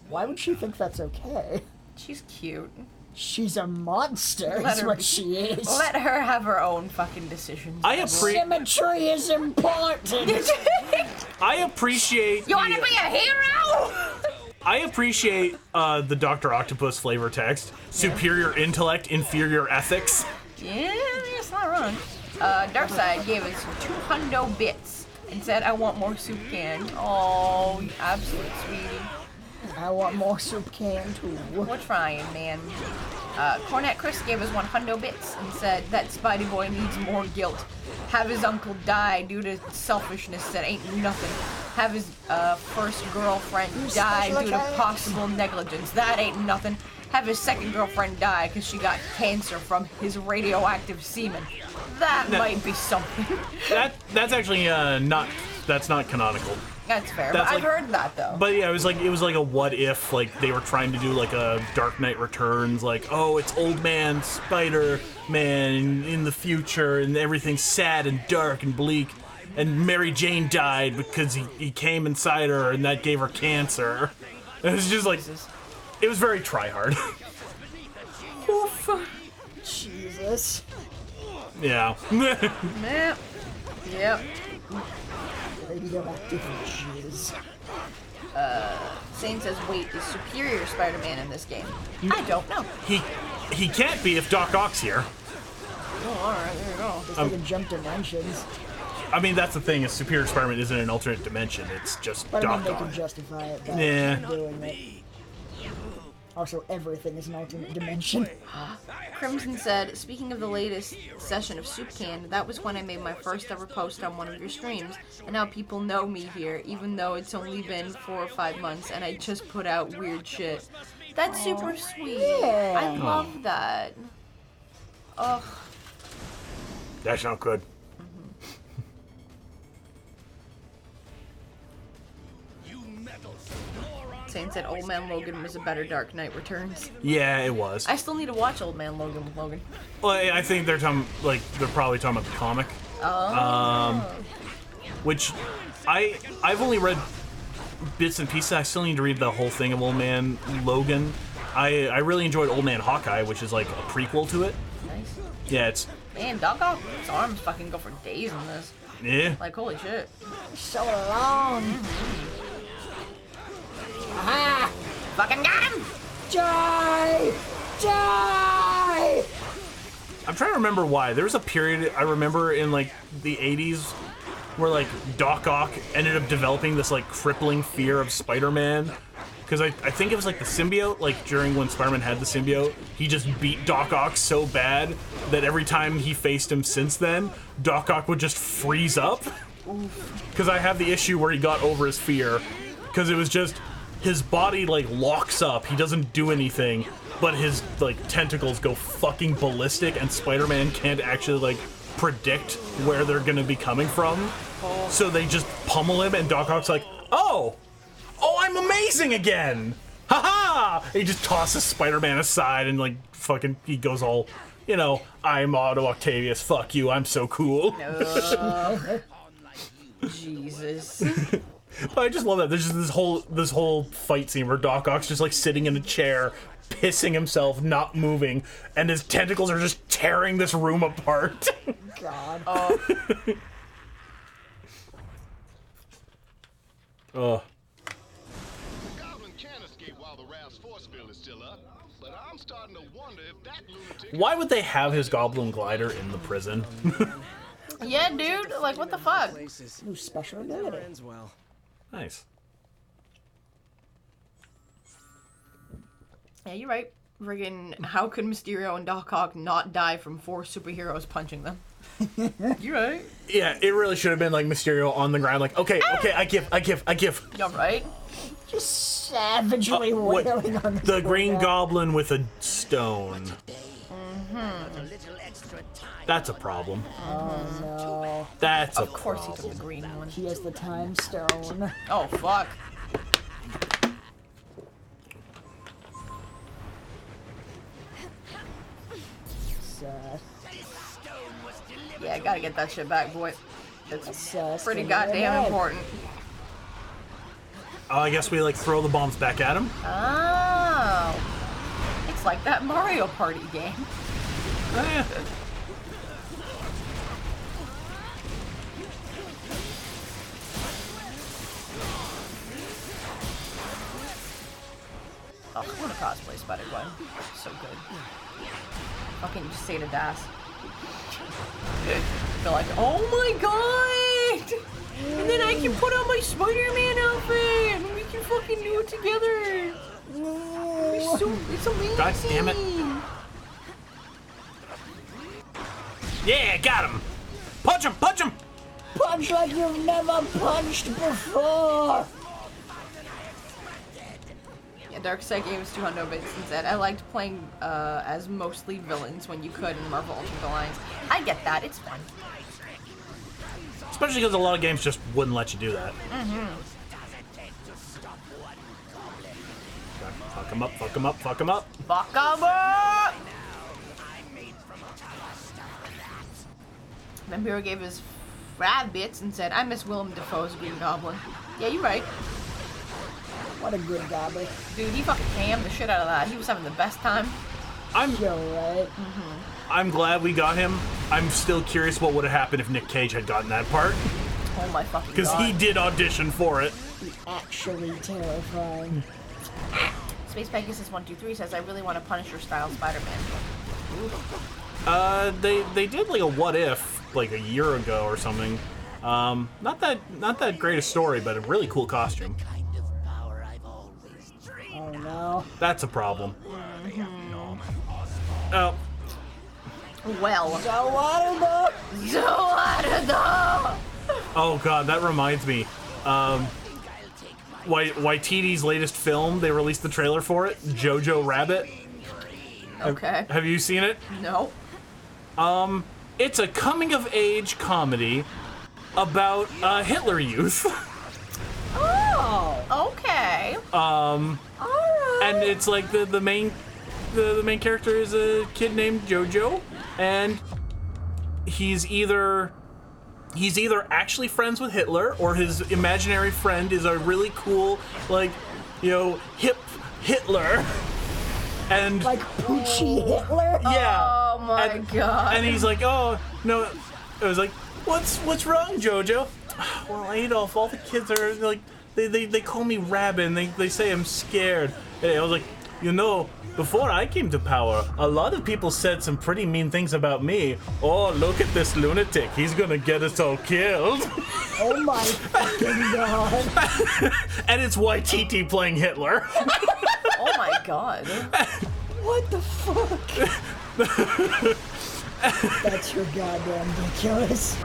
Why would she think that's okay? She's cute. She's a monster, Let is her what be. she is. Let her have her own fucking decisions. Symmetry is important! I appreciate. You wanna be a hero? I appreciate the Dr. Octopus flavor text. Superior intellect, inferior ethics. Yeah, it's not wrong. Darkseid gave us 200 bits and said, I want more soup can. Oh, you absolute sweetie. I want more soup can too. We're trying, man. Cornet Chris gave us 100 bits and said that Spidey Boy needs more guilt. Have his uncle die due to selfishness that ain't nothing. Have his first girlfriend die due to possible negligence. That ain't nothing. Have his second girlfriend die because she got cancer from his radioactive semen. That might be something. That's actually that's not canonical. That's fair, That's but I've like- heard that though. But yeah, it was like a what if, like they were trying to do like a Dark Knight Returns, like, oh, it's old man Spider-Man in the future and everything's sad and dark and bleak, and Mary Jane died because he came inside her and that gave her cancer. It was just like, it was very try-hard. Jesus. Yeah. Yep. Radioactive jizz. Sane says, wait, is Superior Spider-Man in this game? I don't know. He can't be if Doc Ock's here. Oh, alright, there you go. Just like a jump dimensions. I mean, that's the thing, is Superior Spider-Man isn't an alternate dimension, it's just But I mean, Doc they could Ock. justify it by Yeah. doing it. Also, everything is an alternate dimension. Crimson said, speaking of the latest session of Soup Can, that was when I made my first ever post on one of your streams, and now people know me here, even though it's only been 4 or 5 months, and I just put out weird shit. That's super sweet. Yeah. I love that. Ugh. That's not good. Sane said Old Man Logan was a better Dark Knight Returns. Yeah, it was. I still need to watch Old Man Logan with Logan. Well, I think they're talking, like, they're probably talking about the comic. Which I've only read bits and pieces. I still need to read the whole thing of Old Man Logan. I really enjoyed Old Man Hawkeye, which is like a prequel to it. Nice. Yeah, it's Man, Doc Ock's arms fucking go for days on this. yeah. Like, holy shit. So long. Aha! Fucking got him! Die! Die! I'm trying to remember why. There was a period I remember in like the 80s where like Doc Ock ended up developing this like crippling fear of Spider-Man. Because I think it was like the symbiote, like during when Spider-Man had the symbiote, he just beat Doc Ock so bad that every time he faced him since then, Doc Ock would just freeze up. Because I have the issue where he got over his fear. Because it was just, his body like locks up, he doesn't do anything, but his like tentacles go fucking ballistic and Spider-Man can't actually like predict where they're gonna be coming from. So they just pummel him and Doc Ock's like, oh, I'm amazing again! Haha! -ha! He just tosses Spider-Man aside and like fucking, he goes all, you know, I'm Otto Octavius, fuck you, I'm so cool. Jesus. I just love that. There's just this whole fight scene where Doc Ock's just like sitting in a chair, pissing himself, not moving, and his tentacles are just tearing this room apart. God. Oh. The Goblin can't escape while the Raph's force field is still up, but I'm starting to wonder if that lunatic... Why would they have his Goblin glider in the prison? Yeah, dude. Like, what the fuck? New special Never ability. ends well. Nice. Yeah, you're right. Friggin', how could Mysterio and Doc Ock not die from 4 superheroes punching them? You're right. Yeah, it really should have been like Mysterio on the ground, like, okay, I give. You're right. Just savagely What- wailing on The Green Goblin with a stone. That's a problem. Oh no. That's a Of course he problem. took the green one. He has the time stone. Oh, fuck. Sad. Yeah, I gotta get that shit back, boy. It's Sad. pretty goddamn important. Oh, I guess we like throw the bombs back at him. Oh. It's like that Mario Party game. Oh, yeah. Oh, I want to cosplay Spider-Gwen. So good. Fucking just say to Das. They're like, oh my god! And then I can put on my Spider-Man outfit! And we can fucking do it together! It's amazing! God damn it. Yeah, got him! Punch him! Punch him! Punch like you've never punched before! Yeah, Darkseid gave us 200 bits and said, I liked playing as mostly villains when you could in Marvel Ultimate Alliance. I get that, it's fun. Especially because a lot of games just wouldn't let you do that. Fuck him up, fuck him up, fuck him up. Fuck 'em up! Vampiro gave us 5 bits and said, I miss Willem Dafoe's Green Goblin. Yeah, you're right. What a good goblin. Dude, he fucking hammed the shit out of that. He was having the best time. You're right. I'm glad we got him. I'm still curious what would have happened if Nick Cage had gotten that part. Oh my fucking god. Because he did audition for it. Actually terrifying. Space Pegasus 123 says, I really want a Punisher style Spider-Man. They did like a what if like a year ago or something. Not that great a story, but a really cool costume. Kind of power I've always dreamed. Oh no. That's a problem. Oh, Well. Zawardo! Zawardo! oh god, that reminds me. Waititi's latest film, they released the trailer for it, Jojo Rabbit. Okay. Have you seen it? No. It's a coming-of-age comedy about Hitler Youth. Oh. Okay. Alright. And it's like the main character is a kid named Jojo, and he's either actually friends with Hitler, or his imaginary friend is a really cool, like, you know, hip Hitler. And Like Poochie Hitler? yeah. Oh my god. And he's like, oh no. I was like, what's wrong, Jojo? Well, Adolf, all the kids are like, they call me Rabbit, and they say I'm scared. And I was like, you know, before I came to power, a lot of people said some pretty mean things about me. Oh, look at this lunatic. He's gonna get us all killed. Oh my fucking god. And it's Waititi playing Hitler. Oh my god. What the fuck? That's your goddamn ridiculous.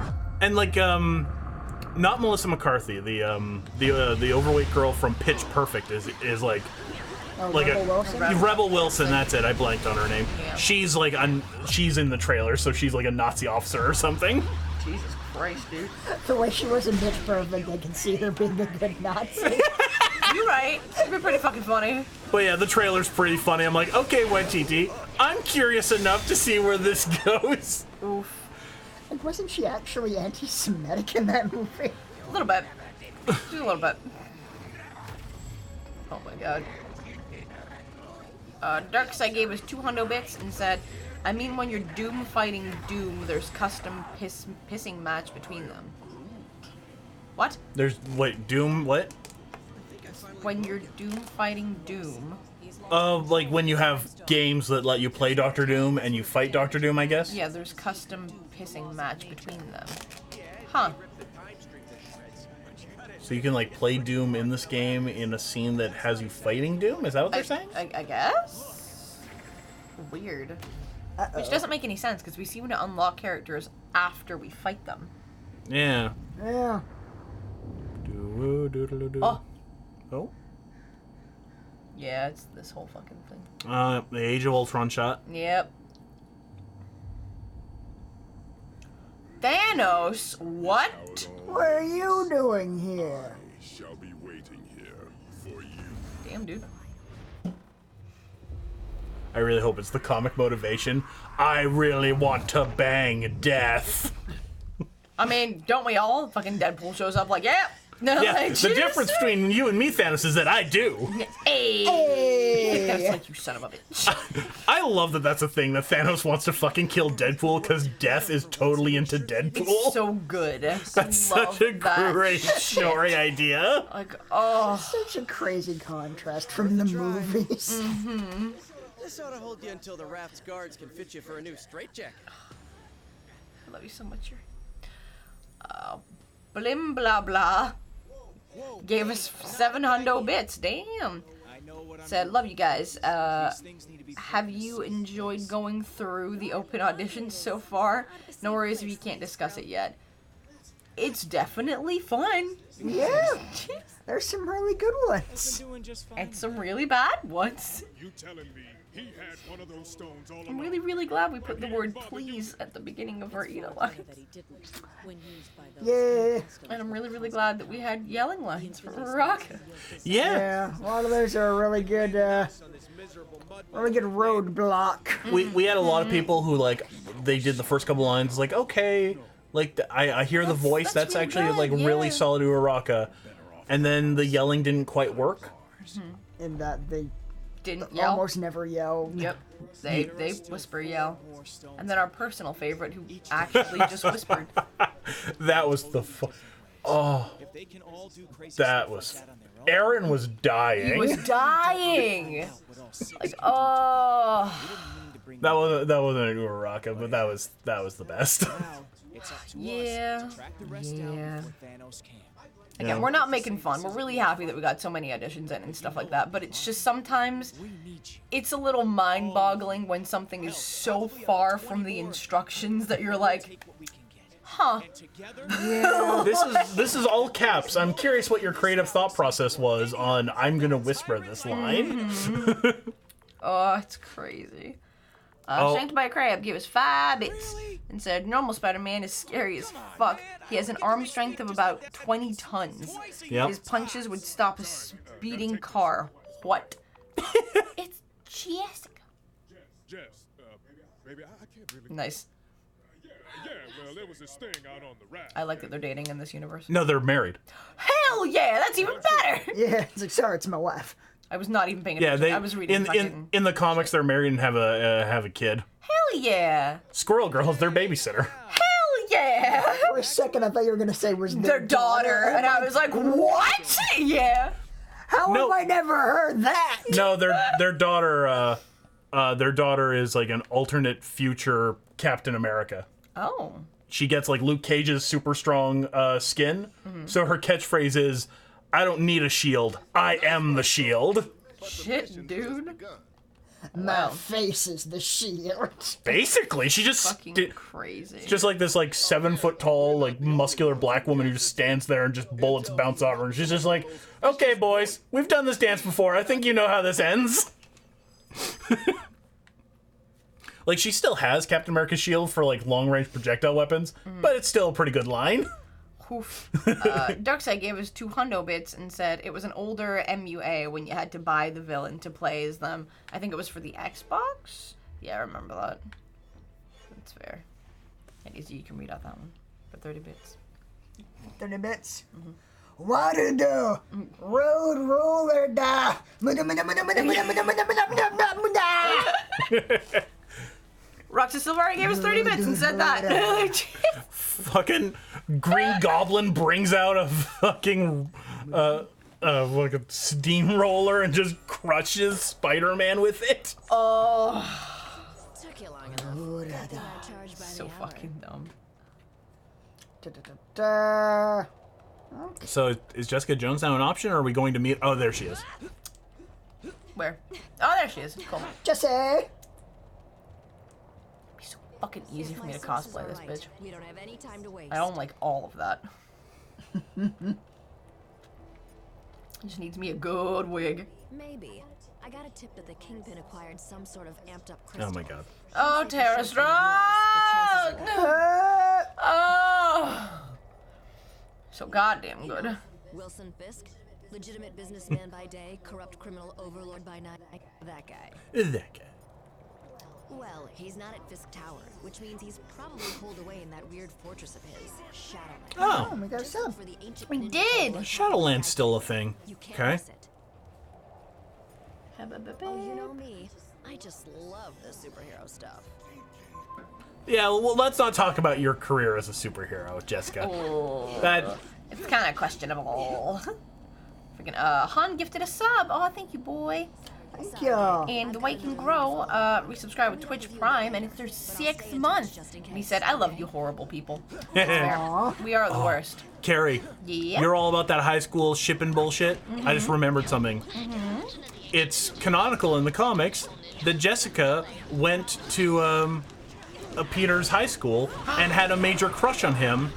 And like, not Melissa McCarthy, the overweight girl from Pitch Perfect is like, Oh, like Rebel Wilson? Rebel Wilson, that's it. I blanked on her name. Yeah. She's like she's in the trailer, so she's like a Nazi officer or something. Jesus Christ, dude. The way she was in Pitch Perfect, I can see her being a good Nazi. You're right. It'd be pretty fucking funny. But yeah, the trailer's pretty funny. I'm like, okay, Waititi, I'm curious enough to see where this goes. Oof. And wasn't she actually anti-Semitic in that movie? A little bit. Just a little bit. Oh my god. Darkseid gave us 2 hundo bits and said, I mean when you're Doom fighting Doom, there's custom pissing match between them. What? Wait, Doom, what? When you're Doom fighting Doom. Like when you have games that let you play Doctor Doom and you fight Doctor Doom, I guess? Yeah, there's custom pissing match between them. Huh. So you can like play Doom in this game in a scene that has you fighting Doom? Is that what they're saying? I guess? Weird. Which doesn't make any sense, because we seem to unlock characters after we fight them. Yeah. Yeah. Oh. Oh? Yeah, it's this whole fucking thing. The Age of Ultron shot. Yep. Thanos, what? What are you doing here? I shall be waiting here for you. Damn, dude. I really hope it's the comic motivation. I really want to bang death. I mean, don't we all? Fucking Deadpool shows up like, yeah. No, Yeah, like, the difference between you and me, Thanos, is that I do. Hey. That's like, you son of a bitch. I love that that's a thing, that Thanos wants to fucking kill Deadpool because Death is totally into Deadpool. It's so good. That's such a great story idea. Like, oh. Such a crazy contrast from the movies. Mm-hmm. This ought to hold you until the raft's guards can fit you for a new straitjacket. I love you so much. Blim blah blah. Gave us 7 hundo bits. Damn. Said, love you guys. Have you enjoyed going through the open auditions so far? No worries if you can't discuss it yet. It's definitely fun. Yeah. There's some really good ones. And some really bad ones. You telling me he had one of those stones all I'm really, really glad we put the word please at the beginning of our Eda line. Yeah. And I'm really, really glad that we had yelling lines from Raka. Yeah. A lot of those are a really good roadblock. We had a lot of people who, like, they did the first couple lines, like, okay, like, I hear the voice, that's really actually, good, like, really yeah. solid Uraraka. And then the yelling didn't quite work. In that they Didn't yell. almost never yell. Yep. They whisper yell. And then our personal favorite who actually just whispered. That was the oh. That was... Aaron was dying. He was dying! Like, oh. That wasn't an Uraraka, but that was the best. It's up to Yeah. us to track the rest down Yeah. before Thanos can. Again, we're not making fun. We're really happy that we got so many auditions in and stuff like that. But it's just sometimes it's a little mind-boggling when something is so far from the instructions that you're like, huh. Yeah. This is all caps. I'm curious what your creative thought process was on I'm gonna whisper this line. Oh, it's crazy. Oh. Shanked by a crab gave us 5 bits and said, normal Spider-Man is scary as fuck. He has an arm strength of about 20 tons. Yep. His punches would stop a speeding car. What? It's Jessica. Jess, baby, I can't really. Nice. Yeah, well, there was this thing out on the raft. I like that they're dating in this universe. No, they're married. Hell yeah, that's even better. Yeah, it's like, sorry, it's my wife. I was not even paying Yeah, attention. they. I was reading In the comics, they're married and have a kid. Hell yeah. Squirrel Girl is their babysitter. Hell yeah. For a second, I thought you were gonna say was Their daughter. And I was like, what? Yeah. How have I never heard that? No, their daughter. Their daughter is like an alternate future Captain America. Oh. She gets like Luke Cage's super strong skin. So her catchphrase is, "I don't need a shield. I am the shield." Shit, dude. My face is the shield. Basically, she just Fucking crazy. just like this like 7 foot tall like muscular black woman who just stands there and just bullets bounce off her. And she's just like, "Okay, boys, we've done this dance before. I think you know how this ends." Like, she still has Captain America's shield for like long range projectile weapons, but it's still a pretty good line. Oof. Darkseid gave us 2 hundo bits and said it was an older MUA when you had to buy the villain to play as them. I think it was for the Xbox? Yeah, I remember that. That's fair. And easy, you can read out that one for 30 bits. 30 bits. What to do? Road roller da. Roxas Silvari gave us 30 bits and said that. Fucking Green Goblin brings out a fucking like a steamroller and just crushes Spider-Man with it. Oh. Took you long enough. So fucking dumb. So is Jessica Jones now an option, or are we going to meet? Oh, there she is. Where? Oh, there she is. Cool. Jesse. Fucking easy for me to cosplay this bitch. We don't have any time to waste. I don't like all of that. Just needs me a good wig. Maybe. I got a tip that the Kingpin acquired some sort of amped up crystal. Oh my god. Oh, Terra Strong! Oh! So goddamn good. Wilson Fisk, legitimate businessman by day, corrupt criminal overlord by night. That guy. That guy. Well, he's not at Fisk Tower, which means he's probably holed away in that weird fortress of his, Shadowland. Oh, we got a sub. We did! Shadowland's still a thing. Okay. Oh, you know me. I just love the superhero stuff. Yeah, well, let's not talk about your career as a superhero, Jessica. Oh, That it's kind of questionable. Freaking, Han gifted a sub. Oh, thank you, boy. Thank you. And the way you can grow, resubscribe with Twitch Prime, and it's their 6th month. And he said, I love you horrible people. That's fair. We are the worst. Carrie, Yeah? you're all about that high school shipping bullshit. I just remembered something. It's canonical in the comics that Jessica went to a Peter's high school and had a major crush on him,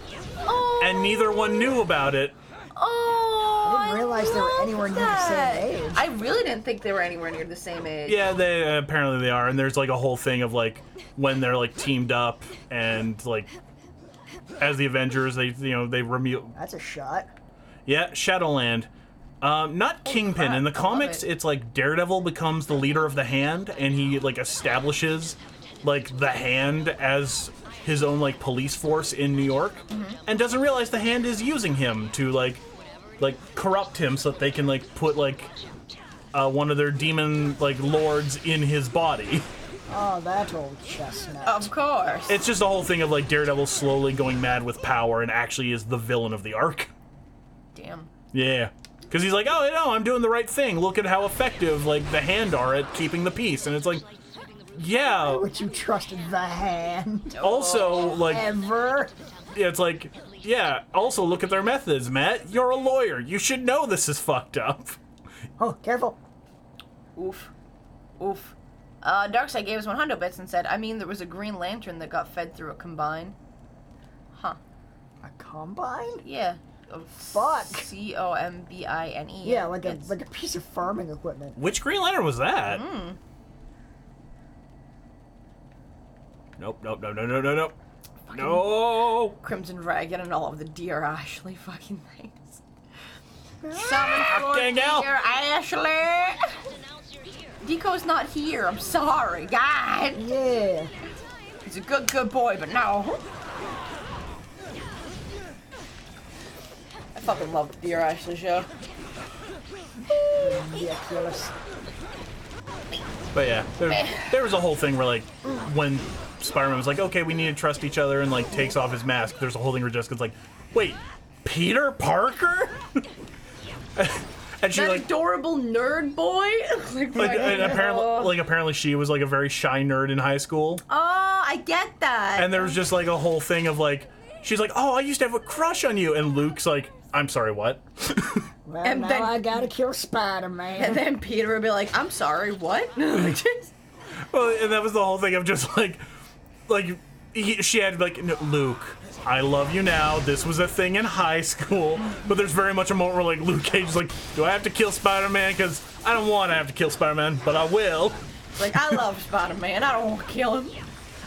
and neither one knew about it. I didn't realize they were anywhere near the same age. I really didn't think they were anywhere near the same age. Yeah, they apparently they are, and there's like a whole thing of like when they're like teamed up and like as the Avengers, they remove. That's a shot. Yeah, Shadowland. Not Kingpin. crap, In the I love comics, it. it's like Daredevil becomes the leader of the Hand, and he like establishes like the Hand as his own like police force in New York, and doesn't realize the Hand is using him to like corrupt him so that they can like put like one of their demon like lords in his body. Oh, that old chestnut. Of course. It's just a whole thing of like Daredevil slowly going mad with power and actually is the villain of the arc. Damn. Yeah. Because he's like, oh, no, I'm doing the right thing. Look at how effective, like, the Hand are at keeping the peace. And it's like, Yeah. Would you trust the hand? Also, like, Ever? it's like, yeah. Also, look at their methods, Matt. You're a lawyer. You should know this is fucked up. Oh, careful. Oof. Oof. Darkseid gave us 100 bits and said, I mean, there was a Green Lantern that got fed through a combine. Huh. A combine? Yeah. Fuck. Combine. Yeah, like a piece of farming equipment. Which Green Lantern was that? Nope. No. Crimson Dragon and all of the Dear Ashley fucking things. Summon for Dang out. Dear Ashley. Deco's not here. I'm sorry, God. Yeah. He's a good boy, but no. I fucking love the Dear Ashley show. Ridiculous. But yeah, there was a whole thing where, like, when Spider-Man was like, okay, we need to trust each other, and, like, takes off his mask, there's a whole thing where Jessica's like, wait, Peter Parker? And she's that like, adorable nerd boy. and apparently she was, like, a very shy nerd in high school. Oh, I get that. And there was just, like, a whole thing of, like, she's like, oh, I used to have a crush on you. And Luke's like, I'm sorry, what? Well, and now then, I gotta kill Spider-Man. And then Peter would be like, I'm sorry, what? Well, and that was the whole thing of just, she had, like, no, Luke, I love you now. This was a thing in high school. But there's very much a moment where, like, Luke Cage is like, do I have to kill Spider-Man? Because I don't want to have to kill Spider-Man, but I will. Like, I love Spider-Man. I don't want to kill him.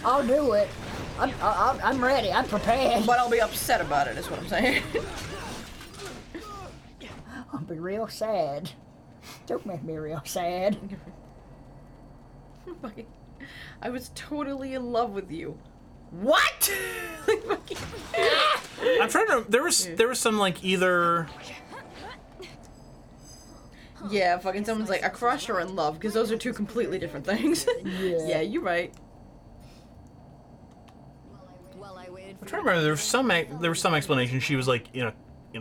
I'll do it. I'm ready. I'm prepared. But I'll be upset about it, is what I'm saying. I'll be real sad. Don't make me real sad. I was totally in love with you. What? I'm trying to. There was some, like, either. Yeah, fucking someone's like a crush or in love, because those are two completely different things. Yeah, you're right. I'm trying to remember. There was some explanation. She was, like, in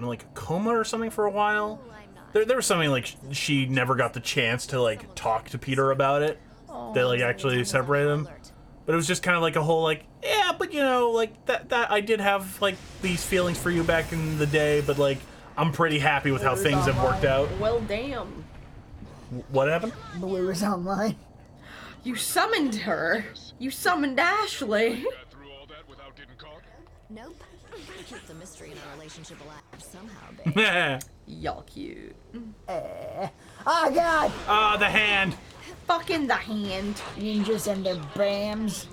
like a coma or something for a while. There was something like she never got the chance to, like, talk to Peter about it. They, like, actually separated them. But it was just kind of like a whole, like, yeah, but, you know, like, that I did have, like, these feelings for you back in the day, but, like, I'm pretty happy with how things have worked out. Well, damn. What happened? Blue is online. You summoned her. You summoned Ashley. Nope. Keep the mystery in our relationship alive somehow, babe. Y'all cute. Oh, God. Ah, the hand. Fucking the hand. Ninjas and their BAMs.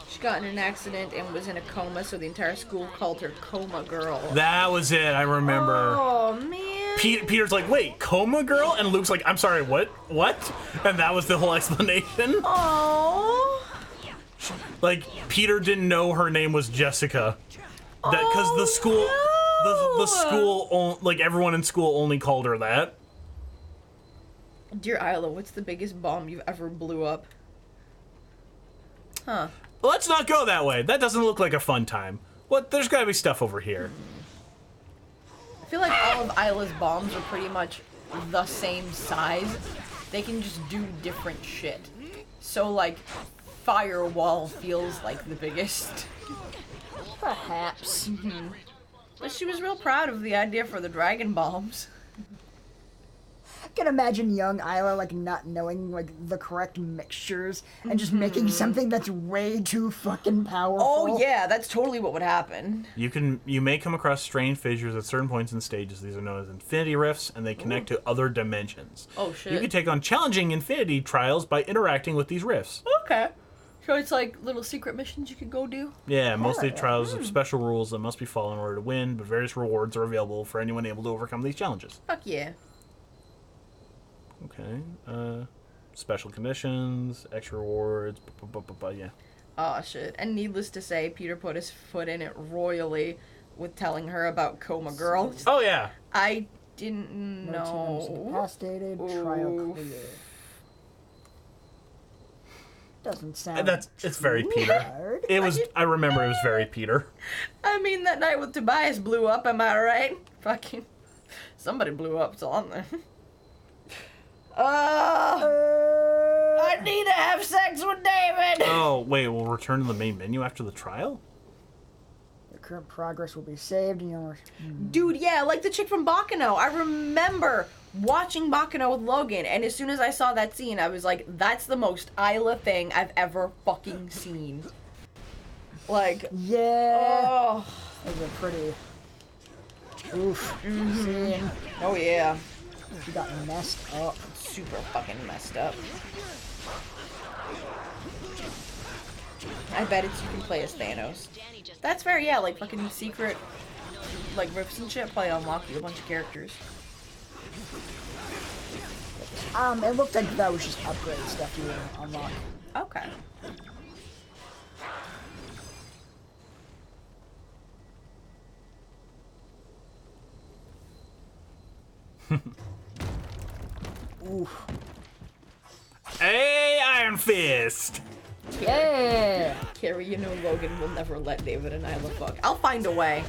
She got in an accident and was in a coma, so the entire school called her Coma Girl. That was it. I remember. Oh, man. Peter's like, wait, Coma Girl? And Luke's like, I'm sorry, what? And that was the whole explanation. Oh. Like, Peter didn't know her name was Jessica. Because the school, the school, like, everyone in school only called her that. Dear Isla, what's the biggest bomb you've ever blew up? Huh. Let's not go that way. That doesn't look like a fun time. What? There's gotta be stuff over here. I feel like all of Isla's bombs are pretty much the same size. They can just do different shit. So, like, Firewall feels like the biggest. Perhaps. But she was real proud of the idea for the dragon bombs. I can imagine young Isla, like, not knowing, like, the correct mixtures and just making something that's way too fucking powerful. Oh, yeah, that's totally what would happen. You may come across strange fissures at certain points in stages. These are known as infinity rifts, and they connect to other dimensions. Oh, shit. You can take on challenging infinity trials by interacting with these rifts. Okay. So it's like little secret missions you could go do? Yeah, most of the trials have special rules that must be followed in order to win, but various rewards are available for anyone able to overcome these challenges. Fuck yeah. Okay. Special conditions, extra rewards, yeah. Oh, shit. And needless to say, Peter put his foot in it royally with telling her about Coma Girl. Oh, yeah. I didn't know. Incapacitated, trial clear. Doesn't sound It's very Peter. hard. It was, I remember it was very Peter. I mean, that night with Tobias blew up, am I right? Fucking. Somebody blew up, it's on there. I need to have sex with David. Oh, wait, we'll return to the main menu after the trial? Your current progress will be saved in your... Dude, yeah, like the chick from Bakano. I remember watching Bakano with Logan, and as soon as I saw that scene, I was like, that's the most Isla thing I've ever fucking seen. Like, Yeah. oh. That was a pretty... Oof. Scene. Oh, yeah. She got messed up. Super fucking messed up. I bet it's you can play as Thanos. That's fair, yeah, like fucking secret, like riffs and shit probably unlock you a bunch of characters. It looked like that was just upgrade stuff you unlock. Okay. Oof. Hey, Iron Fist! Yeah! Carrie, you know Logan will never let David and Isla fuck. I'll find a way.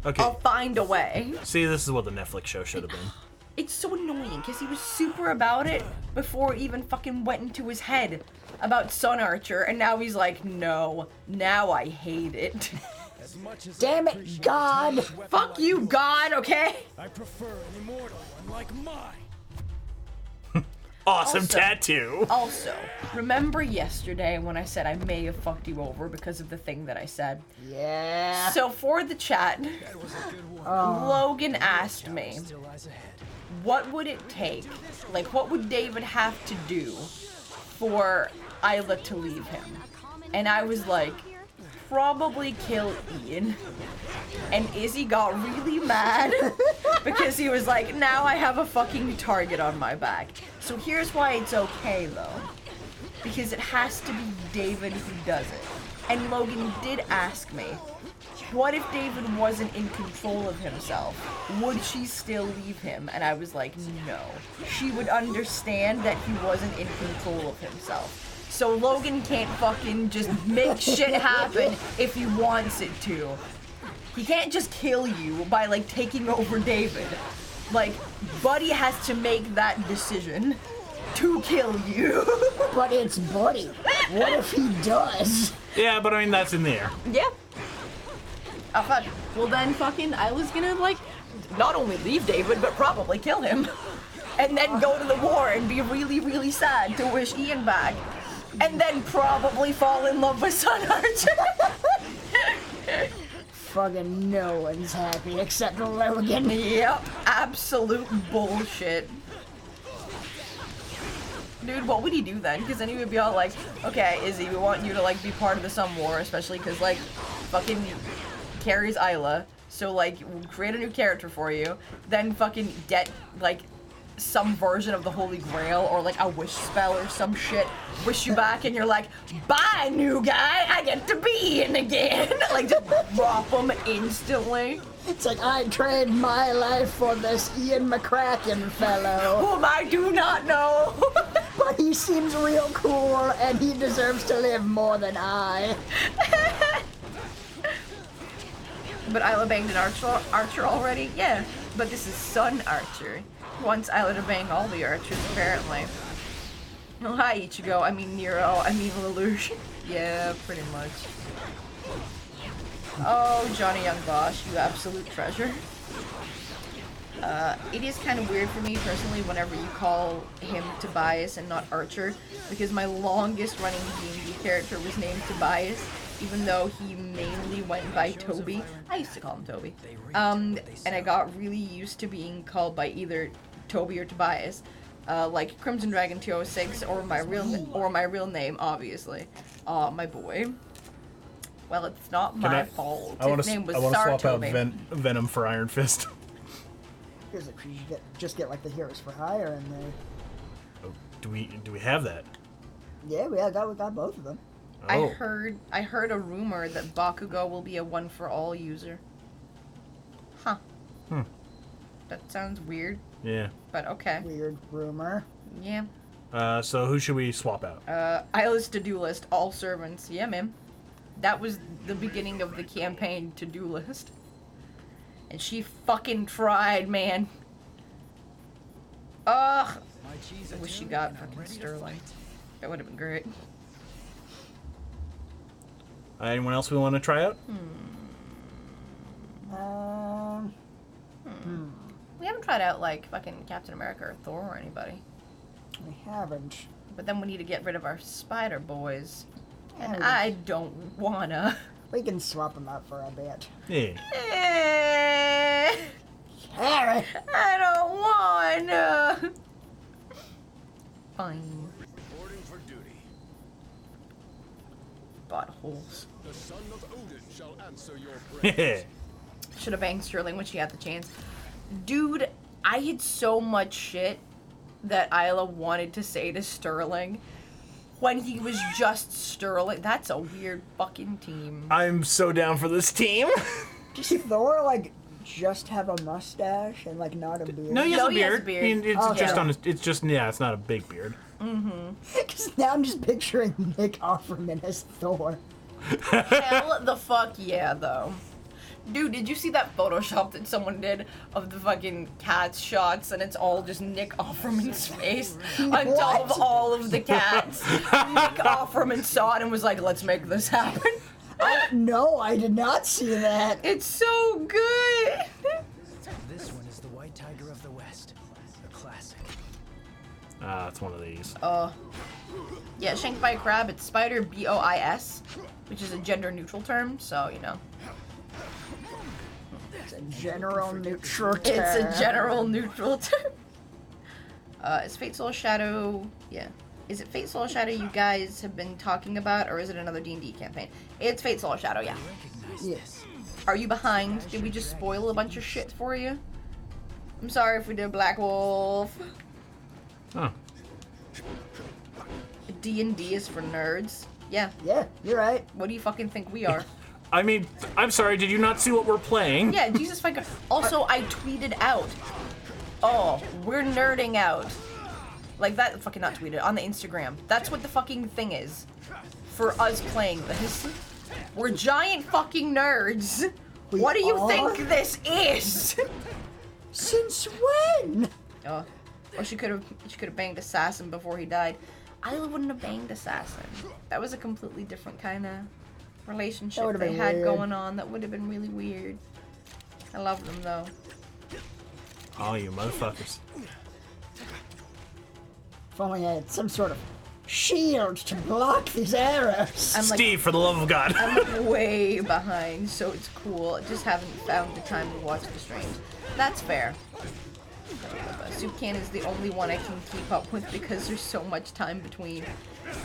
Okay. I'll find a way. See, this is what the Netflix show should have been. It's so annoying because he was super about it before it even fucking went into his head about Sun Archer, and now he's like, no, now I hate it. Damn it, God! Fuck you, God, okay? I prefer an immortal one like mine. Awesome Also- tattoo! Also, remember yesterday when I said I may have fucked you over because of the thing that I said? Yeah. So for the chat, Logan asked me, what would it take? Like, what would David have to do for Isla to leave him? And I was like, probably kill Ian. And Izzy got really mad because he was like, now I have a fucking target on my back. So here's why it's okay though. Because it has to be David who does it. And Logan did ask me, what if David wasn't in control of himself? Would she still leave him? And I was like, no. She would understand that he wasn't in control of himself. So Logan can't fucking just make shit happen if he wants it to. He can't just kill you by, like, taking over David. Like, Buddy has to make that decision to kill you. But it's Buddy. What if he does? Yeah, but I mean, that's in the air. Yeah. Oh, fuck. Well, then fucking Isla's gonna, like, not only leave David, but probably kill him. And then go to the war and be really, really sad to wish Ian back. And then probably fall in love with Sun Archer. Fucking no one's happy except Logan. Yep, absolute bullshit. Dude, what would he do then? Because then he would be all like, okay, Izzy, we want you to, like, be part of the Sun War, especially because, like, fucking Carrie's Isla. So, like, we'll create a new character for you. Then fucking get, like, some version of the Holy Grail or, like, a wish spell or some shit. Wish you back and you're like, bye, new guy, I get to be in again. Like, just drop them instantly. It's like, I trade my life for this Ian McCracken fellow. Whom I do not know. But he seems real cool and he deserves to live more than I. But Isla banged an archer already? Yeah, but this is Sun Archer. Wants Isla to bang all the archers, apparently. Oh, hi, Ichigo. I mean Nero. I mean Lelouch. Yeah, pretty much. Oh, Johnny Young Bosch, you absolute treasure. It is kind of weird for me, personally, whenever you call him Tobias and not Archer, because my longest running D&D character was named Tobias, even though he mainly went by Toby. I used to call him Toby. And I got really used to being called by either Toby or Tobias, like Crimson Dragon 206, or my real name, obviously. My boy. Well, it's not my fault. His name was I want to swap out Saratobi. Venom for Iron Fist. Here's like, you just get like the Heroes for Hire and they... Oh, do we have that? Yeah, we got both of them. Oh. I heard a rumor that Bakugo will be a one-for-all user. Huh. That sounds weird, Yeah. but okay. Weird rumor. Yeah. So who should we swap out? Isla's to-do list, all servants. Yeah, man. That was the beginning of the campaign to-do list. And she fucking tried, man. Ugh. I wish she got fucking Sterling. That would have been great. Anyone else we want to try out? We haven't tried out, like, fucking Captain America or Thor or anybody. We haven't. But then we need to get rid of our spider boys. And Yeah, I don't wanna. We can swap them out for a bit. Yeah. Harry! I don't wanna. Fine. Reporting for duty. Buttholes. The son of Odin shall answer your prayer. Yeah. Should have banged Sterling when she had the chance. Dude, I had so much shit that Isla wanted to say to Sterling when he was just Sterling. That's a weird fucking team. I'm so down for this team. Does Thor, like, just have a mustache and, like, not a beard? No, he has No, a he has a beard. beard. It's Okay. just on his, it's just, yeah, it's not a big beard. Because now I'm just picturing Nick Offerman as Thor. Hell the fuck yeah, though. Dude, did you see that Photoshop that someone did of the fucking cats shots and it's all just Nick Offerman's face on top of What? all of the cats? Nick Offerman saw it and was like, let's make this happen. No, I did not see that. It's so good. This one is the White Tiger of the West. A classic. It's one of these. Yeah, shanked by a crab, it's spider B-O-I-S, which is a gender neutral term, so, you know. It's a general neutral term. It's a general neutral term. Is Fate Soul Shadow, yeah. Is it Fate Soul Shadow you guys have been talking about, or is it another D&D campaign? It's Fate Soul Shadow, yeah. Yes. Are you behind? Did we just spoil a bunch of shit for you? I'm sorry if we did Black Wolf. Oh. D&D is for nerds. Yeah. Yeah, you're right. What do you fucking think we are? I mean, I'm sorry, did you not see what we're playing? Yeah, Jesus fucking. Also, I tweeted out. Oh, we're nerding out. Like that, fucking not tweeted, on the Instagram. That's what the fucking thing is. For us playing this. We're giant fucking nerds. We What do you are? think this is? Since when? Oh. Or she could have banged Assassin before he died. I wouldn't have banged Assassin. That was a completely different kind of relationship would've they been had weird. going on. That would have been really weird. I love them though. Oh, you motherfuckers. If only I had some sort of shield to block these arrows. I'm like, Steve, for the love of God. I'm way behind, so it's cool. I just haven't found the time to watch the streams. That's fair. Soup Can is the only one I can keep up with because there's so much time between.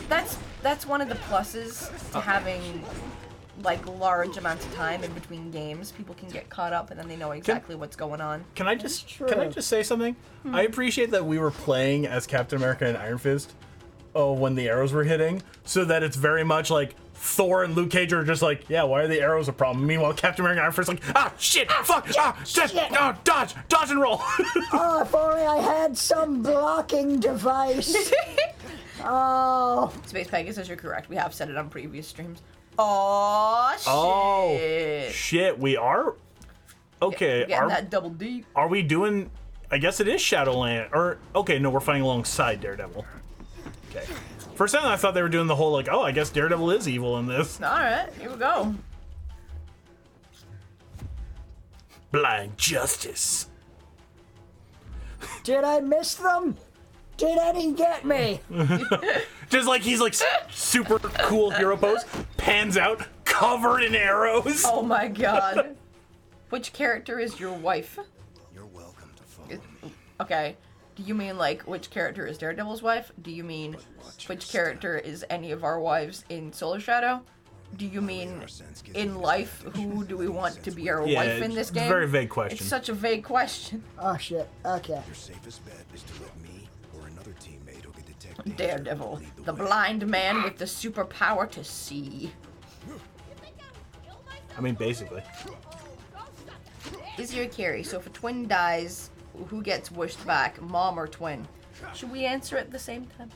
That's one of the pluses to having like large amounts of time in between games. People can get caught up and then they know exactly what's going on. Can I just true. say something? I appreciate that we were playing as Captain America and Iron Fist. Oh, when the arrows were hitting, so that it's very much like Thor and Luke Cage are just like, yeah, why are the arrows a problem? Meanwhile, Captain America and Iron Fist are like, ah, shit, fuck, shit, dodge and roll. Oh, if only I had some blocking device. Oh. Space Pegasus, you're correct. We have said it on previous streams. Oh shit! Oh, shit, we are. Okay, Getting that double D. are we doing? I guess it is Shadowland, or okay, no, we're fighting alongside Daredevil. Okay. For a second, I thought they were doing the whole like, oh, I guess Daredevil is evil in this. All right, here we go. Blind justice. Did I miss them? Did any get me? Just like he's like super cool hero pose, pans out, covered in arrows. Oh my god. Which character is your wife? You're welcome to follow me. Okay. Do you mean like which character is Daredevil's wife? Do you mean which character is any of our wives in Solar Shadow? Do you mean in life, who do we want to be our Yeah, wife in this it's a game? very vague question. It's such a vague question. Oh shit. Okay. Your safest bet is to let me or another teammate who can detect danger Daredevil, lead the way. blind man with the superpower to see. I mean, basically. Easier to carry, so if a twin dies, who gets wished back, mom or twin? Should we answer at the same time?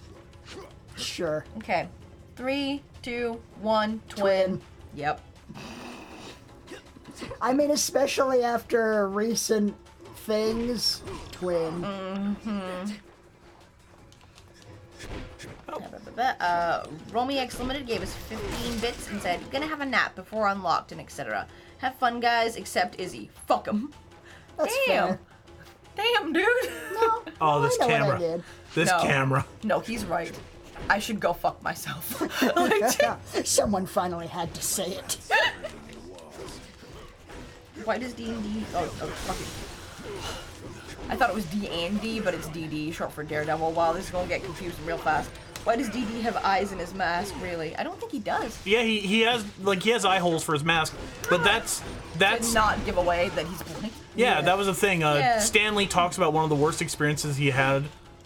Sure. Okay. 3, 2, 1, twin. Yep. I mean, especially after recent things, twin. Romy X Limited gave us 15 bits and said, "Gonna have a nap before unlocked and etc. Have fun, guys, except Izzy. Fuck him." That's Damn. fair. Damn, dude. No. Oh, this I know what I camera. did. This No. camera. No, he's right. I should go fuck myself. Like, Someone finally had to say it. why does D&D... Oh, fuck it. I thought it was D&D, but it's DD, short for Daredevil. Wow, this is gonna get confusing real fast. Why does DD have eyes in his mask, really? I don't think he does. Yeah, he has eye holes for his mask, but that's Did not give away that he's blind. yeah, that was the thing. Yeah. Stanley talks about one of the worst experiences he had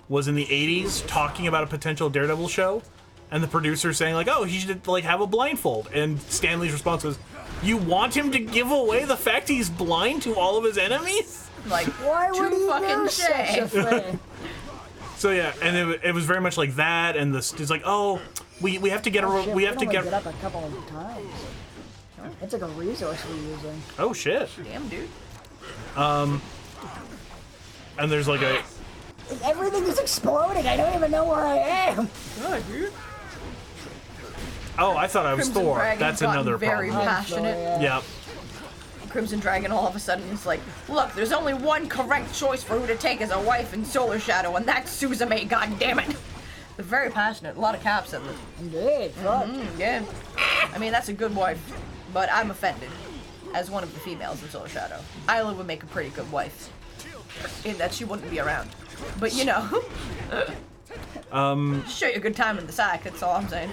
was in the 80s, talking about a potential Daredevil show, and the producer saying like, "Oh, he should like have a blindfold," and Stanley's response was, "You want him to give away the fact he's blind to all of his enemies?" Like, Why would too he fucking do such a shame. thing? So yeah, and it was very much like that, and it's like, "Oh, we have to get Oh, shit, we have to can only get up a couple of times. It's like a resource we're using. oh shit." Damn, dude. And there's like a Everything is exploding. I don't even know where I am. God, dude. oh, I thought I was Crimson Thor. Dragon's That's gotten another very problem. passionate. Yeah. Crimson Dragon all of a sudden is like, "Look, there's only one correct choice for who to take as a wife in Solar Shadow, and that's Suzume, goddammit." They're very passionate. A lot of caps in them. Indeed. Fuck. Yeah. I mean, that's a good wife, but I'm offended as one of the females in Solar Shadow. Isla would make a pretty good wife, in that she wouldn't be around. But you know, show you a good time in the sack. That's all I'm saying.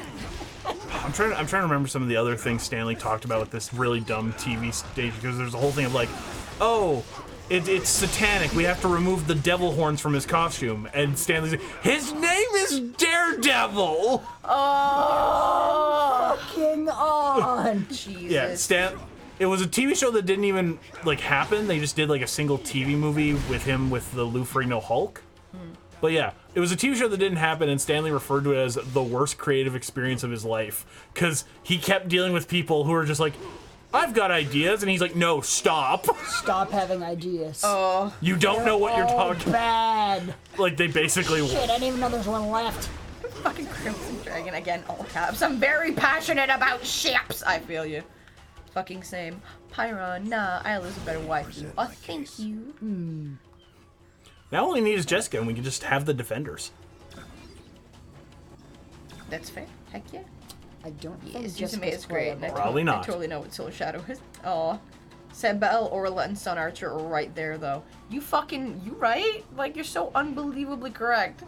I'm trying to remember some of the other things Stanley talked about with this really dumb TV station, because there's a whole thing of like, "Oh, it's satanic. We have to remove the devil horns from his costume." And Stanley's like, "His name is Daredevil." Oh, Fucking on. Jesus. Yeah, it was a TV show that didn't even like happen. They just did like a single TV movie with him with the Lou Ferrigno Hulk. But yeah, it was a TV show that didn't happen, and Stanley referred to it as the worst creative experience of his life, because he kept dealing with people who were just like, "I've got ideas," and he's like, "No, stop." Stop having ideas. Oh, You don't know what you're talking about. Bad. Like, they basically... Shit, I didn't even know there's one left. fucking Crimson Dragon again, all caps. I'm very passionate about ships. I feel you. Fucking same. Pyron, nah, Isla's a better wife than you. Oh, thank you. Now all we need is Jessica, and we can just have the Defenders. That's fair. Heck yeah. I don't think Yes, Jessica's Suzume is great. playable. Probably not. I totally know what Soul Shadow is. Oh. Sebel, Orla, and Sun Archer are right there, though. You right? Like, you're so unbelievably correct.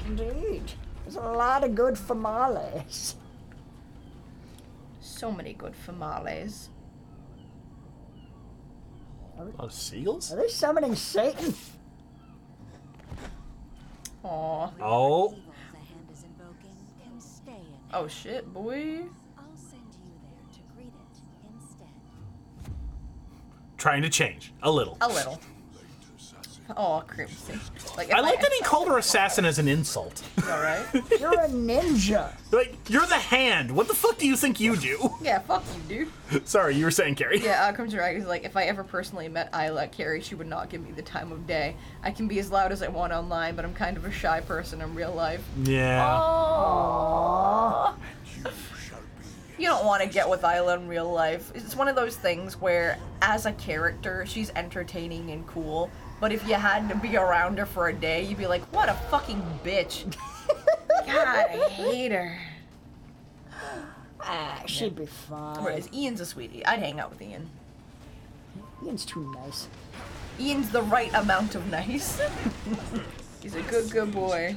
Indeed. There's a lot of good famales. So many good famales. A lot of seagulls? Are they summoning Satan? Aw. Oh. Evil the hand is invoking can stay in. Oh shit, boy. I'll send you there to greet it instead. Trying to change. A little. A little. Oh, Crimson. Like, if I like that he called her assassin as an insult. Alright. You're a ninja. Like, you're the hand. What the fuck do you think you do? Yeah, fuck you, dude. Sorry, you were saying, Carrie. Yeah, Crimson Dragon's like, if I ever personally met Isla Carrie, she would not give me the time of day. I can be as loud as I want online, but I'm kind of a shy person in real life. Yeah. Aww. You don't want to get with Isla in real life. It's one of those things where, as a character, she's entertaining and cool, but if you had to be around her for a day, you'd be like, what a fucking bitch. God, I hate her. Ah, she'd be fine. Whereas Ian's a sweetie. I'd hang out with Ian. Ian's too nice. Ian's the right amount of nice. He's a good boy.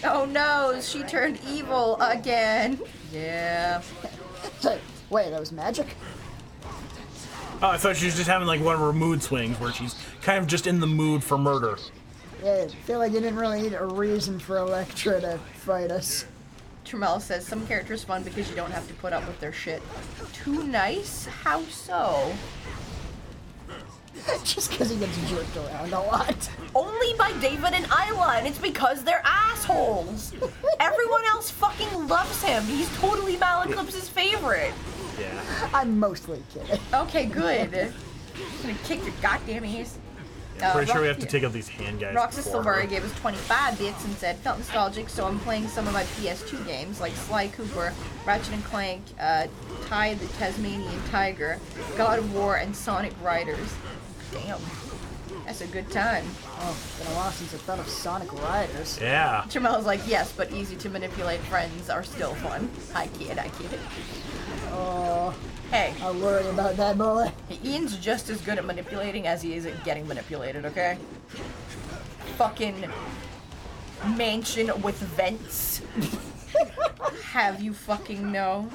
Oh no, she turned evil again. Yeah. So, wait, that was magic? Oh, I thought she was just having like one of her mood swings where she's kind of just in the mood for murder. Yeah, I feel like you didn't really need a reason for Elektra to fight us. Tremel says, some characters fun because you don't have to put up with their shit. Too nice? How so? Just because he gets jerked around a lot. Only by David and Isla, and it's because they're assholes. Everyone else fucking loves him. He's totally Malaclipse's favorite. Yeah. I'm mostly kidding. Okay, good. I'm gonna kick your goddamn ass. Pretty sure we have to take out these hand guys. Roxas before her. Silvari gave us 25 bits and said, felt nostalgic, so I'm playing some of my PS2 games like Sly Cooper, Ratchet and Clank, Ty the Tasmanian Tiger, God of War, and Sonic Riders. Damn. That's a good time. Oh, it's been a while since I thought of Sonic Riders. Yeah. Jamel's like, yes, but easy to manipulate friends are still fun. I kid. Oh, Hey, I worry about that boy. Ian's just as good at manipulating as he is at getting manipulated, okay? Fucking mansion with vents. Have you fucking know?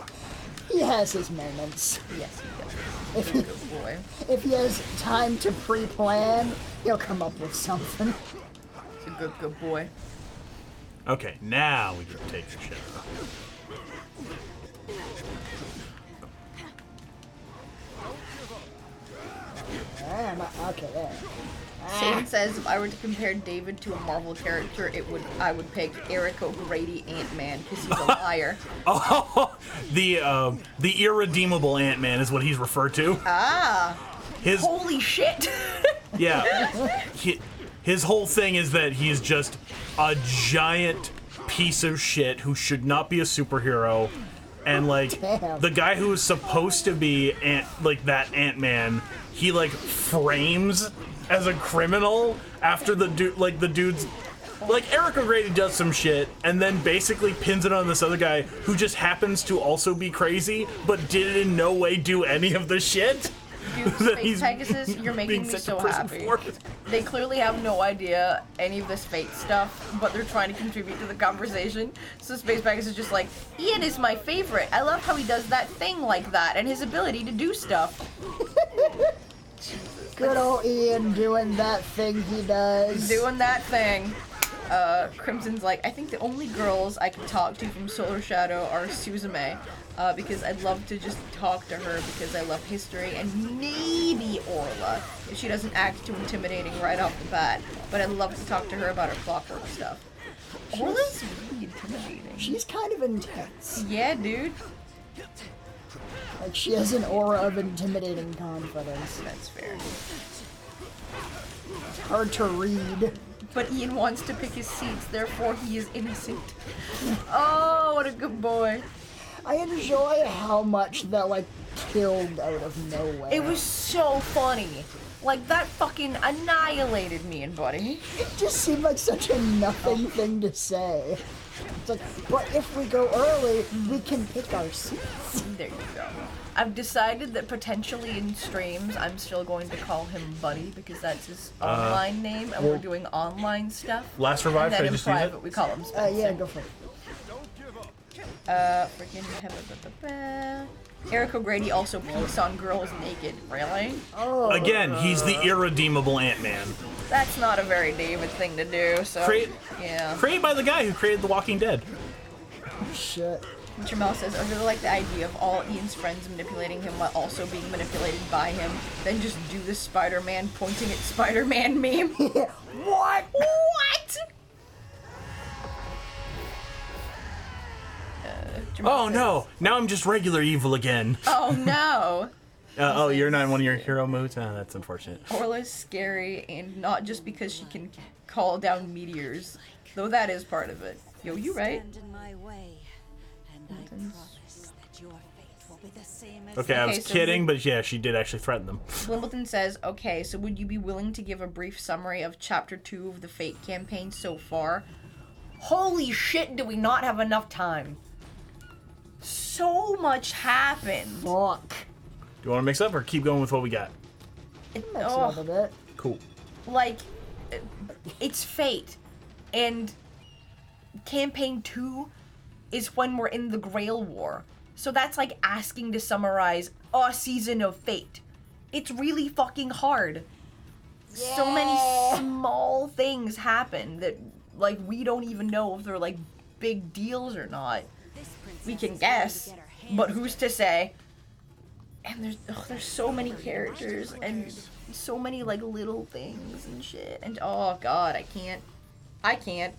He has his moments. Yes, he does. If he, Good boy. if he has time to pre-plan, he'll come up with something. He's a good boy. Okay, now we can take the shit. Okay, there. Satan says if I were to compare David to a Marvel character, I would pick Eric O'Grady Ant-Man because he's a liar. Oh, the irredeemable Ant-Man is what he's referred to. Ah, His holy shit! yeah, his whole thing is that he's just a giant piece of shit who should not be a superhero, and like Damn. the guy who is supposed to be that Ant-Man, he like frames as a criminal after the dude's like Eric O'Grady does some shit and then basically pins it on this other guy who just happens to also be crazy but did in no way do any of the shit. Dude, that Space Pegasus, you're making being me sent to so prison happy. for. They clearly have no idea any of this fate stuff, but they're trying to contribute to the conversation. So Space Pegasus is just like, Ian is my favorite. I love how he does that thing like that and his ability to do stuff. Good old Ian doing that thing he does. Doing that thing. Crimson's like, I think the only girls I can talk to from Solar Shadow are Suzume, because I'd love to just talk to her because I love history, and maybe Orla, if she doesn't act too intimidating right off the bat. But I'd love to talk to her about her clockwork stuff. Orla's really intimidating. She's kind of intense. Yeah, dude. Like, she has an aura of intimidating confidence. That's fair. It's hard to read. But Ian wants to pick his seats, therefore he is innocent. Oh, what a good boy. I enjoy how much that, like, killed out of nowhere. It was so funny. Like, that fucking annihilated me and Buddy. It just seemed like such a nothing thing to say. It's like, but if we go early, we can pick our seats. There you go. I've decided that potentially in streams, I'm still going to call him Buddy because that's his online name, and we're doing online stuff. Last revive, And then should I in just use private, it? we call him Spencer. Yeah, go for it. Freaking Eric O'Grady also peeks on girls naked. Really? Oh. Again, he's the irredeemable Ant-Man. That's not a very David thing to do, so... yeah. Created by the guy who created The Walking Dead. Shit. Jamel says, I really like the idea of all Ian's friends manipulating him while also being manipulated by him. Then just do the Spider-Man pointing at Spider-Man meme. What? What? Oh no! Now I'm just regular evil again. Oh no! Oh, you're not in one of your hero modes? Oh, that's unfortunate. Orla's scary, and not just because she can call down meteors, though that is part of it. Yo, you right? Okay, I was so kidding, but yeah, she did actually threaten them. Wimbledon says, okay, so would you be willing to give a brief summary of Chapter 2 of the Fate campaign so far? Holy shit, do we not have enough time? So much happened. Fuck. Do you want to mix up or keep going with what we got? Mix up a bit. Cool. Like, it's Fate, and campaign 2 is when we're in the Grail War. So that's like asking to summarize a season of Fate. It's really fucking hard. Yeah. So many small things happen that, like, we don't even know if they're, like, big deals or not. We can guess, but who's to say? And there's so many characters and so many, like, little things and shit. And, oh, God, I can't.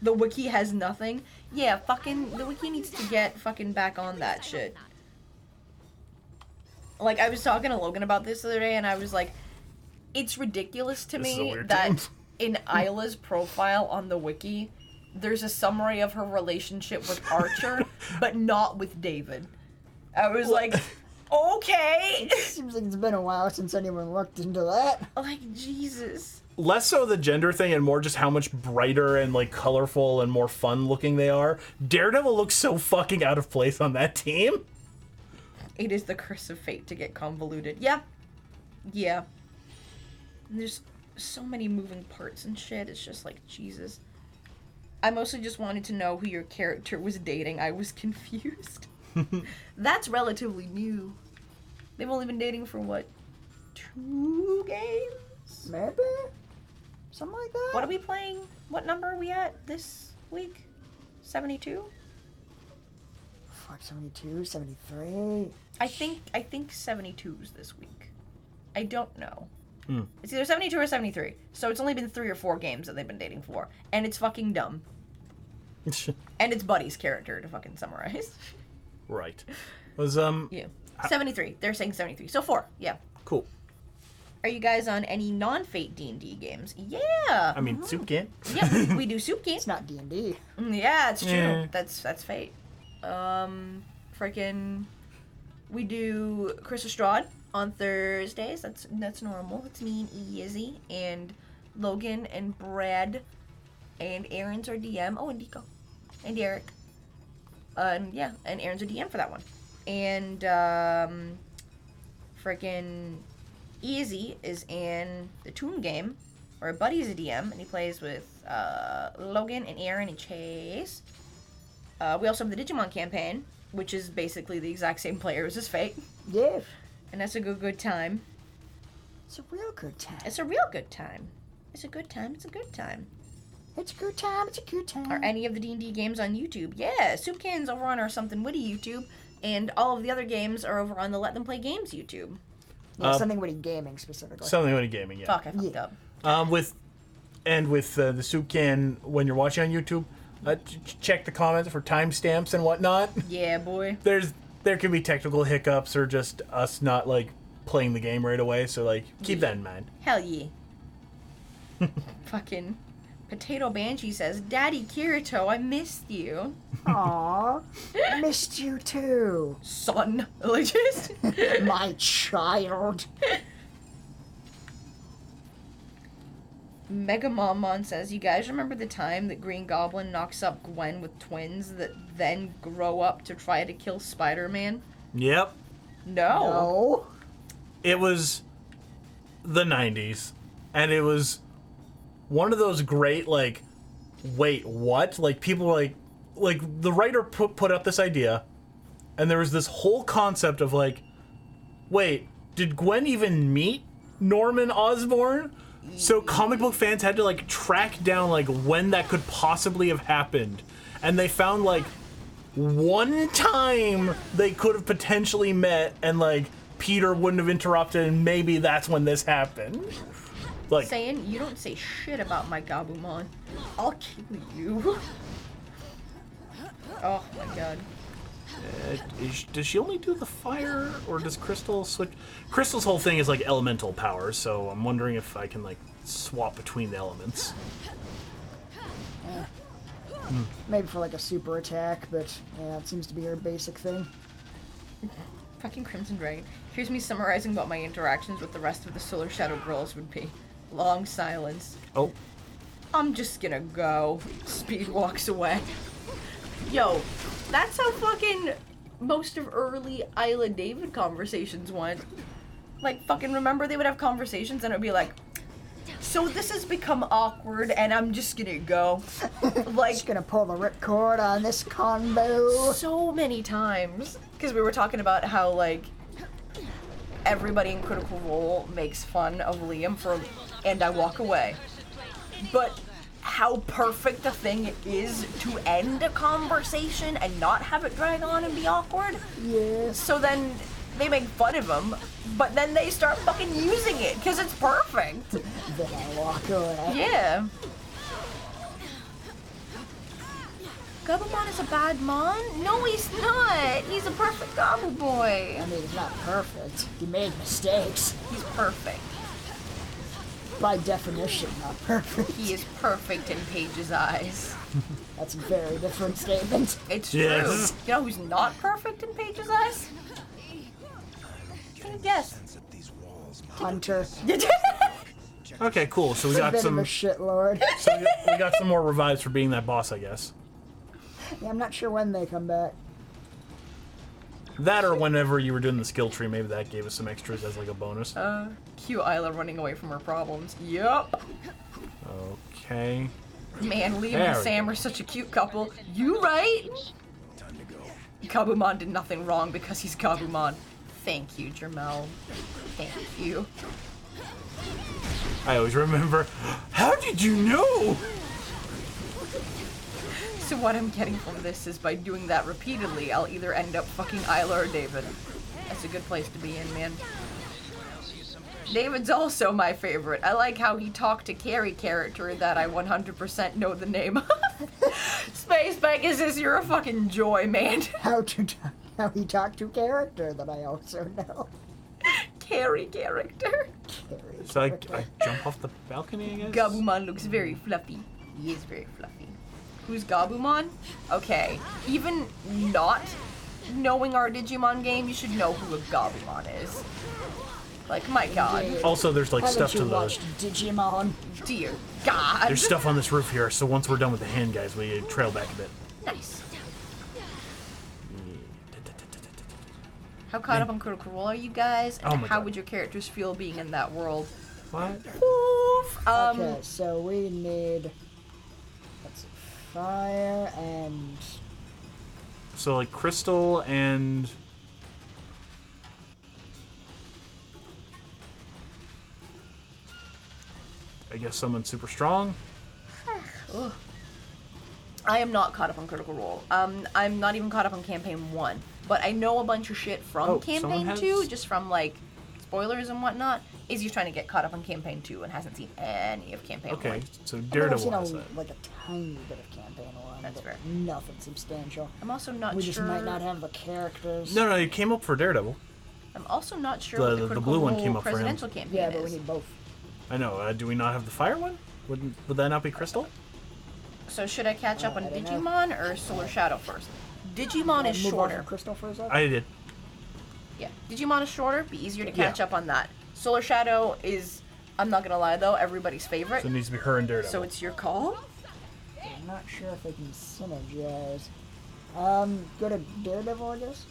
The wiki has nothing. Yeah, the wiki needs to get fucking back on that shit. Like, I was talking to Logan about this the other day, and I was like, It's ridiculous to This is a me weird that team. in Isla's profile on the wiki, there's a summary of her relationship with Archer, but not with David. I was like, okay. Seems like it's been a while since anyone looked into that. Like, Jesus. Less so the gender thing and more just how much brighter and like colorful and more fun looking they are. Daredevil looks so fucking out of place on that team. It is the curse of fate to get convoluted. Yeah. Yeah. And there's so many moving parts and shit. It's just like, Jesus. I mostly just wanted to know who your character was dating. I was confused. That's relatively new. They've only been dating for, what, 2 games? Maybe? Something like that? What are we playing? What number are we at this week? 72? Fuck, 72, 73. I think 72 is this week. I don't know. Hmm. It's either 72 or 73. So it's only been 3 or 4 games that they've been dating for. And it's fucking dumb. And it's Buddy's character, to fucking summarize. Right. Was Yeah. 73. They're saying 73. So 4. Yeah. Cool. Are you guys on any non-Fate D&D games? Yeah. I mean, Soup Can. Yep. We do Soup Can. It's not D&D. Yeah, it's true. Yeah. That's Fate. Freaking. We do Chris Estrad on Thursdays. That's normal. It's me and Izzy and Logan and Brad and Aaron's our DM. Oh, and Nico and Eric. Yeah, and Aaron's a DM for that one. And freaking Izzy is in the Toon game, where Buddy's a DM, and he plays with Logan and Aaron and Chase. We also have the Digimon campaign, which is basically the exact same players as Fate. Yeah. And that's a good time. It's a real good time. It's a real good time. It's a good time. It's a good time. It's a good time. It's a good time. Are any of the D&D games on YouTube? Yeah, Soup Can's over on our Something Witty YouTube, and all of the other games are over on the Let Them Play Games YouTube. Yeah, something with gaming specifically. Something with gaming, yeah. Fuck, I fucked up. With the Soup Can, when you're watching on YouTube, check the comments for timestamps and whatnot. Yeah, boy. There can be technical hiccups or just us not like playing the game right away, so like keep that in mind. Hell yeah. Fucking Potato Banshee says, Daddy Kirito, I missed you. Aw, I missed you too. Son. Like, just... My child. Mega Momon says, you guys remember the time that Green Goblin knocks up Gwen with twins that then grow up to try to kill Spider-Man? Yep. No. It was the 90s, and it was one of those great, like, wait, what? Like, people were like the writer put up this idea, and there was this whole concept of, like, wait, did Gwen even meet Norman Osborn? So comic book fans had to, like, track down, like, when that could possibly have happened. And they found, like, one time they could have potentially met, and, like, Peter wouldn't have interrupted, and maybe that's when this happened. Like, saying, you don't say shit about my Gabumon. I'll kill you. Oh my god. does she only do the fire, or does Crystal switch? Crystal's whole thing is like elemental power, so I'm wondering if I can like swap between the elements. Maybe for like a super attack, but yeah, it seems to be her basic thing. Fucking Crimson Dragon. Here's me summarizing what my interactions with the rest of the Solar Shadow girls would be. Long silence. Oh. I'm just gonna go. Speed walks away. Yo, that's how fucking most of early Isla David conversations went. Like, fucking remember they would have conversations and it would be like, so this has become awkward and I'm just gonna go. Like, just gonna pull the ripcord on this combo. So many times. Because we were talking about how, like, everybody in Critical Role makes fun of Liam for and I walk away. But how perfect a thing it is to end a conversation and not have it drag on and be awkward. Yes. So then they make fun of him, but then they start fucking using it because it's perfect. Then I walk away. Yeah. Gabumon is a bad mon? No, he's not. He's a perfect Gobble boy. I mean, he's not perfect. He made mistakes. He's perfect. by definition, not perfect. He is perfect in Paige's eyes. That's a very different statement. It's Yes. true. You know who's not perfect in Paige's eyes? Can you guess? Hunter. Okay, cool. So we He's a got bit some. of a shitlord. So we got some more revives for being that boss, I guess. Yeah, I'm not sure when they come back. That or whenever you were doing the skill tree, maybe that gave us some extras as like a bonus. Cute Isla running away from her problems. Yup. Okay. Man, Liam There and we Sam go. are such a cute couple. You right? Gabumon did nothing wrong because he's Gabumon. Thank you, Jermel. Thank you. I always remember. How did you know? So what I'm getting from this is by doing that repeatedly, I'll either end up fucking Isla or David. That's a good place to be in, man. David's also my favorite. I like how he talked to Carrie character that I 100% know the name of. Space Pegasus, you're a fucking joy, man. How he talked to character that I also know. Carrie character. So I jump off the balcony, I guess? Gabumon looks very fluffy. He is very fluffy. Who's Gabumon? Okay. Even not knowing our Digimon game, you should know who a Gabumon is. Like, my god. Also, there's like Haven't stuff you to the. watched Digimon? Dear god. There's stuff on this roof here, so once we're done with the hand guys, we trail back a bit. Nice. How caught up on Critical Role are you guys? And Oh my how God. would your characters feel being in that world? What? Okay, so we need let's see, fire and So like Crystal and I guess someone super strong. I am not caught up on Critical Role. I'm not even caught up on Campaign 1. But I know a bunch of shit from Oh, Campaign someone 2, has- just from, like, spoilers and whatnot. Izzy's trying to get caught up on Campaign 2 and hasn't seen any of Campaign 1. Okay, so I've Daredevil seen has that. like a tiny bit of campaign one. That's but fair. Nothing substantial. I'm also not We sure... just might not have the characters. No, it came up for Daredevil. I'm also not sure The- what the the Critical blue one Role came up for him. presidential campaign Yeah, but we is. need both. I know. Do we not have the fire one? Would that not be Crystal? So should I catch up on I don't know. Digimon or Solar Shadow first? Digimon is Move on shorter. from Crystal for a sec? I did. Yeah, Digimon is shorter, be easier to Yeah. catch up on that. Solar Shadow is, I'm not gonna lie though, everybody's favorite. So it needs to be her and Daredevil. So it's your call? I'm not sure if they can synergize. Go to Daredevil, I guess.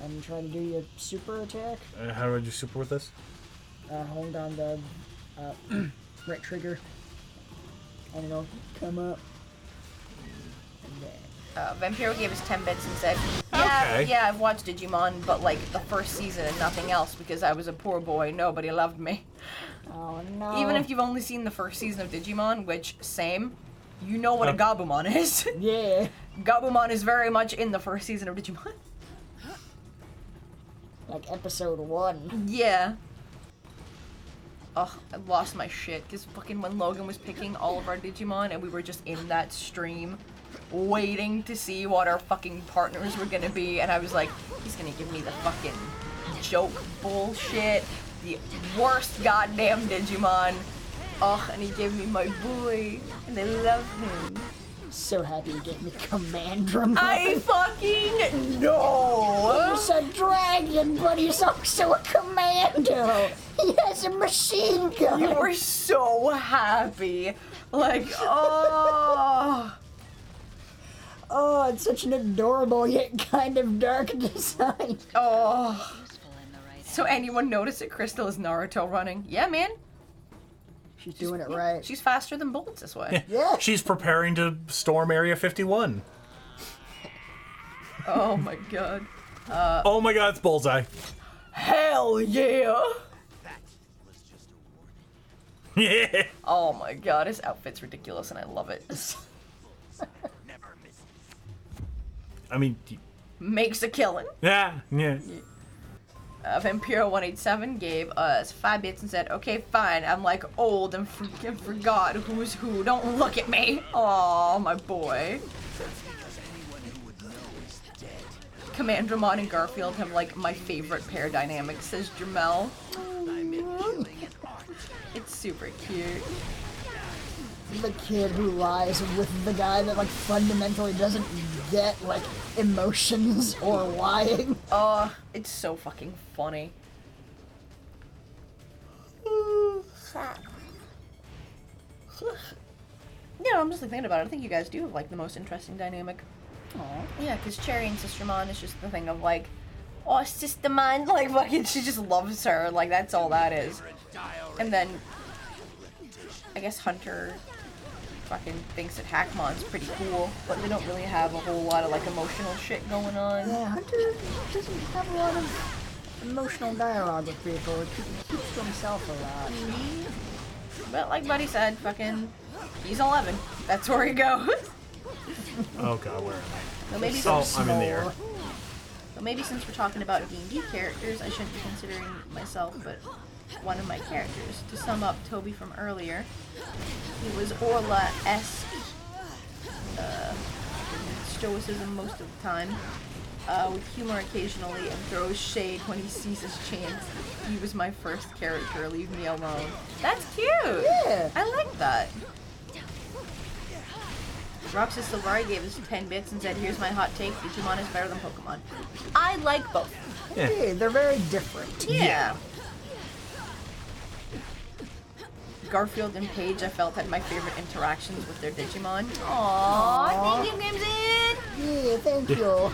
And try to do your super attack. How do I do super with this? Hold on the right trigger. I don't know, come up. And then Vampiro gave us 10 bits and said, yeah, Okay. yeah, I've watched Digimon, but like the first season and nothing else because I was a poor boy, nobody loved me. oh no. Even if you've only seen the first season of Digimon, which, same, you know what a Gabumon is. Yeah. Gabumon is very much in the first season of Digimon. Like episode 1. Yeah. Ugh, I lost my shit, because fucking when Logan was picking all of our Digimon and we were just in that stream waiting to see what our fucking partners were gonna be, and I was like, he's gonna give me the fucking joke bullshit, the worst goddamn Digimon. Ugh, and he gave me my boy, and I love him. So happy you gave me Commandrum. I fucking know! He's a dragon, but he's also a commando. He has a machine gun. You were so happy. Like, oh. Oh, it's such an adorable yet kind of dark design. Oh. So anyone notice that Crystal is Naruto running? Yeah, man. She's doing it right. She's faster than bullets this way. Yeah. She's preparing to storm Area 51. Oh my god. Oh my god, it's Bullseye. Hell yeah! Yeah. Oh my god, his outfit's ridiculous and I love it. I mean, Makes a killing. yeah. Vampiro 187 gave us 5 bits and said, okay, fine, I'm like old and freaking forgot who's who. Don't look at me. Oh, my boy. Commandramon and Garfield have like my favorite pair dynamic, says Jamel. super cute. The kid who lies with the guy that like fundamentally doesn't get like emotions or lying. Oh, it's so fucking funny. Yeah, I'm just like, thinking about it. I think you guys do have like the most interesting dynamic. Aww. Yeah, because Cherry and Sister Mon is just the thing of like, oh, Sister Mon, like fucking, she just loves her. Like that's all that is. And then, I guess Hunter fucking thinks that Hackmon's pretty cool, but they don't really have a whole lot of like emotional shit going on. Yeah, Hunter doesn't have a lot of emotional dialogue with people. He keeps to himself a lot. But like Buddy said, fucking, he's 11. That's where he goes. Oh god, where am I? So maybe I'm in the air. So maybe since we're talking about D&D characters, I shouldn't be considering myself, but one of my characters. To sum up Toby from earlier, he was Orla-esque, stoicism most of the time, with humor occasionally, and throws shade when he sees his chance. He was my first character, leave me alone. That's cute! Yeah! I like that. Roxas Silvari gave us 10 bits and said, here's my hot take, Digimon is better than Pokemon. I like both. Yeah. Hey, they're very different. Yeah. Garfield and Paige, I felt, had my favorite interactions with their Digimon. Aww, thank you, Crimson! Yeah, thank you.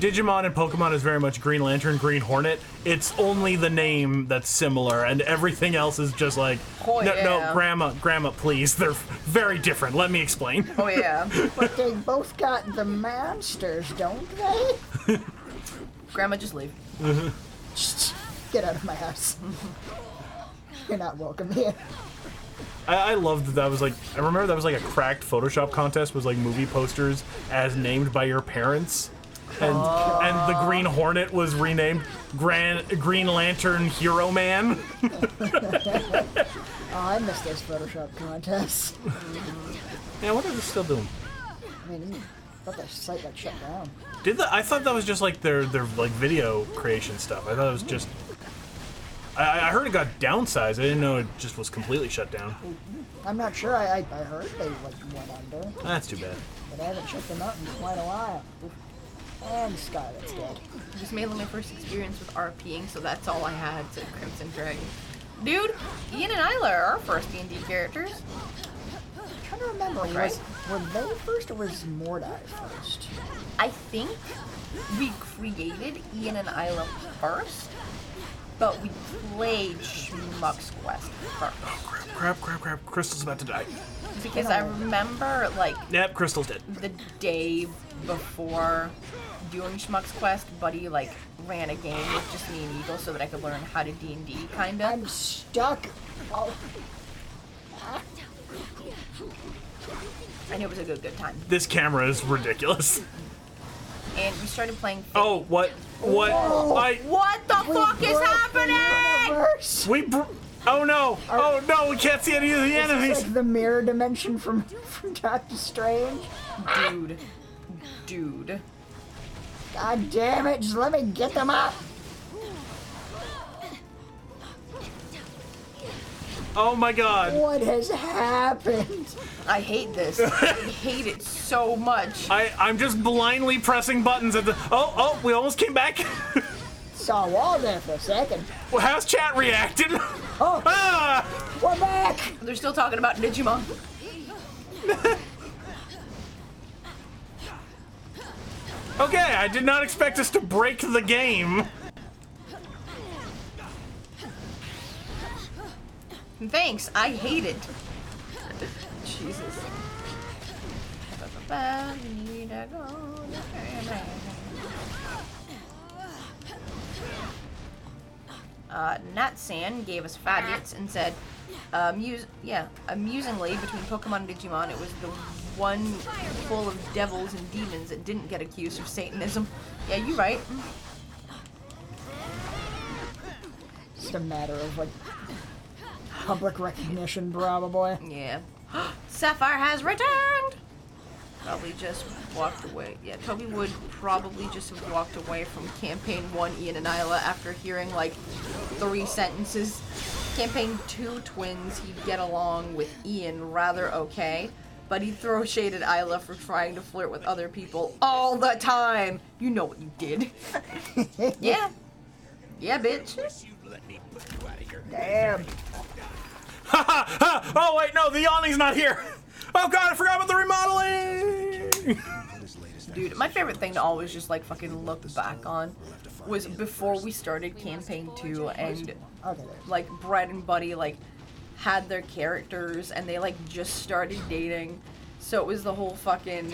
Digimon and Pokemon is very much Green Lantern, Green Hornet. It's only the name that's similar, and everything else is just like, Oh, no, yeah. no, Grandma, please. They're very different. Let me explain. Oh yeah. But they both got the monsters, don't they? Grandma, just leave. Get out of my house. You're not welcome here. I loved that was like, I remember that was like a cracked Photoshop contest, was like movie posters as named by your parents. And the Green Hornet was renamed Green Lantern Hero Man. Oh, I miss those Photoshop contests. Yeah, what are they still doing? I mean, I thought their site got shut down. I thought that was just like their like video creation stuff. I thought it was just. I heard it got downsized. I didn't know it just was completely shut down. I'm not sure. I heard they like went under, That's too bad. but I haven't checked them out in quite a while. And Scarlet's dead. It was mainly my first experience with RPing, so that's all I had, said Crimson Dragon. Dude, Ian and Isla are our first D&D characters. I'm trying to remember, Right. were they first or was Mordai first? I think we created Ian and Isla first, but we played Schmuck's Quest first. Crap. Crystal's about to die. Because I remember, like, Yep, Crystal's dead. the day before doing Schmuck's Quest, Buddy, like, ran a game with just me and Eagle so that I could learn how to D&D, kinda. I'm stuck. Oh, And it was a good time. This camera is ridiculous. And we started playing... Oh, what? Whoa. What the fuck is happening? universe. Oh no! Oh no! We can't see any of the It's enemies. like the mirror dimension from Doctor Strange. Dude. God damn it! Just let me get them up. Oh my god! What has happened? I hate this. I hate it so much. I'm just blindly pressing buttons at the. Oh! We almost came back. Saw a wall there for a second. Well, how's chat reacting? Oh, Ah! we're back. They're still talking about Digimon. Okay, I did not expect us to break the game. Thanks, I hate it. Jesus. Natsan gave us faggots and said, amusingly, between Pokemon and Digimon, it was the one full of devils and demons that didn't get accused of Satanism. Yeah, you're right. Just a matter of like public recognition, probably. Yeah. Sapphire has returned! Probably just walked away. Yeah, Toby would probably just have walked away from Campaign 1 Ian and Isla after hearing like 3 sentences. Campaign 2 twins, he'd get along with Ian rather okay, but he'd throw shade at Isla for trying to flirt with other people all the time. You know what you did. Yeah. Yeah, bitch. Damn. Ha ha ha! Oh wait, no, the awning's not here. Oh god, I forgot about the remodeling. Dude, my favorite thing to always just like fucking look back on was before we started campaign 2 and like Brett and Buddy like had their characters and they like just started dating. So it was the whole fucking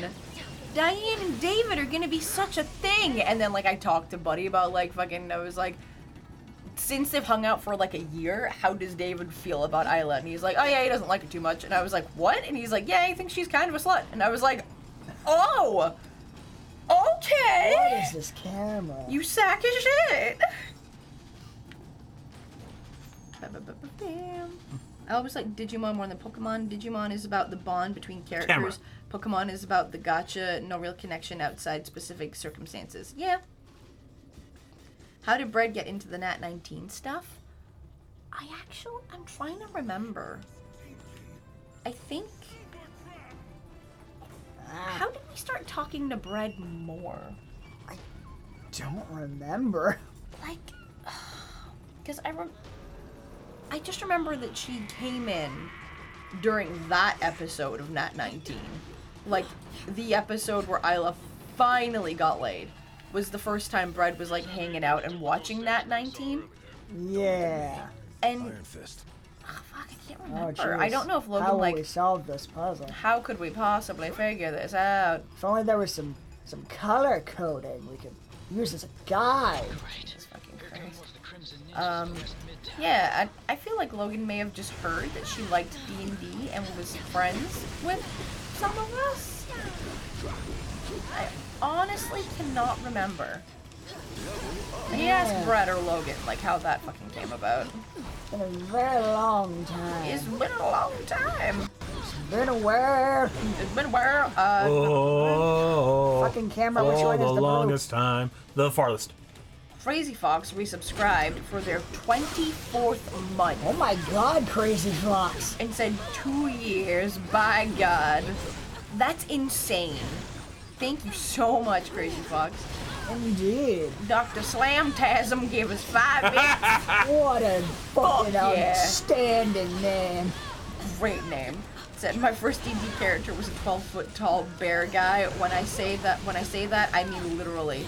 Diane and David are gonna be such a thing, and then like I talked to Buddy about like fucking I was like, since they've hung out for like a year, how does David feel about Isla? And he's like, oh yeah, he doesn't like her too much. And I was like, what? And he's like, yeah, he thinks she's kind of a slut. And I was like, oh, okay. What is this camera? You sack of shit. I always like Digimon more than Pokemon. Digimon is about the bond between characters. Pokemon is about the gotcha, no real connection outside specific circumstances. Yeah. How did Brett get into the Nat 19 stuff? I'm trying to remember. I think... How did we start talking to Brett more? I don't remember. Like, because I just remember that she came in during that episode of Nat 19. Like, the episode where Isla finally got laid was the first time Brett was like hanging out and watching Nat 19. Yeah. And Iron Fist. Oh, fuck, I can't remember. Oh, I don't know if Logan how like. How we solve this puzzle? How could we possibly figure this out? If only there was some color coding we could use as a guide. Jesus fucking Christ. Yeah, I feel like Logan may have just heard that she liked D&D and was friends with some of us. I honestly cannot remember. I need to ask Brett or Logan, like, how that fucking came about. It's been a very long time. It's been a long time. It's been a while. It's been a while. Fucking camera, which way is the longest time. The farthest. Crazy Fox resubscribed for their 24th month. Oh my god, Crazy Fox. And said 2 years, by God. That's insane. Thank you so much, Crazy Fox. Indeed. Dr. Slamtasm gave us 5 bits. What a fucking yeah. outstanding name. Great name. Said my first D&D character was a 12-foot tall bear guy. When I say that, I mean literally.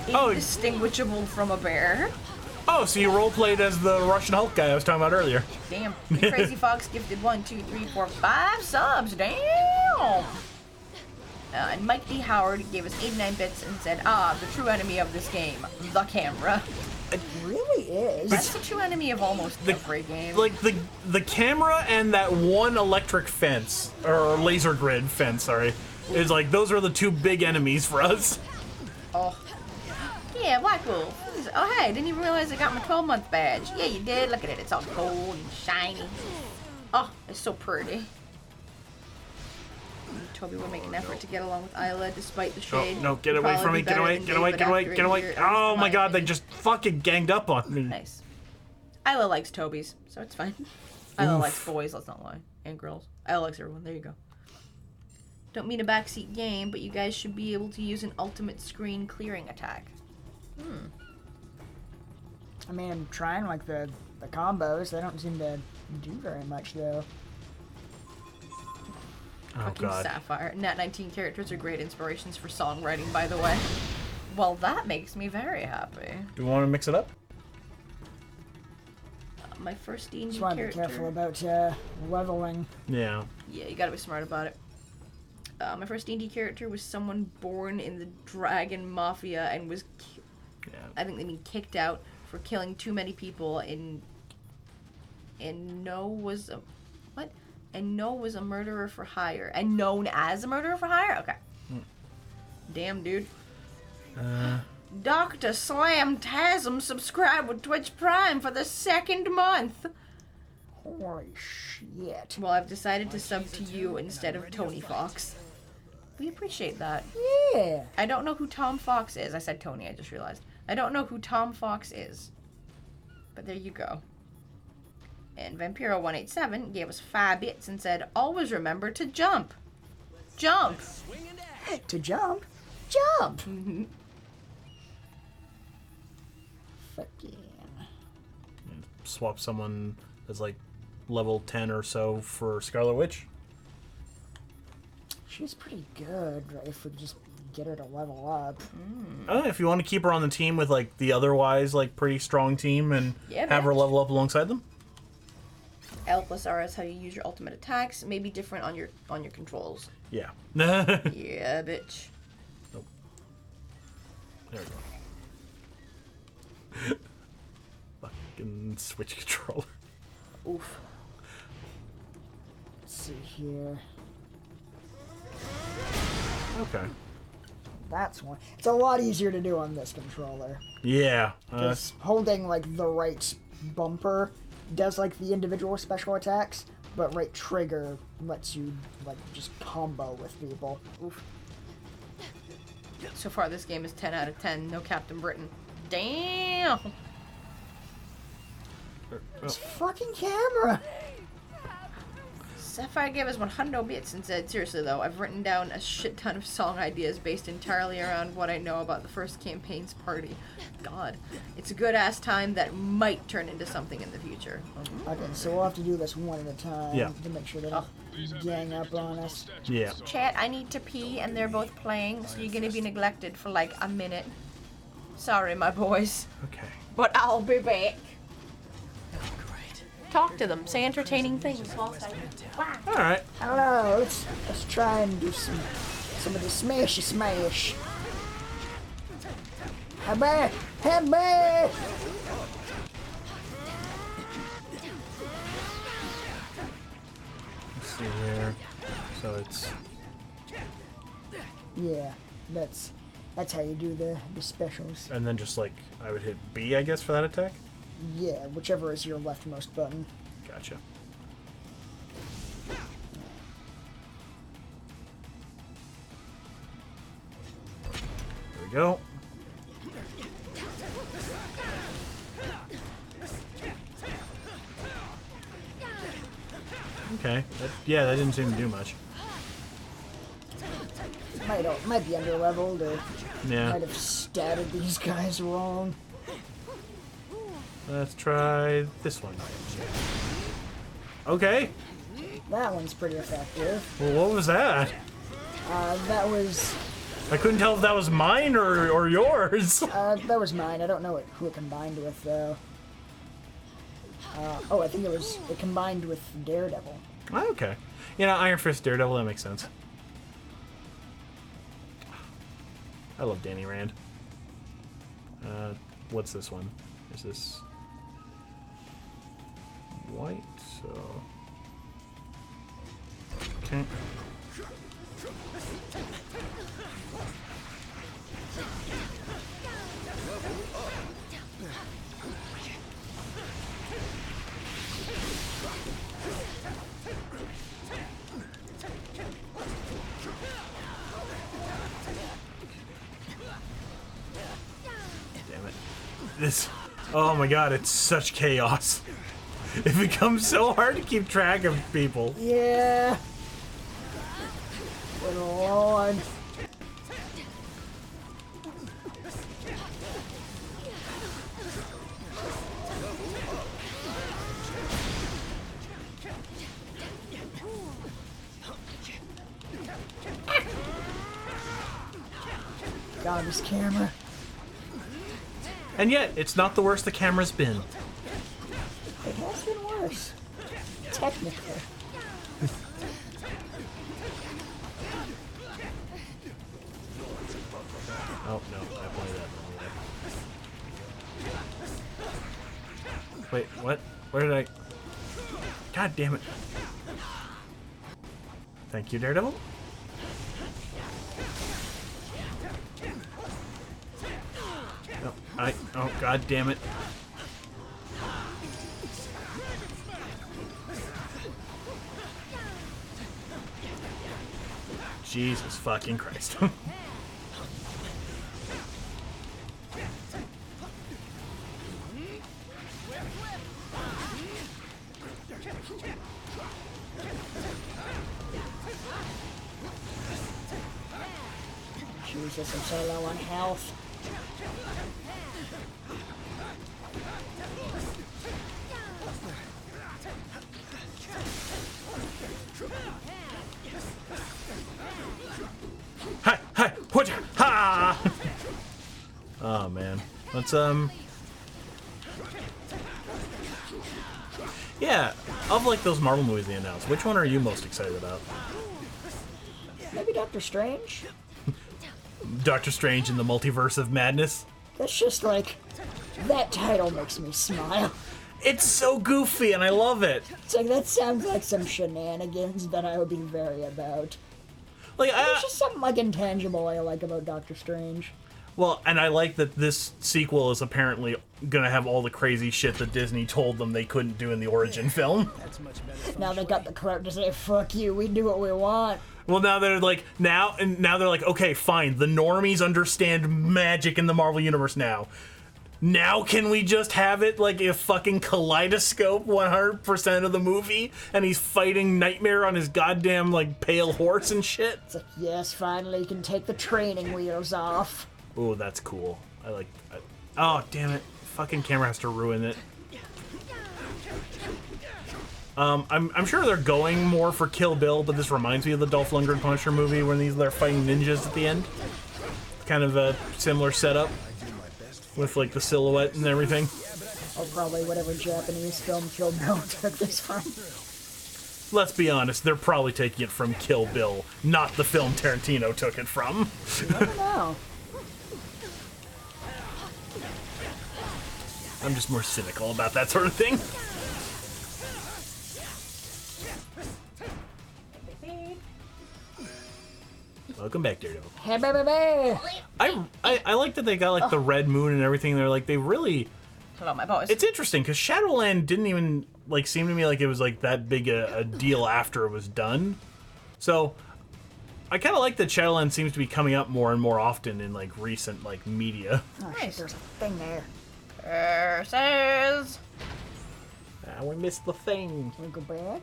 Indistinguishable from a bear. Oh, so you roleplayed as the Russian Hulk guy I was talking about earlier. Damn. The Crazy Fox gifted 1, 2, 3, 4, 5 subs. Damn. And Mike D. Howard gave us 89 bits and said, the true enemy of this game, the camera. It really is. That's the true enemy of almost every game. Like the camera and that one electric fence, or laser grid fence, sorry, is like, those are the two big enemies for us. Oh. Yeah, Black Wolf. Oh, hey, didn't even realize I got my 12-month badge. Yeah, you did. Look at it. It's all gold and shiny. Oh, it's so pretty. Toby would make an effort to get along with Isla despite the shade. No, get away from me. Get away, get away, get away, get away. Oh my god, they just fucking ganged up on me. Nice. Isla likes Tobies, so it's fine. Isla likes boys, let's not lie. And girls. Isla likes everyone. There you go. Don't mean a backseat game, but you guys should be able to use an ultimate screen clearing attack. I mean, I'm trying like the combos. They don't seem to do very much though. Oh fucking god. Sapphire. Nat 19 characters are great inspirations for songwriting, by the way. Well, that makes me very happy. Do we want to mix it up? My first D&D Just want to be careful about leveling. Yeah. Yeah, you gotta be smart about it. My first D&D character was someone born in the Dragon Mafia and was, I think they mean kicked out for killing too many people. And No was a what? And No was a murderer for hire. And known as a murderer for hire. Okay. Damn, dude. Dr. Slamtasm subscribed with Twitch Prime for the 2nd month. Holy shit. Well, I've decided to sub to you instead of Tony Fox. We appreciate that. Yeah. I don't know who Tom Fox is. I said Tony, I just realized. I don't know who Tom Fox is. But there you go. And Vampiro187 gave us 5 bits and said, always remember to jump. Jump. To jump? Jump! Fuck yeah. Swap someone that's like level 10 or so for Scarlet Witch. She's pretty good if we just get her to level up. If you want to keep her on the team with like the otherwise like pretty strong team and have her level up alongside them. L+R is how you use your ultimate attacks. Maybe different on your controls. Yeah. Yeah, bitch. Nope. There we go. Fucking Switch controller. Oof. Let's see here. Okay. That's one. It's a lot easier to do on this controller. Yeah. Because holding like the right bumper does like the individual special attacks, but right trigger lets you like just combo with people. Oof. So far, this game is 10 out of 10. No Captain Britain. Damn. This fucking camera. Sapphire gave us 100 bits and said, seriously though, I've written down a shit ton of song ideas based entirely around what I know about the first campaign's party. God. It's a good ass time that might turn into something in the future. Okay, so we'll have to do this one at a time to make sure they don't These have gang up on us. Yeah. Chat, I need to pee and they're both playing, so you're gonna be neglected for like a minute. Sorry, my boys. Okay. But I'll be back. Talk to them. Say entertaining things. All right. Hello, let's try and do some of the smashy smash. Habba, habba. Let's see here. So it's Yeah, that's how you do the specials. and then just like I would hit B, I guess, for that attack. Yeah, whichever is your leftmost button. Gotcha. There we go. Okay. Yeah, that didn't seem to do much. Might be under leveled or Yeah. might have statted these guys wrong. Let's try this one. Okay. That one's pretty effective. Well, what was that? That was I couldn't tell if that was mine or yours. that was mine. I don't know who it combined with though. Oh, I think it combined with Daredevil. Oh, okay. You know, Iron Fist, Daredevil, that makes sense. I love Danny Rand. What's this one? Is this white? So okay. Damn it. This, oh my god, it's such chaos. It becomes so hard to keep track of people. Yeah. Good lord. God, this camera. And yet, it's not the worst the camera's been. It has been worse. Technically. Oh, no, I played that wrong way. Wait, what? Where did I... God damn it. Thank you, Daredevil. Oh, god damn it. Jesus fucking Christ. Jesus, I'm so low on health. Hi, hi, put ha! Oh man, let's yeah, of like those Marvel movies they announced, which one are you most excited about? Maybe Doctor Strange? Doctor Strange in the Multiverse of Madness? That's just like, that title makes me smile. It's so goofy and I love it. It's like, that sounds like some shenanigans that I would be very about. Like, There's just something like intangible I like about Doctor Strange. well, and I like that this sequel is apparently gonna have all the crazy shit that Disney told them they couldn't do in the origin film. That's much better. Now they got the clout to say, fuck you, we do what we want. Well, now they're like, now they're like, okay, fine, the normies understand magic in the Marvel Universe now. Now can we just have it like a fucking kaleidoscope 100% of the movie, and he's fighting Nightmare on his goddamn like pale horse and shit? It's like, yes, finally you can take the training wheels off. Oh, that's cool. Oh, damn it. Fucking camera has to ruin it. I'm sure they're going more for Kill Bill, but this reminds me of the Dolph Lundgren Punisher movie when they're fighting ninjas at the end. Kind of a similar setup with like the silhouette and everything. Or probably whatever Japanese film Kill Bill took this from. Let's be honest, they're probably taking it from Kill Bill, not the film Tarantino took it from. I don't know. I'm just more cynical about that sort of thing. Welcome back, Daredevil. Hey, baby. I like that they got like the red moon and everything. They're like, they really... Hello, my boys. It's interesting because Shadowland didn't even like seem to me like it was like that big a deal after it was done. So I kind of like that Shadowland seems to be coming up more and more often in like recent like media. Oh, shit, there's a thing there. Says We missed the thing. Can we go back?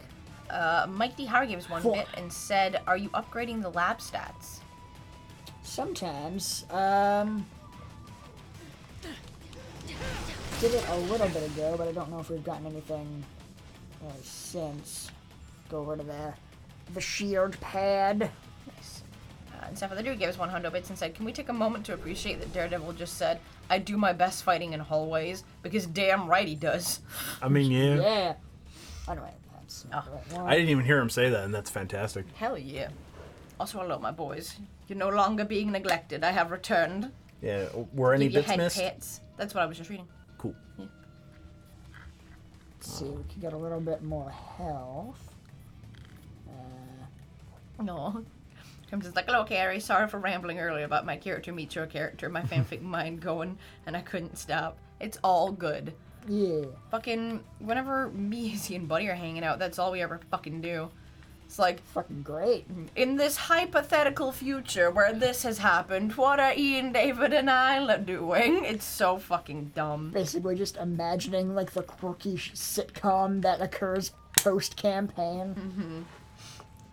Mike D. Howard gave us one bit and said, "Are you upgrading the lab stats?" Sometimes. Did it a little bit ago, but I don't know if we've gotten anything since. Go over to the shield pad. Nice. And Steph the Dude gave us 100 bits and said, "Can we take a moment to appreciate that Daredevil just said, 'I do my best fighting in hallways,' because damn right he does." I mean, yeah. Yeah. Anyway, that's not the right one. I didn't even hear him say that, and that's fantastic. Hell yeah. Also, hello, my boys. You're no longer being neglected. I have returned. Yeah. Were any Give your bits head missed? pats. That's what I was just reading. Cool. Yeah. Let's see, we can get a little bit more health. No. I'm just like, hello, Carrie. Sorry for rambling earlier about my character meets your character. My fanfic mind going, and I couldn't stop. It's all good. Yeah. Fucking, whenever me, Izzy, and Buddy are hanging out, that's all we ever fucking do. It's like, Fucking great. in this hypothetical future where this has happened, what are Ian, David, and Isla doing? It's so fucking dumb. Basically just imagining like the quirky sitcom that occurs post-campaign. Mm-hmm.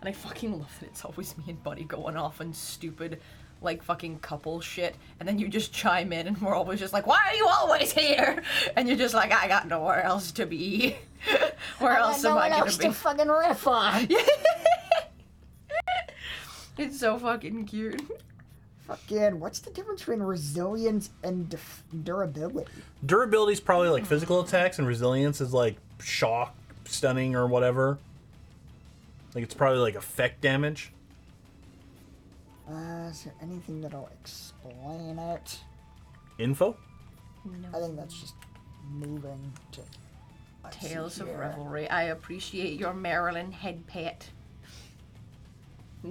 And I fucking love that it's always me and Buddy going off on stupid, like, fucking couple shit, and then you just chime in, and we're always just like, why are you always here? And you're just like, I got nowhere else to be. Where else am I gonna be? to fucking riff on. It's so fucking cute. Fucking, what's the difference between resilience and durability? Durability is probably like physical attacks, and resilience is like shock, stunning, or whatever. Like it's probably like effect damage. Is there anything that'll explain it? Info? No. I think that's just moving to... Tales of Revelry. I appreciate your Marilyn head pet.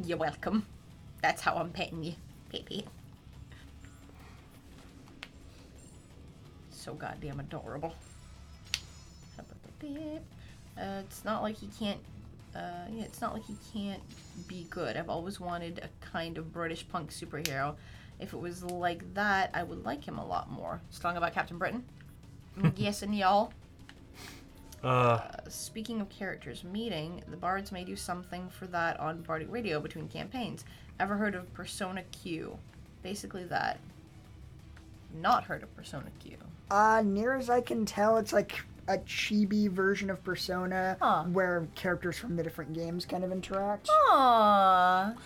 You're welcome. That's how I'm petting you. Pet. So goddamn adorable. It's not like he can't. It's not like he can't be good. I've always wanted a kind of British punk superhero. If it was like that, I would like him a lot more. Strong about Captain Britain? Yes, and y'all. Speaking of characters meeting, the bards may do something for that on Bardic Radio between campaigns. Ever heard of Persona Q? Basically that. Not heard of Persona Q. Near as I can tell, it's like a chibi version of Persona where characters from the different games kind of interact. Aww.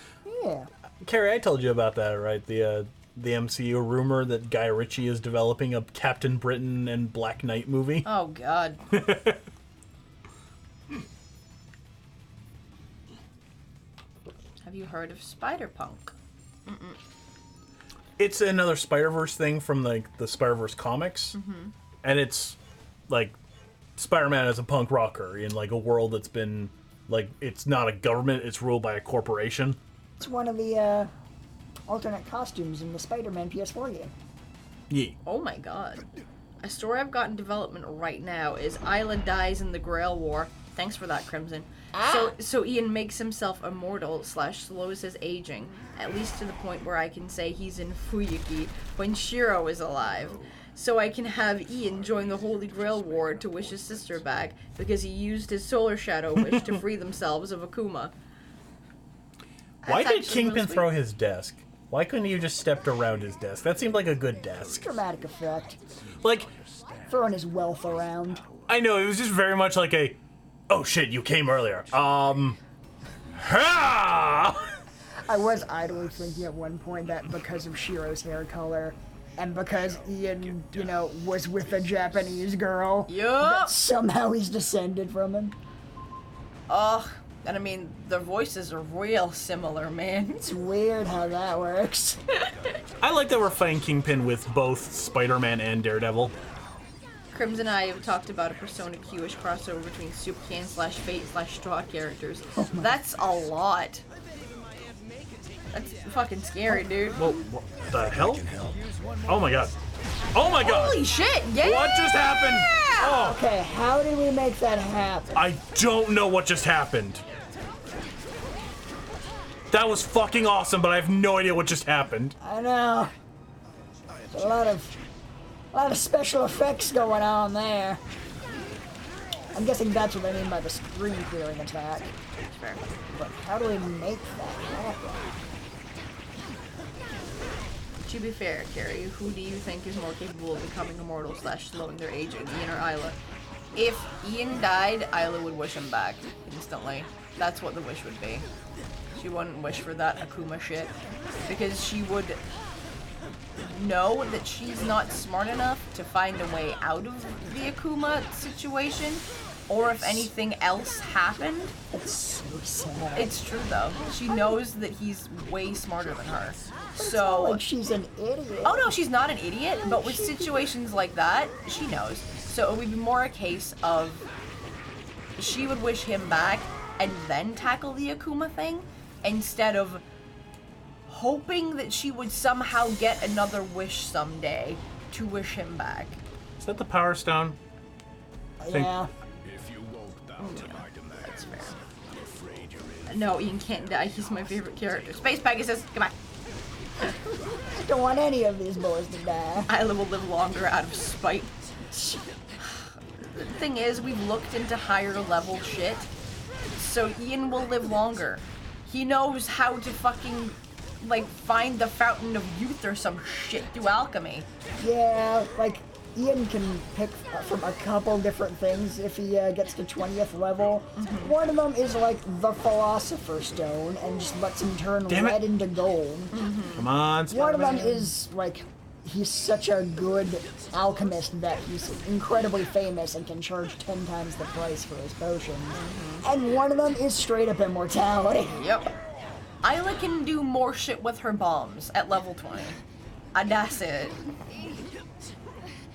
Yeah. Carrie, I told you about that, right? The MCU rumor that Guy Ritchie is developing a Captain Britain and Black Knight movie. Oh, God. Have you heard of Spider-Punk? It's another Spider-Verse thing from the Spider-Verse comics. And it's like Spider-Man as a punk rocker in like a world that's been like, it's not a government, it's ruled by a corporation. It's one of the alternate costumes in the Spider-Man PS4 game. Yeah. Oh my god. A story I've got in development right now is Isla dies in the Grail War. Thanks for that, Crimson. So Ian makes himself immortal / slows his aging, at least to the point where I can say he's in Fuyuki when Shiro is alive. So I can have Ian join the Holy Grail War to wish his sister back, because he used his Solar Shadow wish to free themselves of Akuma. Why did Kingpin throw his desk? Why couldn't you just stepped around his desk? That seemed like a good desk. Dramatic effect. Like, throwing his wealth around. I know, it was just very much like a, oh shit, you came earlier. Ha! I was idly thinking at one point that because of Shiro's hair color, and because Ian, you know, was with a Japanese girl, that somehow he's descended from him. Ugh. And I mean, their voices are real similar, man. It's weird how that works. I like that we're fighting Kingpin with both Spider-Man and Daredevil. Crimson and I have talked about a Persona Q-ish crossover between Supercan / Fate / Straw characters. That's a lot. That's fucking scary, dude. Well, what the hell? Oh my god. Oh my god! Holy shit, yeah! What just happened? Oh. Okay, how did we make that happen? I don't know what just happened. That was fucking awesome, but I have no idea what just happened. I know. There's a lot of special effects going on there. I'm guessing that's what they mean by the screen clearing attack. Fair. But how do we make that happen? To be fair, Carrie, who do you think is more capable of becoming immortal / slowing their aging, Ian or Isla? If Ian died, Isla would wish him back instantly. That's what the wish would be. She wouldn't wish for that Akuma shit, because she would know that she's not smart enough to find a way out of the Akuma situation, or if anything else happened. It's so sad. It's true though. She knows that he's way smarter than her. But it's not like she's an idiot. Oh no, she's not an idiot, but with situations like that, she knows. So it would be more a case of she would wish him back and then tackle the Akuma thing, instead of hoping that she would somehow get another wish someday to wish him back. Is that the Power Stone? Yeah. That's fair. No, Ian can't die. He's my favorite character. Space Pegasus, come on. Don't want any of these boys to die. Isla will live longer out of spite. The thing is, we've looked into higher level shit, so Ian will live longer. He knows how to fucking, like, find the fountain of youth or some shit through alchemy. Yeah, like, Ian can pick from a couple different things if he gets to 20th level. One of them is like the Philosopher's Stone and just lets him turn red into gold. Come on, One of them Spider-Man. is like he's such a good alchemist that he's incredibly famous and can charge 10 times the price for his potions. And one of them is straight up immortality. Yep. Isla can do more shit with her bombs at level 20. That's it.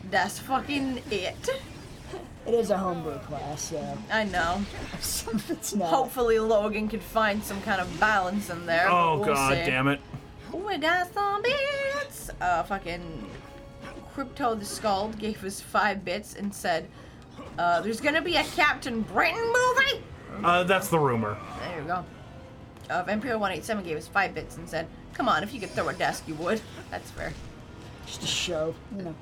That's fucking it. It is a homebrew class, so. I know. It's not. Hopefully Logan could find some kind of balance in there. Oh but we'll god see. damn it. We got some bits! Fucking Crypto the Scald gave us 5 bits and said, there's gonna be a Captain Britain movie? That's the rumor. There you go. Vampiro187 gave us 5 bits and said, come on, if you could throw a desk, you would. That's fair. Just a show,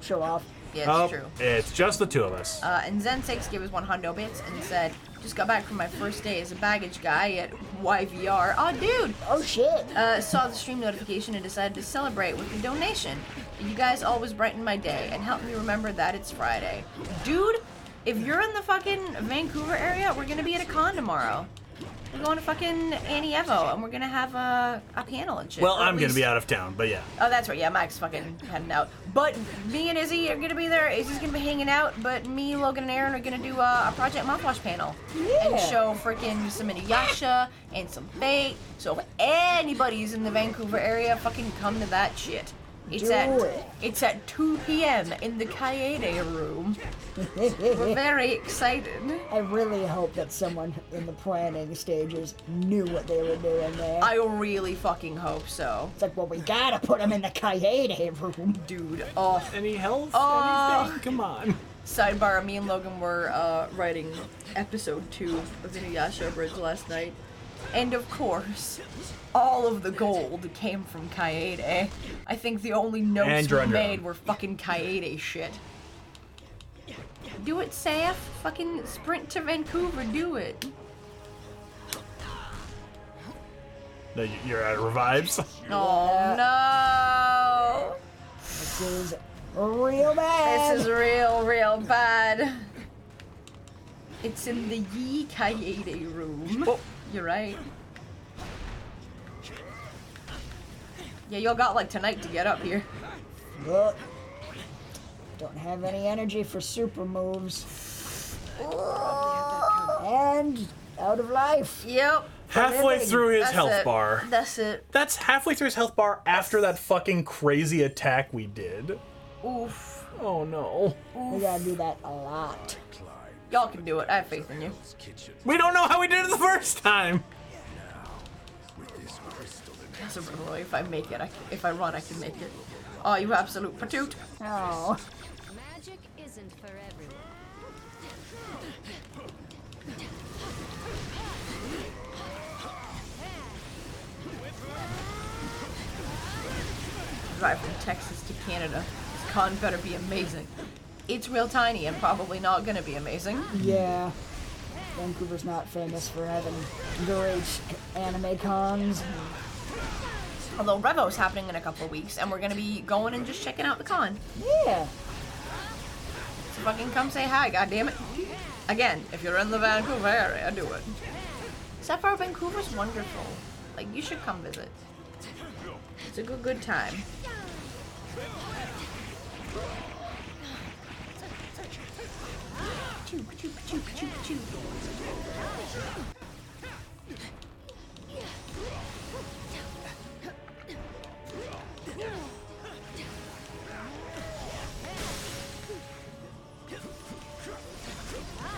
show off. Yeah, it's true. It's just the two of us. And Zen6 gave us 1 hundo bits and said, just got back from my first day as a baggage guy at YVR. Oh, dude! Oh, shit. Saw the stream notification and decided to celebrate with a donation. You guys always brighten my day and help me remember that it's Friday. Dude, if you're in the fucking Vancouver area, we're gonna be at a con tomorrow. We're going to fucking Annie Evo, and we're gonna have a panel and shit. Well, I'm gonna be out of town, but yeah. Oh, that's right. Yeah, Mike's fucking heading out. But me and Izzy are gonna be there. Izzy's gonna be hanging out, but me, Logan, and Aaron are gonna do a Project Mouthwash panel. Yeah. And show freaking some Inuyasha and some Fate. So if anybody's in the Vancouver area, fucking come to that shit. It's at 2 p.m. in the Kaede room. We're very excited. I really hope that someone in the planning stages knew what they were doing there. I really fucking hope so. It's like, well, we gotta put them in the Kaede room. Dude, oh. Any health? Oh. Anything? Come on. Sidebar, me and Logan were writing episode 2 of Inuyasha Bridge last night. And of course, all of the gold came from Kaede. I think the only notes we made were fucking Kaede shit. Do it, Saf. Fucking sprint to Vancouver, do it. No, you're out of revives? Oh, no. This is real bad. This is real bad. It's in the Yi Kaede room. Oh. You're right. Yeah, y'all got like tonight to get up here. Look. Don't have any energy for super moves. And out of life. Yep. Halfway through his health bar. That's it. That's halfway through his health bar after that fucking crazy attack we did. Oof. Oh no. We gotta do that a lot. Y'all can do it. I have faith in you. We don't know how we did it the first time. So, Roy, if I make it, if I run, I can make it. Oh, you absolute patoot. Oh. Magic isn't for everyone. Drive from Texas to Canada. This con better be amazing. It's real tiny and probably not gonna be amazing. Yeah. Vancouver's not famous for having great anime cons. Although Revo's happening in a couple of weeks, and we're gonna be going and just checking out the con. Yeah. So fucking come say hi, goddammit. Again, if you're in the Vancouver area, do it. Sapphire, Vancouver's wonderful. Like, you should come visit. It's a good time.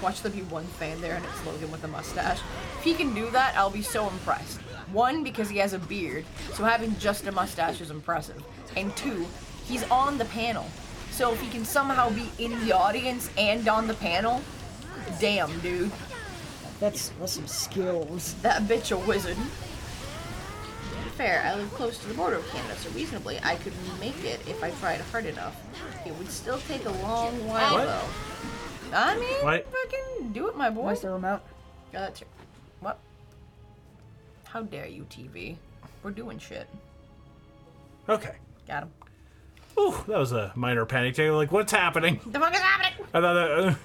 Watch there be one fan there and it's Logan with a mustache. If he can do that, I'll be so impressed. One, because he has a beard, so having just a mustache is impressive. And two, he's on the panel. So if he can somehow be in the audience and on the panel, damn, dude. That's some skills. That bitch a wizard. Fair, I live close to the border of Canada, so reasonably I could make it if I tried hard enough. It would still take a long while, though. I mean, fucking do it, my boy. Where's the remote? That's your... What? How dare you, TV? We're doing shit. Okay. Got him. Ooh, that was a minor panic attack. Like, what's happening? The fuck is happening? I thought that...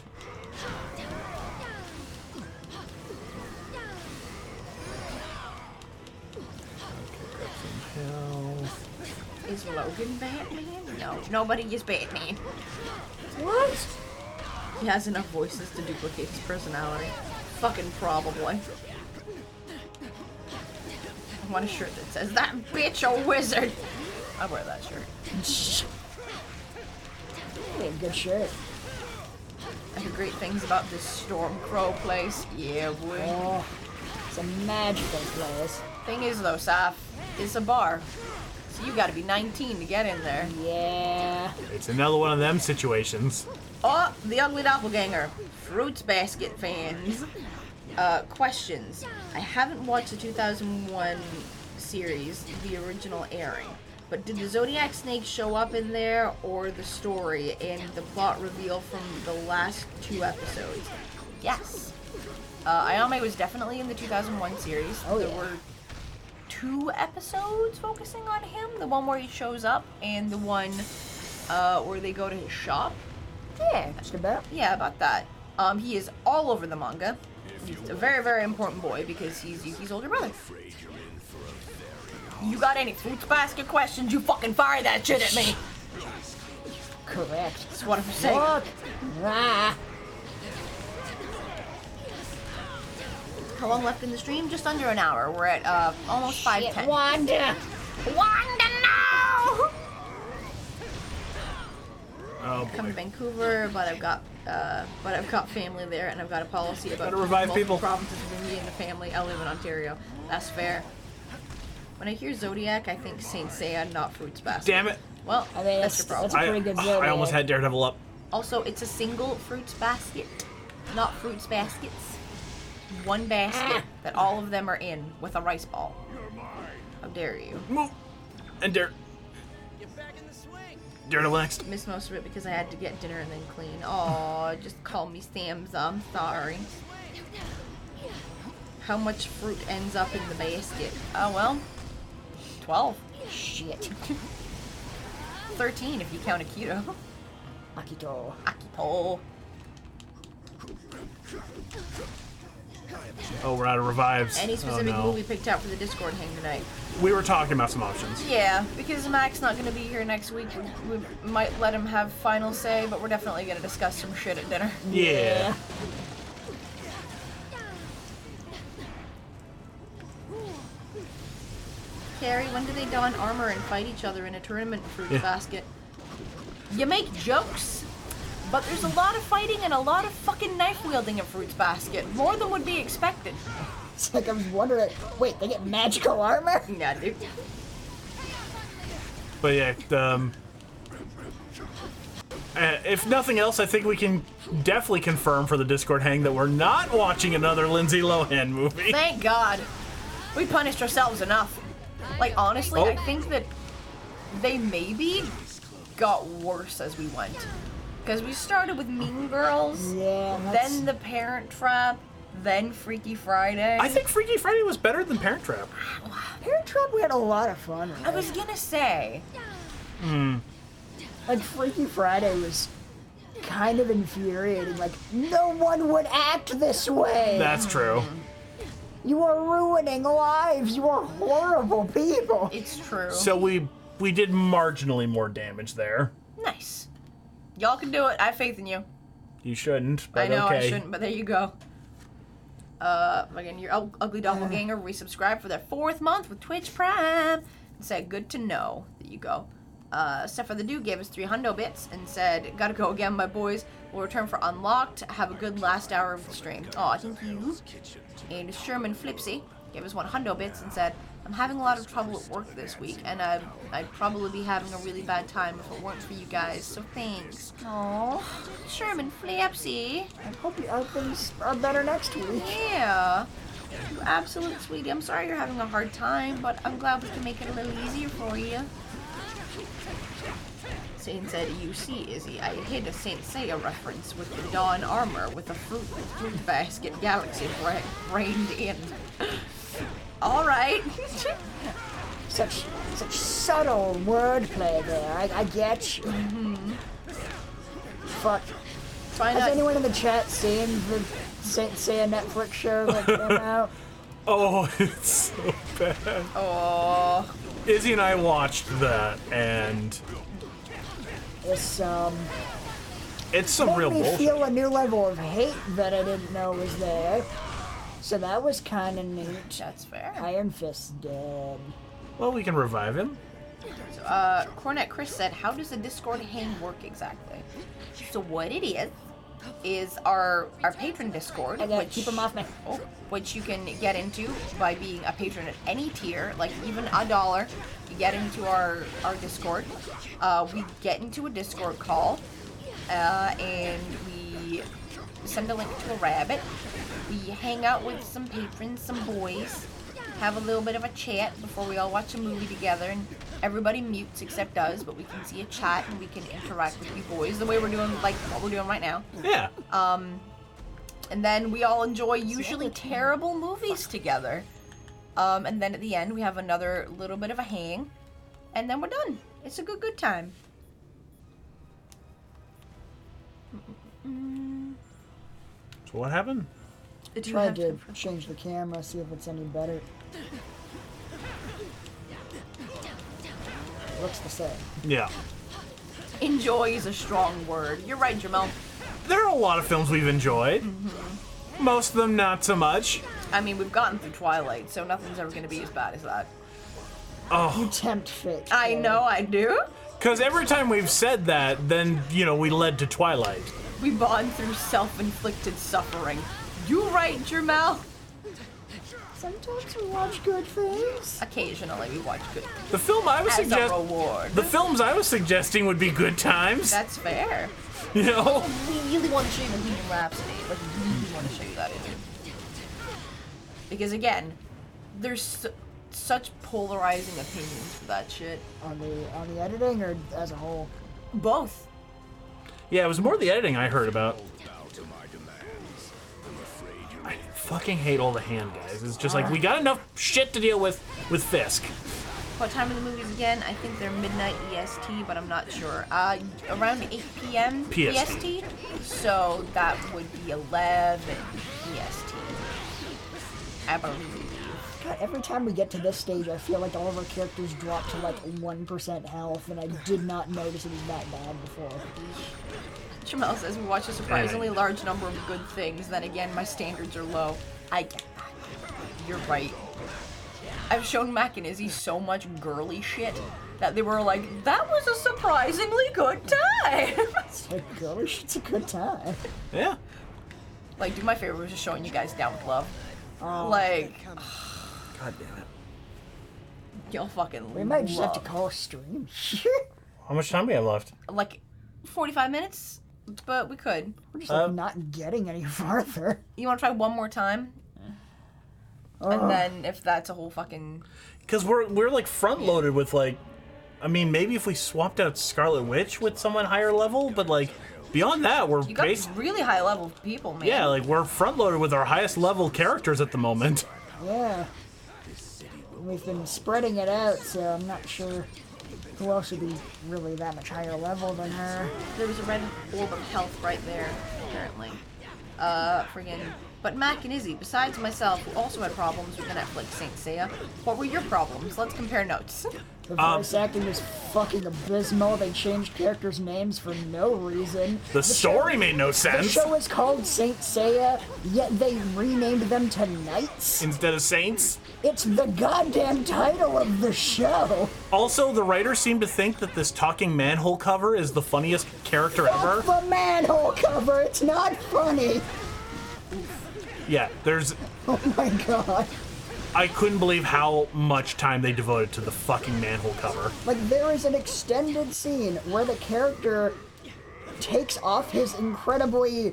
Is Logan Batman? No, nobody is Batman. What? He has enough voices to duplicate his personality. Fucking probably. I want a shirt that says, "That bitch a wizard." I'll wear that shirt. Hey, good shirt. I heard great things about this Storm Crow place. Yeah, boy. Oh, it's a magical place. Thing is, though, Saf, it's a bar. So you gotta be 19 to get in there. Yeah. It's another one of them situations. Oh, the ugly doppelganger. Fruits Basket fans. Questions. I haven't watched the 2001 series, the original airing. but did the Zodiac Snake show up in there, or the story and the plot reveal from the last 2 episodes? Yes. Ayame was definitely in the 2001 series. Oh, there yeah. were 2 episodes focusing on him. The one where he shows up, and the one where they go to his shop. Yeah, just about. Yeah, about that. He is all over the manga. He's a very, very important boy because he's Yuki's older brother. You got any Fruits Basket questions? You fucking fire that shit at me. Correct. That's what I'm saying. Look. Ah. How long left in the stream? Just under an hour. We're at almost 5:10. Wanda. Wanda, no! Oh Come to boy. Vancouver, but I've got family there, and I've got a policy about Gotta revive multiple people. provinces within me and the family. I live in Ontario. That's fair. When I hear Zodiac, I think Saint Seiya, not Fruits Basket. Damn it. Well, I mean, that's your problem. that's a pretty good Zodiac. I almost had Daredevil up. Also, it's a single Fruits Basket, not Fruits Baskets. One basket that all of them are in with a rice ball. How dare you? Move. And Get back in the swing. Daredevil next. Missed most of it because I had to get dinner and then clean. Aw, just call me Sam's. I'm sorry. How much fruit ends up in the basket? Oh, well, 12. Shit. 13 if you count Akito. Akito. Akito. Oh, we're out of revives. Any specific oh, no. movie picked out for the Discord hang tonight? We were talking about some options. Yeah, because Mac's not going to be here next week, we might let him have final say, but we're definitely going to discuss some shit at dinner. Yeah. Carrie, when do they don armor and fight each other in a tournament Fruits Basket? You make jokes, but there's a lot of fighting and a lot of fucking knife wielding in Fruits Basket. More than would be expected. It's like I was wondering, wait, they get magical armor? Yeah, dude. But yeah, if nothing else, I think we can definitely confirm for the Discord hang that we're not watching another Lindsay Lohan movie. Thank God. We punished ourselves enough. Like, honestly, Oh. I think that they maybe got worse as we went. Because we started with Mean Girls, Yeah, that's... then The Parent Trap, then Freaky Friday. I think Freaky Friday was better than Parent Trap. Parent Trap we had a lot of fun with. I was gonna say. Like, Freaky Friday was kind of infuriating. Like, no one would act this way! That's true. You are ruining lives! You are horrible people! It's true. So we did marginally more damage there. Nice. Y'all can do it. I have faith in you. You shouldn't, but I know okay. I shouldn't, but there you go. Again, your ugly doppelganger resubscribed for their 4th month with Twitch Prime and said, good to know. There you go. Steph for the Dude gave us 3 hundo bits and said, gotta go again, my boys. We'll return for Unlocked. Have a good last hour of the stream. Aw, thank you. And Sherman Flipsy gave us 1 hundo bits and said, I'm having a lot of trouble at work this week, and I'd probably be having a really bad time if it weren't for you guys, so thanks. Aww. Sherman Flipsy. I hope things are better next week. Yeah. You absolute sweetie. I'm sorry you're having a hard time, but I'm glad we can make it a little easier for you. Satan said, you see, Izzy, I hid a Saint Seiya reference with the Dawn armor with a fruit basket galaxy brained in. Alright. Such subtle wordplay there. I get you. Fuck. Has anyone in the chat seen the Saint Seiya Netflix show that came out? Oh, it's so bad. Oh. Izzy and I watched that, and It's some made real me bullshit. feel a new level of hate that I didn't know was there. So that was kind of neat. That's fair. Iron Fist dead. Well, we can revive him. So, Cornet Chris said, how does the Discord hang work exactly? So what it is our patron Discord, I gotta which keep him off me. Which you can get into by being a patron at any tier, like even $1. You get into our Discord. We get into a Discord call, and we send a link to a rabbit. We hang out with some patrons, some boys, have a little bit of a chat before we all watch a movie together, and everybody mutes except us, but we can see a chat and we can interact with you boys the way we're doing, like what we're doing right now. Yeah. And then we all enjoy usually terrible movies together. And then at the end, we have another little bit of a hang, and then we're done. It's a good time. So what happened? Tried to change the camera, see if it's any better. Looks the same. Yeah. Enjoy is a strong word. You're right, Jamel. There are a lot of films we've enjoyed. Most of them not so much. I mean, we've gotten through Twilight, so nothing's ever going to be as bad as that. Oh. You tempt fate. I know, I do. Because every time we've said that, then, you know, we led to Twilight. We bond through self-inflicted suffering. You right, Jamel? Sometimes we watch good things. Occasionally we watch good things. The film I was As a reward. The films I was suggesting would be good times. That's fair. You know? We really want to show you Bohemian Rhapsody. Like, we really want to show you that either. Because again, there's such polarizing opinions for that shit. On the editing or as a whole? Both. Yeah, it was more the editing I heard about. I fucking hate all the hand guys. It's just like, we got enough shit to deal with Fisk. What time are the movies again? I think they're midnight EST, but I'm not sure. Around 8 p.m. PST. So that would be 11 EST. I believe. God, every time we get to this stage, I feel like all of our characters drop to like 1% health, and I did not notice it was that bad before. Jamel says we watch a surprisingly large number of good things. Then again, my standards are low. I get that. You're right. I've shown Mac and Izzy so much girly shit that they were like, that was a surprisingly good time. It's like, girly shit's a good time. Yeah. Like, dude, my favorite was just showing you guys Down with Love. Like, God damn it. Y'all fucking We might just have to call a stream. How much time do we have left? Like, 45 minutes? But we could. We're just like not getting any farther. You want to try one more time? And then if that's a whole fucking... Because we're like front loaded with like, I mean, maybe if we swapped out Scarlet Witch with someone higher level, but like beyond that, we're You got really high level people, man. Yeah, like we're front loaded with our highest level characters at the moment. Yeah. We've been spreading it out, so I'm not sure who else would be really that much higher level than her. There was a red orb of health right there, apparently. Friggin'. But Mac and Izzy, besides myself, who also had problems with the Netflix Saint Seiya, what were your problems? Let's compare notes. The voice acting is fucking abysmal. They changed characters' names for no reason. The story made no sense. The show is called Saint Seiya, yet they renamed them to Knights. Instead of Saints? It's the goddamn title of the show. Also, the writers seem to think that this talking manhole cover is the funniest character ever. Fuck the manhole cover, it's not funny. Yeah, there's... Oh my god. I couldn't believe how much time they devoted to the fucking manhole cover. Like, there is an extended scene where the character takes off his incredibly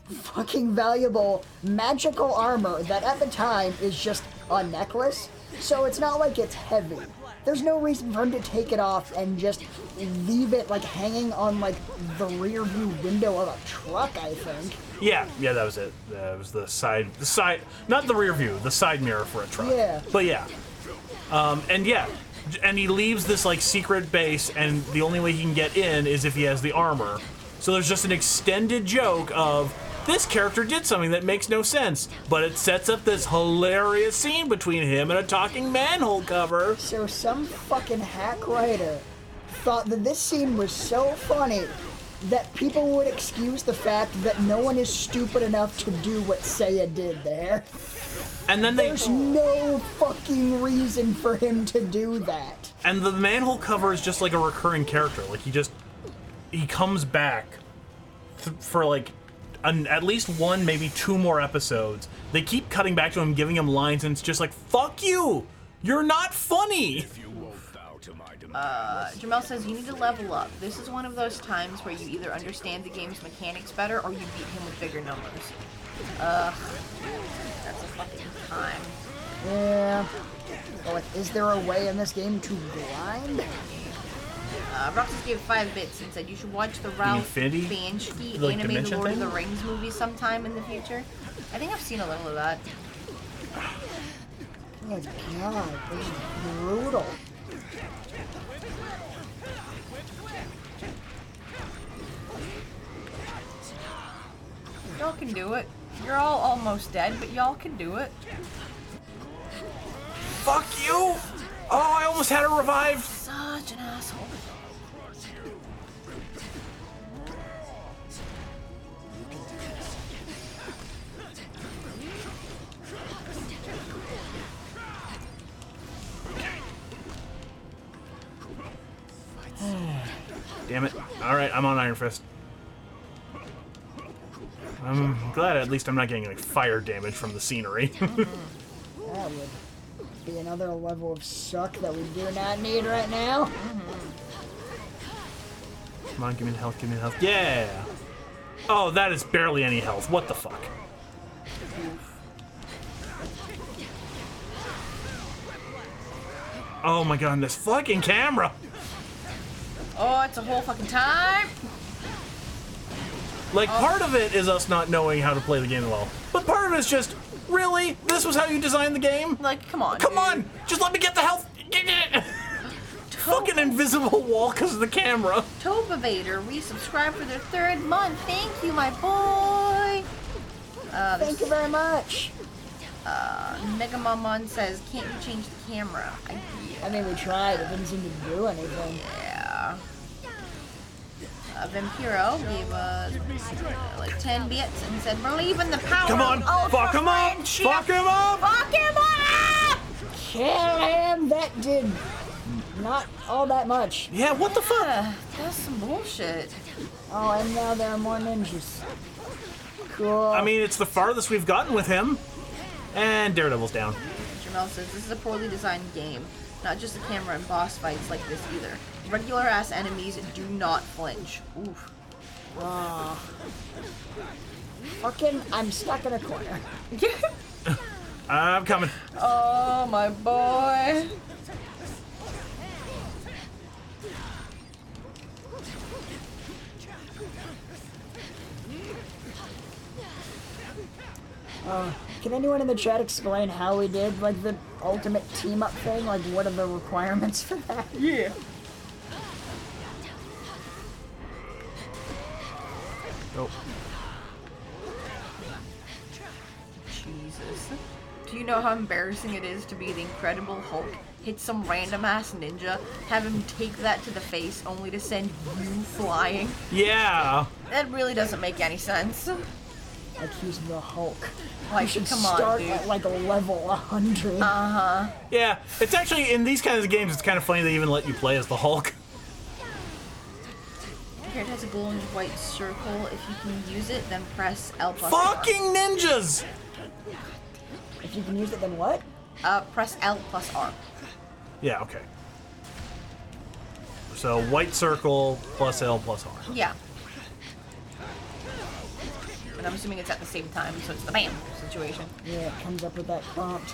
fucking valuable magical armor that at the time is just a necklace, so it's not like it's heavy. There's no reason for him to take it off and just leave it like hanging on like the rear view window of a truck, I think. Yeah, that was it. That was the side, not the rear view, the side mirror for a truck. Yeah. But yeah. And he leaves this like secret base, and the only way he can get in is if he has the armor. So there's just an extended joke of, this character did something that makes no sense, but it sets up this hilarious scene between him and a talking manhole cover. So some fucking hack writer thought that this scene was so funny that people would excuse the fact that no one is stupid enough to do what Seiya did there. And then There's no fucking reason for him to do that. And the manhole cover is just like a recurring character. Like he comes back for like at least one, maybe two more episodes. They keep cutting back to him, giving him lines, and it's just like, fuck you! You're not funny! Jamel says you need to level up. This is one of those times where you either understand the game's mechanics better or you beat him with bigger numbers. That's a fucking time. Yeah. But, like, is there a way in this game to grind? Roxas gave 5 bits and said you should watch the Ralph Infinity? Bansky Like animated dimension Lord of thing? the Rings movie sometime in the future. I think I've seen a little of that. Oh my god, this is brutal. Y'all can do it. You're all almost dead, but y'all can do it. Fuck you! Oh, I almost had her revived. Such an asshole. Damn it. Alright, I'm on Iron Fist. I'm glad at least I'm not getting like fire damage from the scenery. That would be another level of suck that we do not need right now. Come on, give me the health, give me the health. Yeah! Oh, that is barely any health. What the fuck? Oh my god, this fucking camera! Oh, it's a whole fucking time. Like, part of it is us not knowing how to play the game well. But part of it is just, really? This was how you designed the game? Like, come on. Come dude. on! Just let me get the health! Fucking invisible wall because of the camera. Toba Vader resubscribed for their 3rd month. Thank you, my boy. Thank you very much. Megamamon says, can't you change the camera? I mean, we tried. It didn't seem to do anything. Yeah. Vampiro gave us like 10 bits and said, believe in the power Come on! of ultra Fuck him up! friendship. Fuck him up! Fuck him up! Kill him! That did not all that much. Yeah, what the fuck? That's some bullshit. Oh, and now there are more ninjas. Cool. I mean, it's the farthest we've gotten with him. And Daredevil's down. Jamel says, this is a poorly designed game. Not just the camera and boss fights like this either. Regular ass enemies do not flinch. Oof. Fucking, I'm stuck in a corner. I'm coming. Oh, my boy. Can anyone in the chat explain how we did, like, the ultimate team-up thing? Like, what are the requirements for that? Yeah. Oh. Jesus. Do you know how embarrassing it is to be the Incredible Hulk, hit some random-ass ninja, have him take that to the face, only to send you flying? Yeah. That really doesn't make any sense. Like, he's the Hulk. Like, You should come on, start dude. at, like, a level 100. Uh-huh. Yeah. It's actually, in these kinds of games, it's kind of funny they even let you play as the Hulk. Here it has a glowing white circle. If you can use it, then press L plus Fucking ninjas! If you can use it, then what? R. Press L plus R. Yeah, okay. So, white circle plus L plus R. Yeah. And I'm assuming it's at the same time, so it's the BAM situation. Yeah, it comes up with that prompt.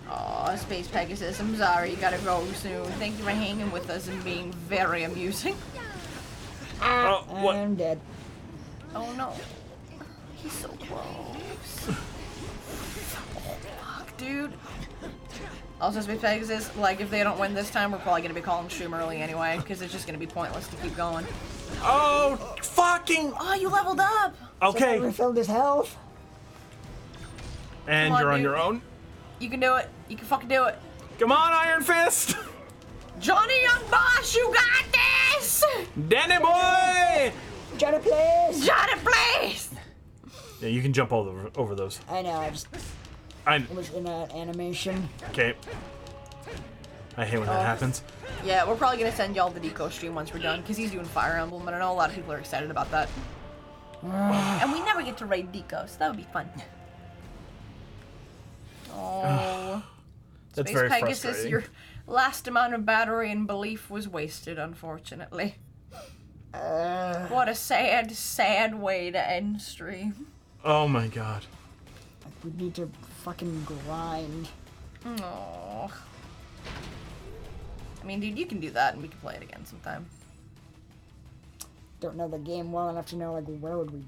Aw, Space Pegasus, I'm sorry, you gotta go soon. Thank you for hanging with us and being very amusing. Oh, what? I'm dead. Oh no. He's so close. Oh, fuck, dude. Also, Space Pegasus, like, if they don't win this time, we're probably gonna be calling stream early anyway, because it's just gonna be pointless to keep going. Oh, fucking... Oh, you leveled up! Okay. So refilled his health. And Come on, you're on dude. your own. You can do it. You can fucking do it. Come on, Iron Fist! Johnny Young Boss, you got this! Danny boy! Johnny, please! Johnny, please! Yeah, you can jump over those. I know, I just was in that animation. Okay. I hate when that happens. Yeah, we're probably gonna send y'all the Deco stream once we're done, because he's doing Fire Emblem, and I know a lot of people are excited about that. And we never get to raid Deco, so that would be fun. Oh. That's Space very Pegasus, frustrating. your last amount of battery and belief was wasted, unfortunately. What a sad, sad way to end stream. Oh my god. Like, we need to fucking grind. Aww. I mean, dude, you can do that, and we can play it again sometime. Don't know the game well enough to know, like, where would we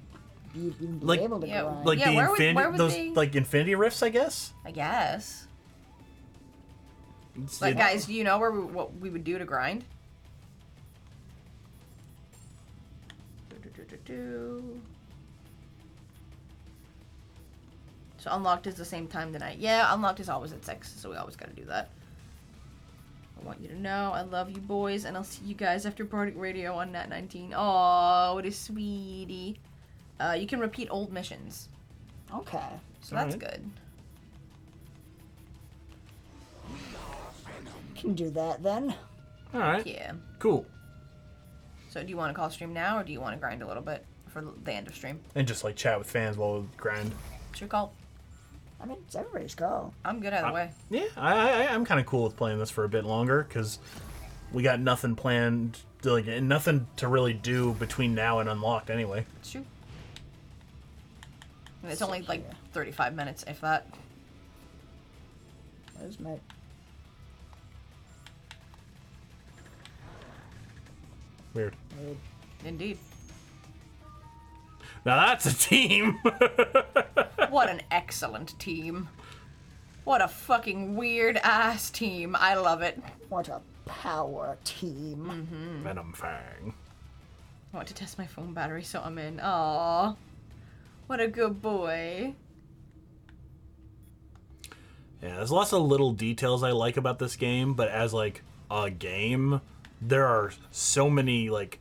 even be Like- able to Yeah, grind. Like Yeah, the where would- infinity, where would those they- like infinity rifts, I guess. I guess. It's- Like, it- guys, do you know what we would do to grind? So unlocked is the same time tonight. Yeah, unlocked is always at 6, so we always gotta do that. I want you to know I love you boys, and I'll see you guys after Bardic Radio on Nat 19. Oh, what a sweetie. You can repeat old missions, Okay. so that's Alright. good. Can do that then. All right. Yeah. Cool. So do you want to call stream now, or do you want to grind a little bit for the end of stream? And just like chat with fans while we grind. It's your call. I mean, it's everybody's call. I'm good either way. Yeah, I'm kind of cool with playing this for a bit longer because we got nothing planned, like nothing to really do between now and unlocked anyway. It's true. And it's only like 35 minutes, if that. Where's my... Weird. Indeed. Now that's a team. What an excellent team. What a fucking weird ass team. I love it. What a power team. Venom Fang. I want to test my phone battery, so I'm in. Aww. What a good boy. Yeah, there's lots of little details I like about this game, but as like a game, there are so many like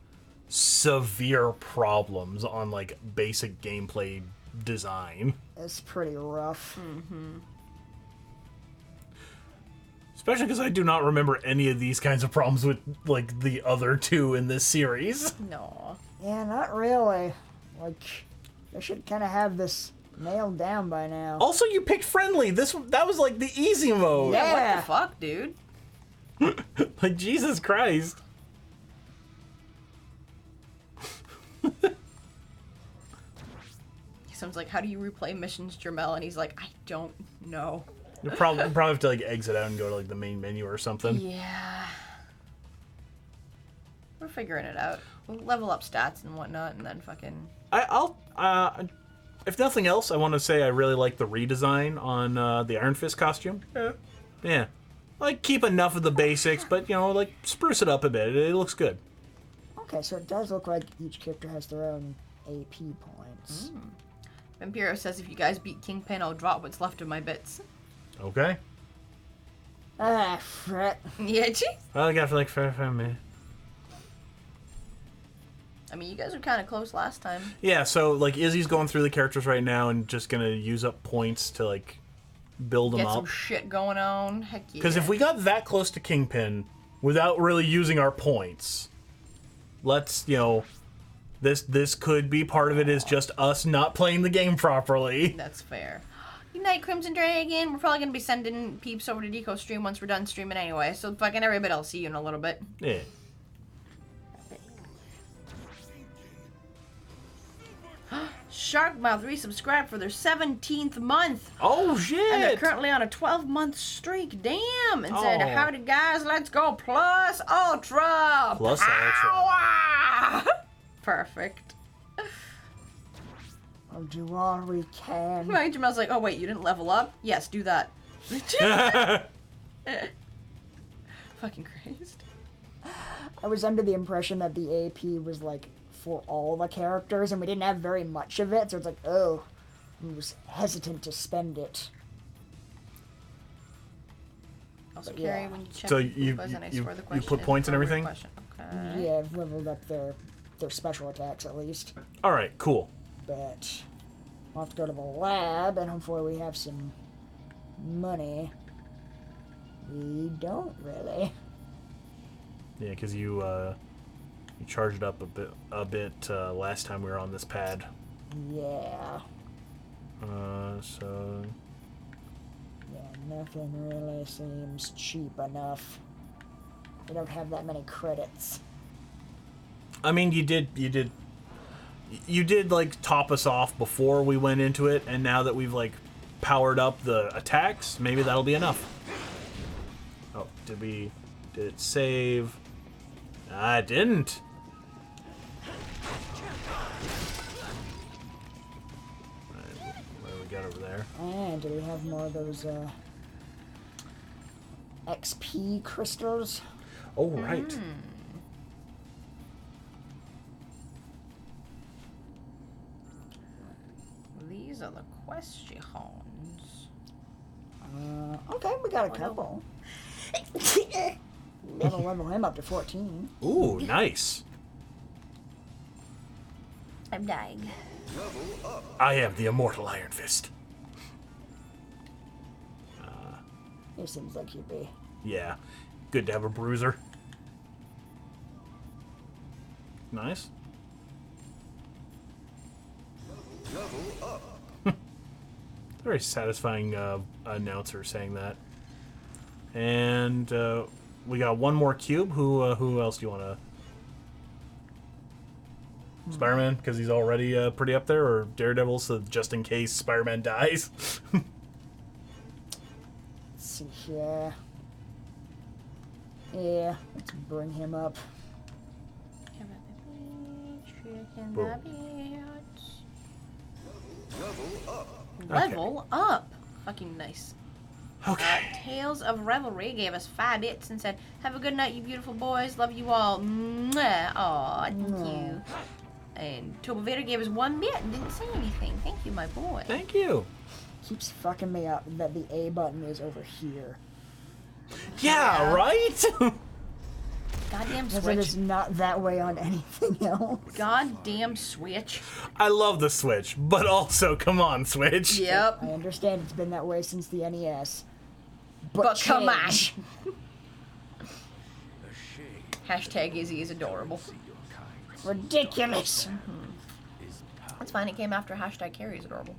severe problems on like basic gameplay design. It's pretty rough. Especially because I do not remember any of these kinds of problems with like the other two in this series. No. Yeah, not really. Like, they should kind of have this nailed down by now. Also, you picked friendly. That was like the easy mode. Yeah, Yeah. what the fuck, dude? Like Jesus Christ. Someone's like, how do you replay missions, Jermel? And he's like, I don't know. You probably have to like exit out and go to like the main menu or something. Yeah. We're figuring it out. We'll level up stats and whatnot, and then fucking... I'll if nothing else, I want to say I really like the redesign on the Iron Fist costume. Yeah. Like keep enough of the basics, but you know, like spruce it up a bit. It looks good. Okay, so it does look like each character has their own AP points. Vampiro says if you guys beat Kingpin, I'll drop what's left of my bits. Okay. Ah, fret. Yeah, geez. Well, I got for like 5 minutes. I mean, you guys were kind of close last time. Yeah, so like Izzy's going through the characters right now and just gonna use up points to like build them Get some up. shit going on. Heck yeah. Because if we got that close to Kingpin without really using our points, let's, you know, this could be part of it is just us not playing the game properly. That's fair. Good night, Crimson Dragon. We're probably going to be sending peeps over to Deco stream once we're done streaming anyway. So fucking everybody, I'll see you in a little bit. Yeah. Sharkmouth resubscribed for their 17th month. Oh shit! And they're currently on a 12-month streak. Damn! And said, Oh. howdy guys, let's go plus ultra! Plus ultra. Power! Perfect. We'll do all we can. My Jamel's like, oh wait, you didn't level up? Yes, do that. Fucking Christ. I was under the impression that the AP was like for all the characters, and we didn't have very much of it, so it's like, oh, I was hesitant to spend it. Also, But Carrie, yeah. when you check So the you- Ubas, and I you- swear the you question put is points and a forward everything? question. Okay. Yeah, I've leveled up their special attacks at least. All right, cool. But we'll have to go to the lab, and hopefully we have some money. We don't really. Yeah, because you charged up a bit last time we were on this pad. Yeah. So Yeah, nothing really seems cheap enough. We don't have that many credits. I mean, you did like top us off before we went into it, and now that we've like powered up the attacks, maybe that'll be enough. Oh, did it save? It didn't. Alright, what do we got over there? And do we have more of those XP crystals? Oh, right. These are the questions. Okay, we got a couple. That'll level him up to 14. Ooh, nice. I'm dying. I am the immortal Iron Fist. It seems like you'd be. Yeah, good to have a bruiser. Nice. Very satisfying announcer saying that. And we got one more cube. Who else do you want to? Spider-Man, because he's already pretty up there, or Daredevil, so just in case Spider-Man dies. Let's see here. Yeah, let's bring him up. Level up. Fucking nice. Okay. Tales of Revelry gave us 5 bits and said, "Have a good night, you beautiful boys. Love you all." Mwah. Aw, thank you. And Tobovator gave us 1 bit and didn't say anything. Thank you, my boy. Thank you. Keeps fucking me up that the A button is over here. Yeah, right? Goddamn Because it Switch. is not that way on anything else. Goddamn Switch. I love the Switch, but also, come on, Switch. Yep. I understand it's been that way since the NES. But come on. change. Hashtag Izzy is adorable. Ridiculous. That's fine. It came after hashtag Carrie is adorable.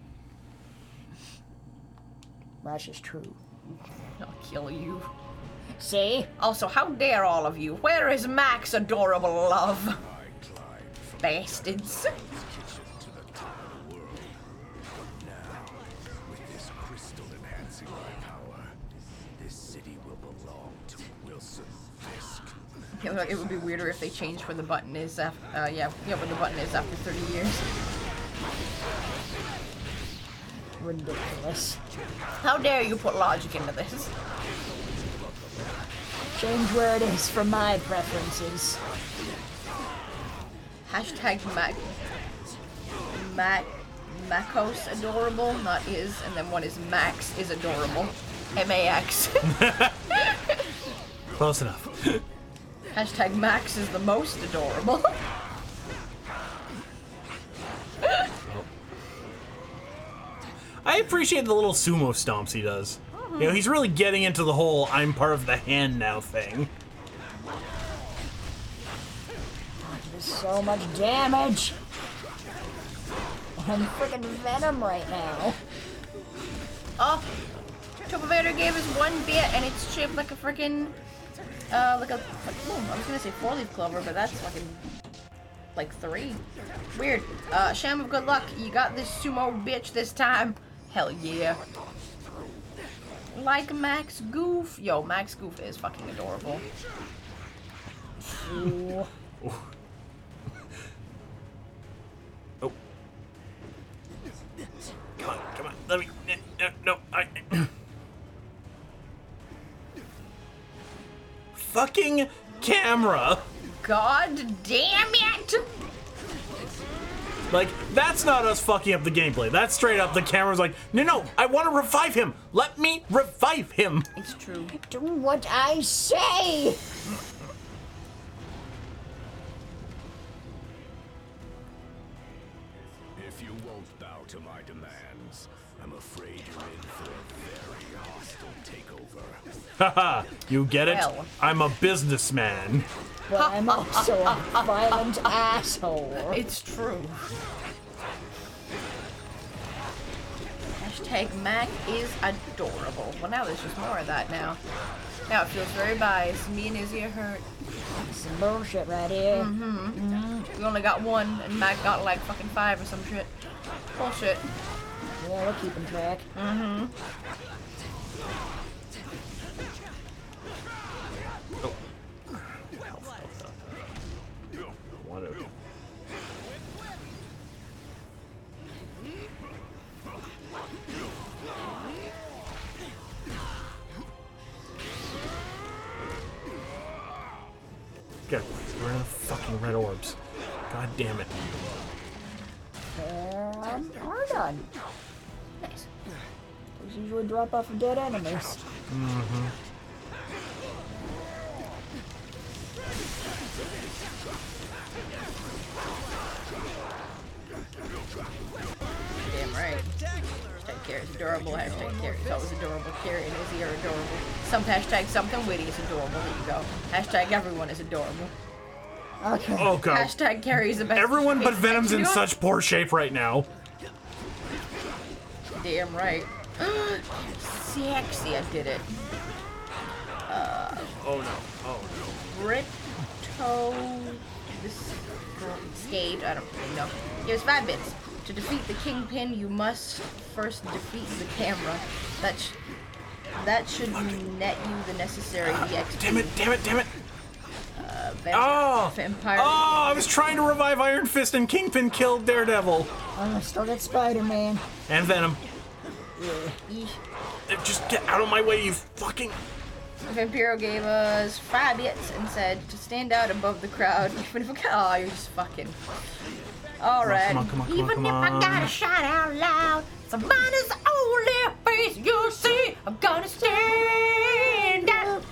That's just true. I'll kill you. See? Also, how dare all of you? Where is Mac's adorable love? Bastards. It would be weirder if they changed where the button is after, where the button is after 30 years. Ridiculous. How dare you put logic into this? Change where it is for my preferences. Hashtag Macos adorable, not is, and then one is Max is adorable. MAX. Close enough. Hashtag Max is the most adorable. I appreciate the little sumo stomps he does. You know, he's really getting into the whole I'm part of the hand now thing. There's so much damage. I'm freaking Venom right now. Oh, Tobovator gave us 1 bit and it's shaped like a freaking, I was gonna say 4-leaf clover, but that's fucking like 3. Weird. Sham of good luck. You got this sumo bitch this time. Hell yeah. Like Max Goof. Yo, Max Goof is fucking adorable. Ooh. Oh. Come on. Let me. No. Fucking camera. God damn it! Like, that's not us fucking up the gameplay. That's straight up the camera's like, no, I want to revive him. Let me revive him. It's true. Do what I say. If you won't bow to my demands, I'm afraid you're in for a very hostile takeover. Haha, you get it? Well. I'm a businessman. But I'm also a violent asshole. It's true. Hashtag Mac is adorable. Well, now there's just more of that now. Now it feels very biased. Me and Izzy are hurt. Some bullshit right here. We only got 1, and Mac got like fucking 5 or some shit. Bullshit. Yeah, we're keeping track. Mm-hmm. Get rid of the fucking red orbs. God damn it. And we're done. Nice. Those usually drop off of dead enemies. Mm-hmm. Damn right. Hashtag Carrie's adorable. Hashtag Carrie's always adorable. Carrie and Izzy are adorable. Some hashtag something witty is adorable. There you go. Hashtag everyone is adorable. Okay. Oh god. Hashtag Carrie's the best. Everyone but Venom's in You know what? such poor shape right now. Damn right. Sexy, I did it. Oh no. Oh no. Rito... This... Skate, I don't really know. Here's 5 bits. To defeat the Kingpin, you must first defeat the camera. That should net you the necessary EXP. Damn it, damn it, damn it! Vampire. Oh, I was trying to revive Iron Fist and Kingpin killed Daredevil. I still got Spider-Man. And Venom. Eesh. Just get out of my way, you fucking... Vampiro gave us 5 bits and said to stand out above the crowd. Even if oh, you're just fucking. Alright. Come on, come on, come on, Even come if I on. gotta shout out loud, somebody's only face you see, I'm gonna stand up.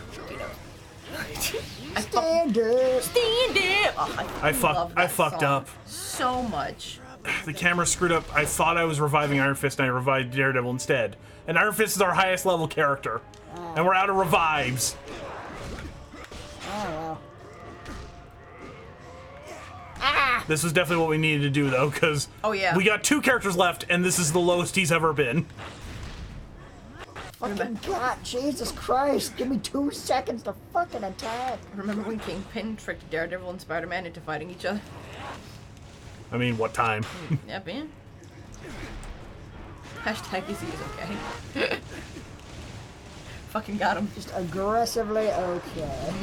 Stand up. Stand up. Oh, I fucked up. so much. The camera screwed up. I thought I was reviving Iron Fist and I revived Daredevil instead. And Iron Fist is our highest level character. And we're out of revives. Oh, well. This was definitely what we needed to do though, because Oh, yeah. we got 2 characters left and this is the lowest he's ever been. Fucking God, Jesus Christ. Give me 2 seconds to fucking attack. Remember when Kingpin tricked Daredevil and Spider-Man into fighting each other? I mean, what time? Yeah, man. Hashtag Izzy is okay. Fucking got him. Just aggressively okay.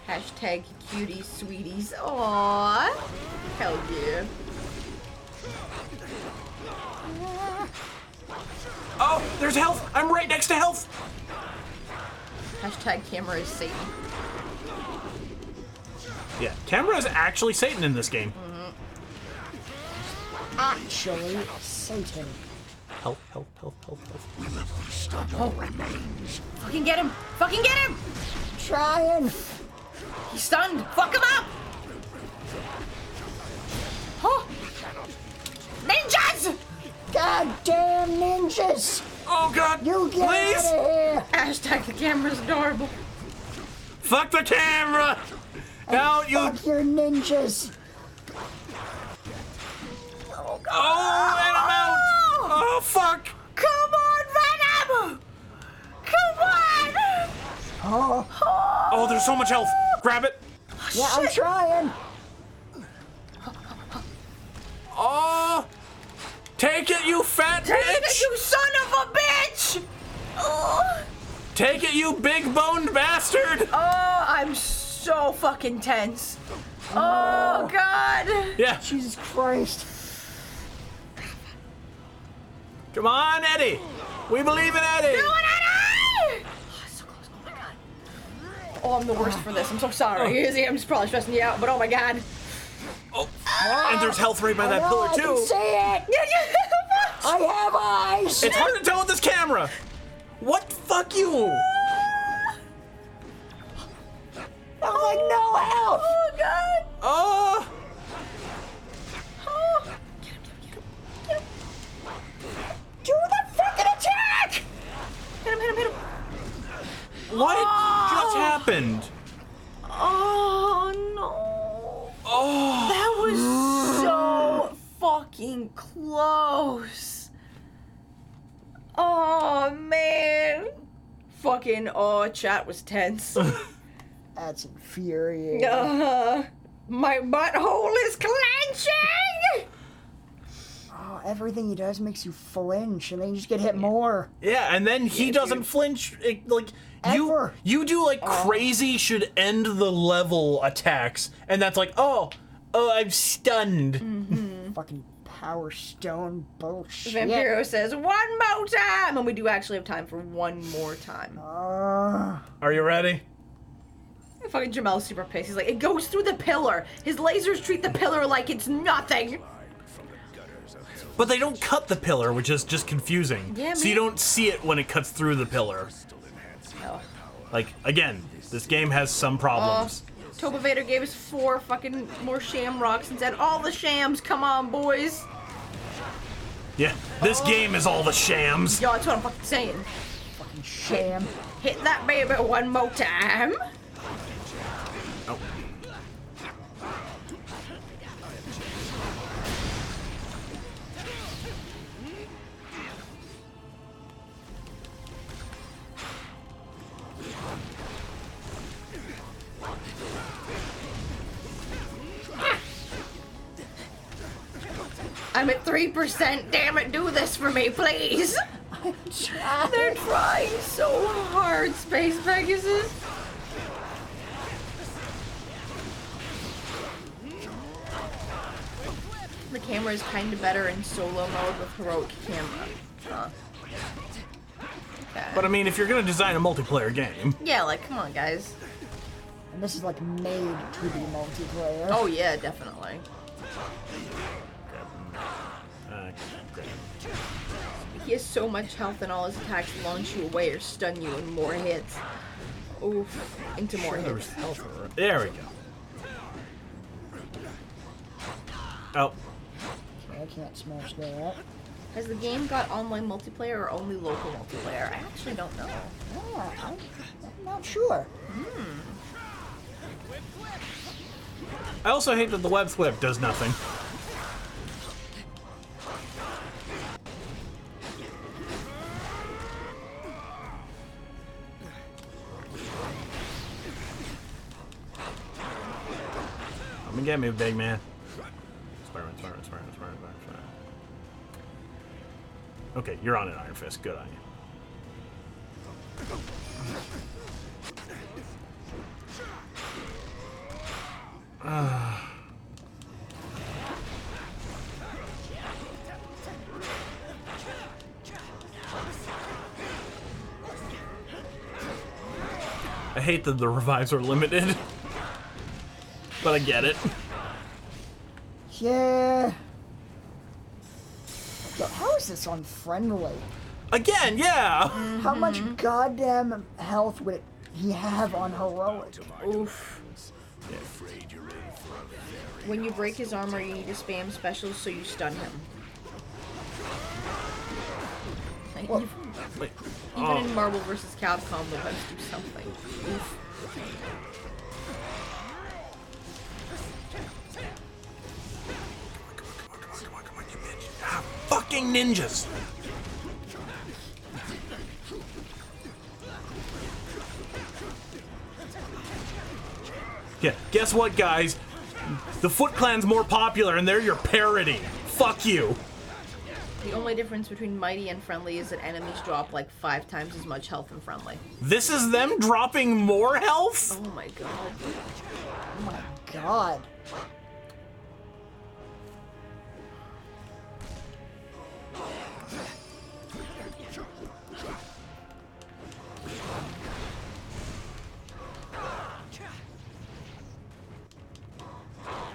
Hashtag cuties, sweeties. Aww. Hell yeah. Oh, there's health! I'm right next to health! Hashtag camera is Satan. Yeah, camera is actually Satan in this game. Actually, Satan. Health, health, health, health, health. Oh. Fucking get him! Fucking get him! Trying. He's stunned! Fuck him up! Oh! Ninjas! Goddamn ninjas! Oh god! You get please! out of here! Hashtag the camera's adorable. Fuck the camera! Now you. Fuck your ninjas! Oh, God. Oh, and I'm out! Oh, fuck! Come on, Venom! Come on! Oh, Oh, there's so much health. Grab it. yeah, I'm trying. Oh! Take it, you fat Take bitch! it, you son of a bitch! Oh. Take it, you big boned bastard! Oh, I'm so fucking tense. Oh, God. Yeah. Jesus Christ. Come on, Eddie. We believe in Eddie. Do it, Eddie! Oh, so close. Oh, my God. Oh, I'm the worst for this. I'm so sorry. Izzy, I'm just probably stressing you out, but oh, my God. Oh, and there's health right by that pillar, I too. can see it. I have eyes. It's hard to tell with this camera. What? Fuck you. That was like no help. Oh, God. Oh. Oh. Get him, get him, get him. Do the fucking attack. Hit him, hit him, hit him. What just happened? Oh, no. Oh. That was so fucking close. Oh, man. Fucking, oh, chat was tense. That's infuriating. My butthole is clenching! everything he does makes you flinch, and then you just get hit more. Yeah, and then he doesn't flinch. Like Ever. you do like crazy should end the level attacks, and that's like, oh, I'm stunned. Fucking Power Stone bullshit. Vampiro says, one more time! And we do actually have time for one more time. Are you ready? Fucking Jamel's super pissed. He's like, it goes through the pillar. His lasers treat the pillar like it's nothing. But they don't cut the pillar, which is just confusing. Yeah, so you don't see it when it cuts through the pillar. Oh. Like, again, this game has some problems. Toba Vader gave us 4 fucking more shamrocks and said, all the shams, come on, boys. Yeah, this game is all the shams. Yo, that's what I'm fucking saying. Fucking sham. Hit that baby one more time. Oh. I'm at 3%. Damn it, do this for me, please. They're trying so hard, Space Pegasus. The camera is kind of better in solo mode with heroic camera. Huh. Okay. But I mean, if you're gonna design a multiplayer game, Yeah, like, come on, guys. And this is like made to be multiplayer. Oh, yeah, definitely. He has so much health and all his attacks launch you away or stun you in more hits. Oof. Into more hits. there we go. Oh. I can't smash that. Has the game got online multiplayer or only local multiplayer? I actually don't know. Yeah, I'm not sure. I also hate that the web flip does nothing. Come and get me, big man. Spider-Man. Okay, you're on it, Iron Fist. Good on you. I hate that the revives are limited, but I get it. Yeah. Yo, how is this unfriendly? Again, yeah. How much goddamn health would he have on heroic? Oof. When you break his armor, you need to spam specials so you stun him. Like, Well, even in Marvel vs. Capcom, the webs do something. Oof. Fucking ninjas. Yeah, guess what, guys? The Foot Clan's more popular, and they're your parody. Fuck you. The only difference between Mighty and Friendly is that enemies drop like 5 times as much health in Friendly. This is them dropping more health? Oh my god. Oh my god.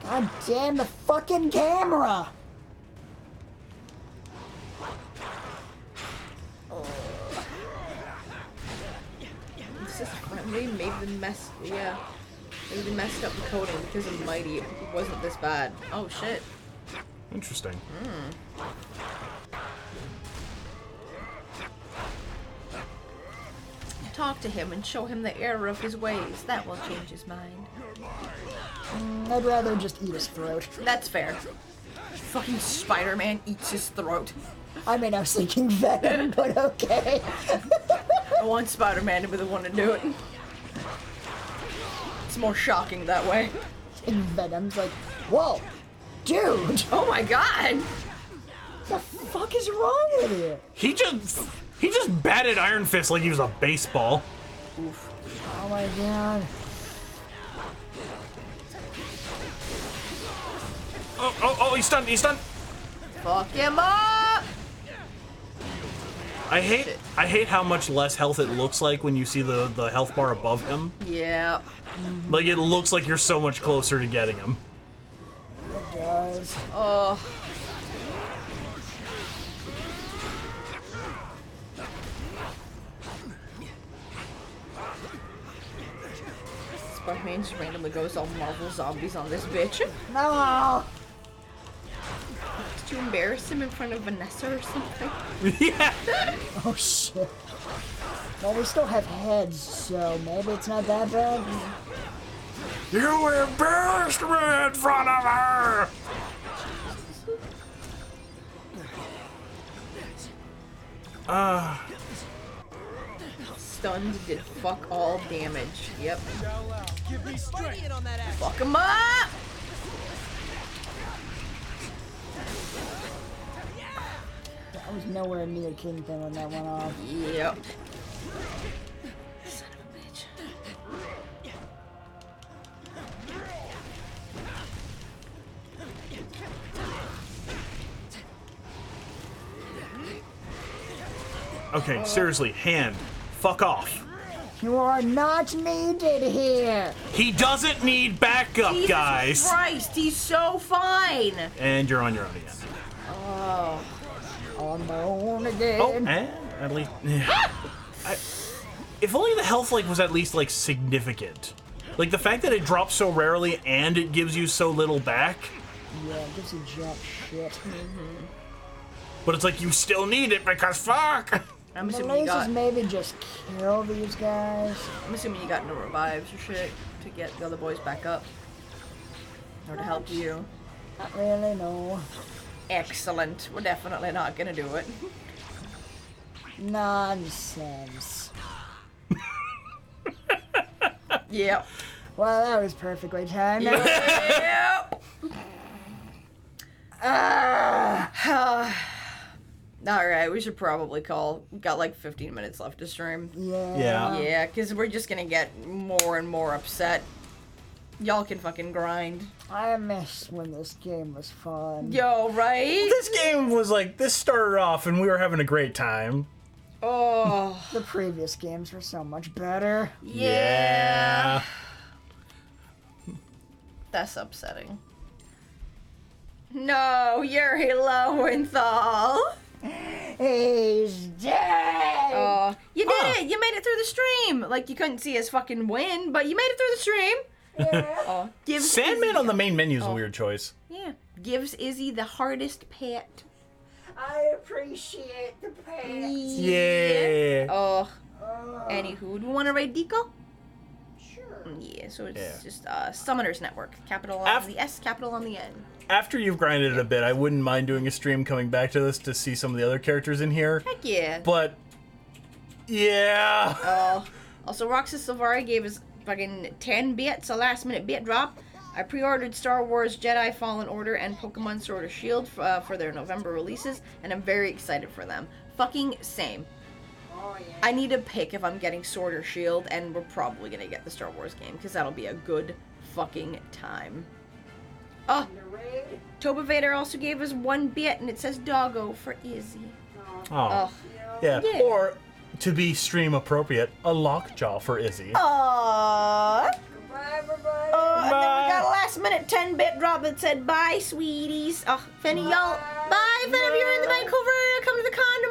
God damn the fucking camera! It's just Friendly made them mess. Yeah. Maybe they messed up the coding because of Mighty. It wasn't this bad. Oh shit. Interesting. Talk to him and show him the error of his ways. That will change his mind. I'd rather just eat his throat. That's fair. Fucking Spider-Man eats his throat. I mean, I was thinking Venom, but okay. I want Spider-Man to be the one to do it. It's more shocking that way. And Venom's like, whoa, dude! Oh my god! What the fuck is wrong with you? He just batted Iron Fist like he was a baseball. Oof. Oh my god. Oh, he's stunned, Fuck him up! I hate how much less health it looks like when you see the health bar above him. Yeah. Like, it looks like you're so much closer to getting him. It does. Oh. Spider-Man just randomly goes all Marvel zombies on this bitch. No! Did you embarrass him in front of Vanessa or something? Yeah! Oh shit. Well, we still have heads, so maybe it's not that bad. You embarrassed me in front of her! Stunned did fuck all damage. Yep. Give me strength on that ass. Fuck him up! I was nowhere near Kingpin when that went off. Yep. Son of a bitch. Okay, seriously, hand. Fuck off. You are not needed here. He doesn't need backup, Jesus guys. Christ, he's so fine. And you're on your own again. Oh. On my own again. Oh, and at least... if only the health, like, was at least, like, significant. Like, the fact that it drops so rarely and it gives you so little back. Yeah, it gives you jack shit. But it's like, you still need it because fuck! I'm The assuming you lasers got. maybe just kill these guys. I'm assuming you got no revives or shit to get the other boys back up, or to help you. Not really, no. Excellent. We're definitely not gonna do it. Nonsense. Yep. Well, that was perfectly timed. Yep. Alright, we should probably call. We've got like 15 minutes left to stream. Yeah. Yeah, because we're just gonna get more and more upset. Y'all can fucking grind. I miss when this game was fun. Yo, right? This game was like, this started off and we were having a great time. Oh. The previous games were so much better. Yeah. That's upsetting. No, Yuri Lowenthal. He's dead! Oh, you did it! You made it through the stream! Like, you couldn't see us fucking win, but you made it through the stream! Yeah. Oh, gives Sandman Izzy, on the main menu is a weird choice. Yeah. Gives Izzy the hardest pet. I appreciate the pain. Yeah. Oh. Anywho, do you want to raid Deco? Sure. Yeah, so it's Yeah. just Summoners Network. Capital on the S, capital on the N. After you've grinded it a bit, I wouldn't mind doing a stream coming back to this to see some of the other characters in here. Heck yeah. But, yeah. Oh. Also, Roxas Silvari gave us fucking 10 bits, a last minute bit drop. I pre-ordered Star Wars Jedi Fallen Order and Pokemon Sword or Shield for their November releases, and I'm very excited for them. Fucking same. Oh, yeah. I need to pick if I'm getting Sword or Shield, and we're probably gonna get the Star Wars game, because that'll be a good fucking time. Oh! Toba Vader also gave us 1 bit, and it says Doggo for Izzy. Oh. Yeah. Yeah. Or, to be stream appropriate, a lockjaw for Izzy. Aww. Bye, everybody. And then we got a last minute 10-bit drop that said, bye, sweeties. Oh, if any of y'all, bye, if any of you are in the Vancouver area, come to the con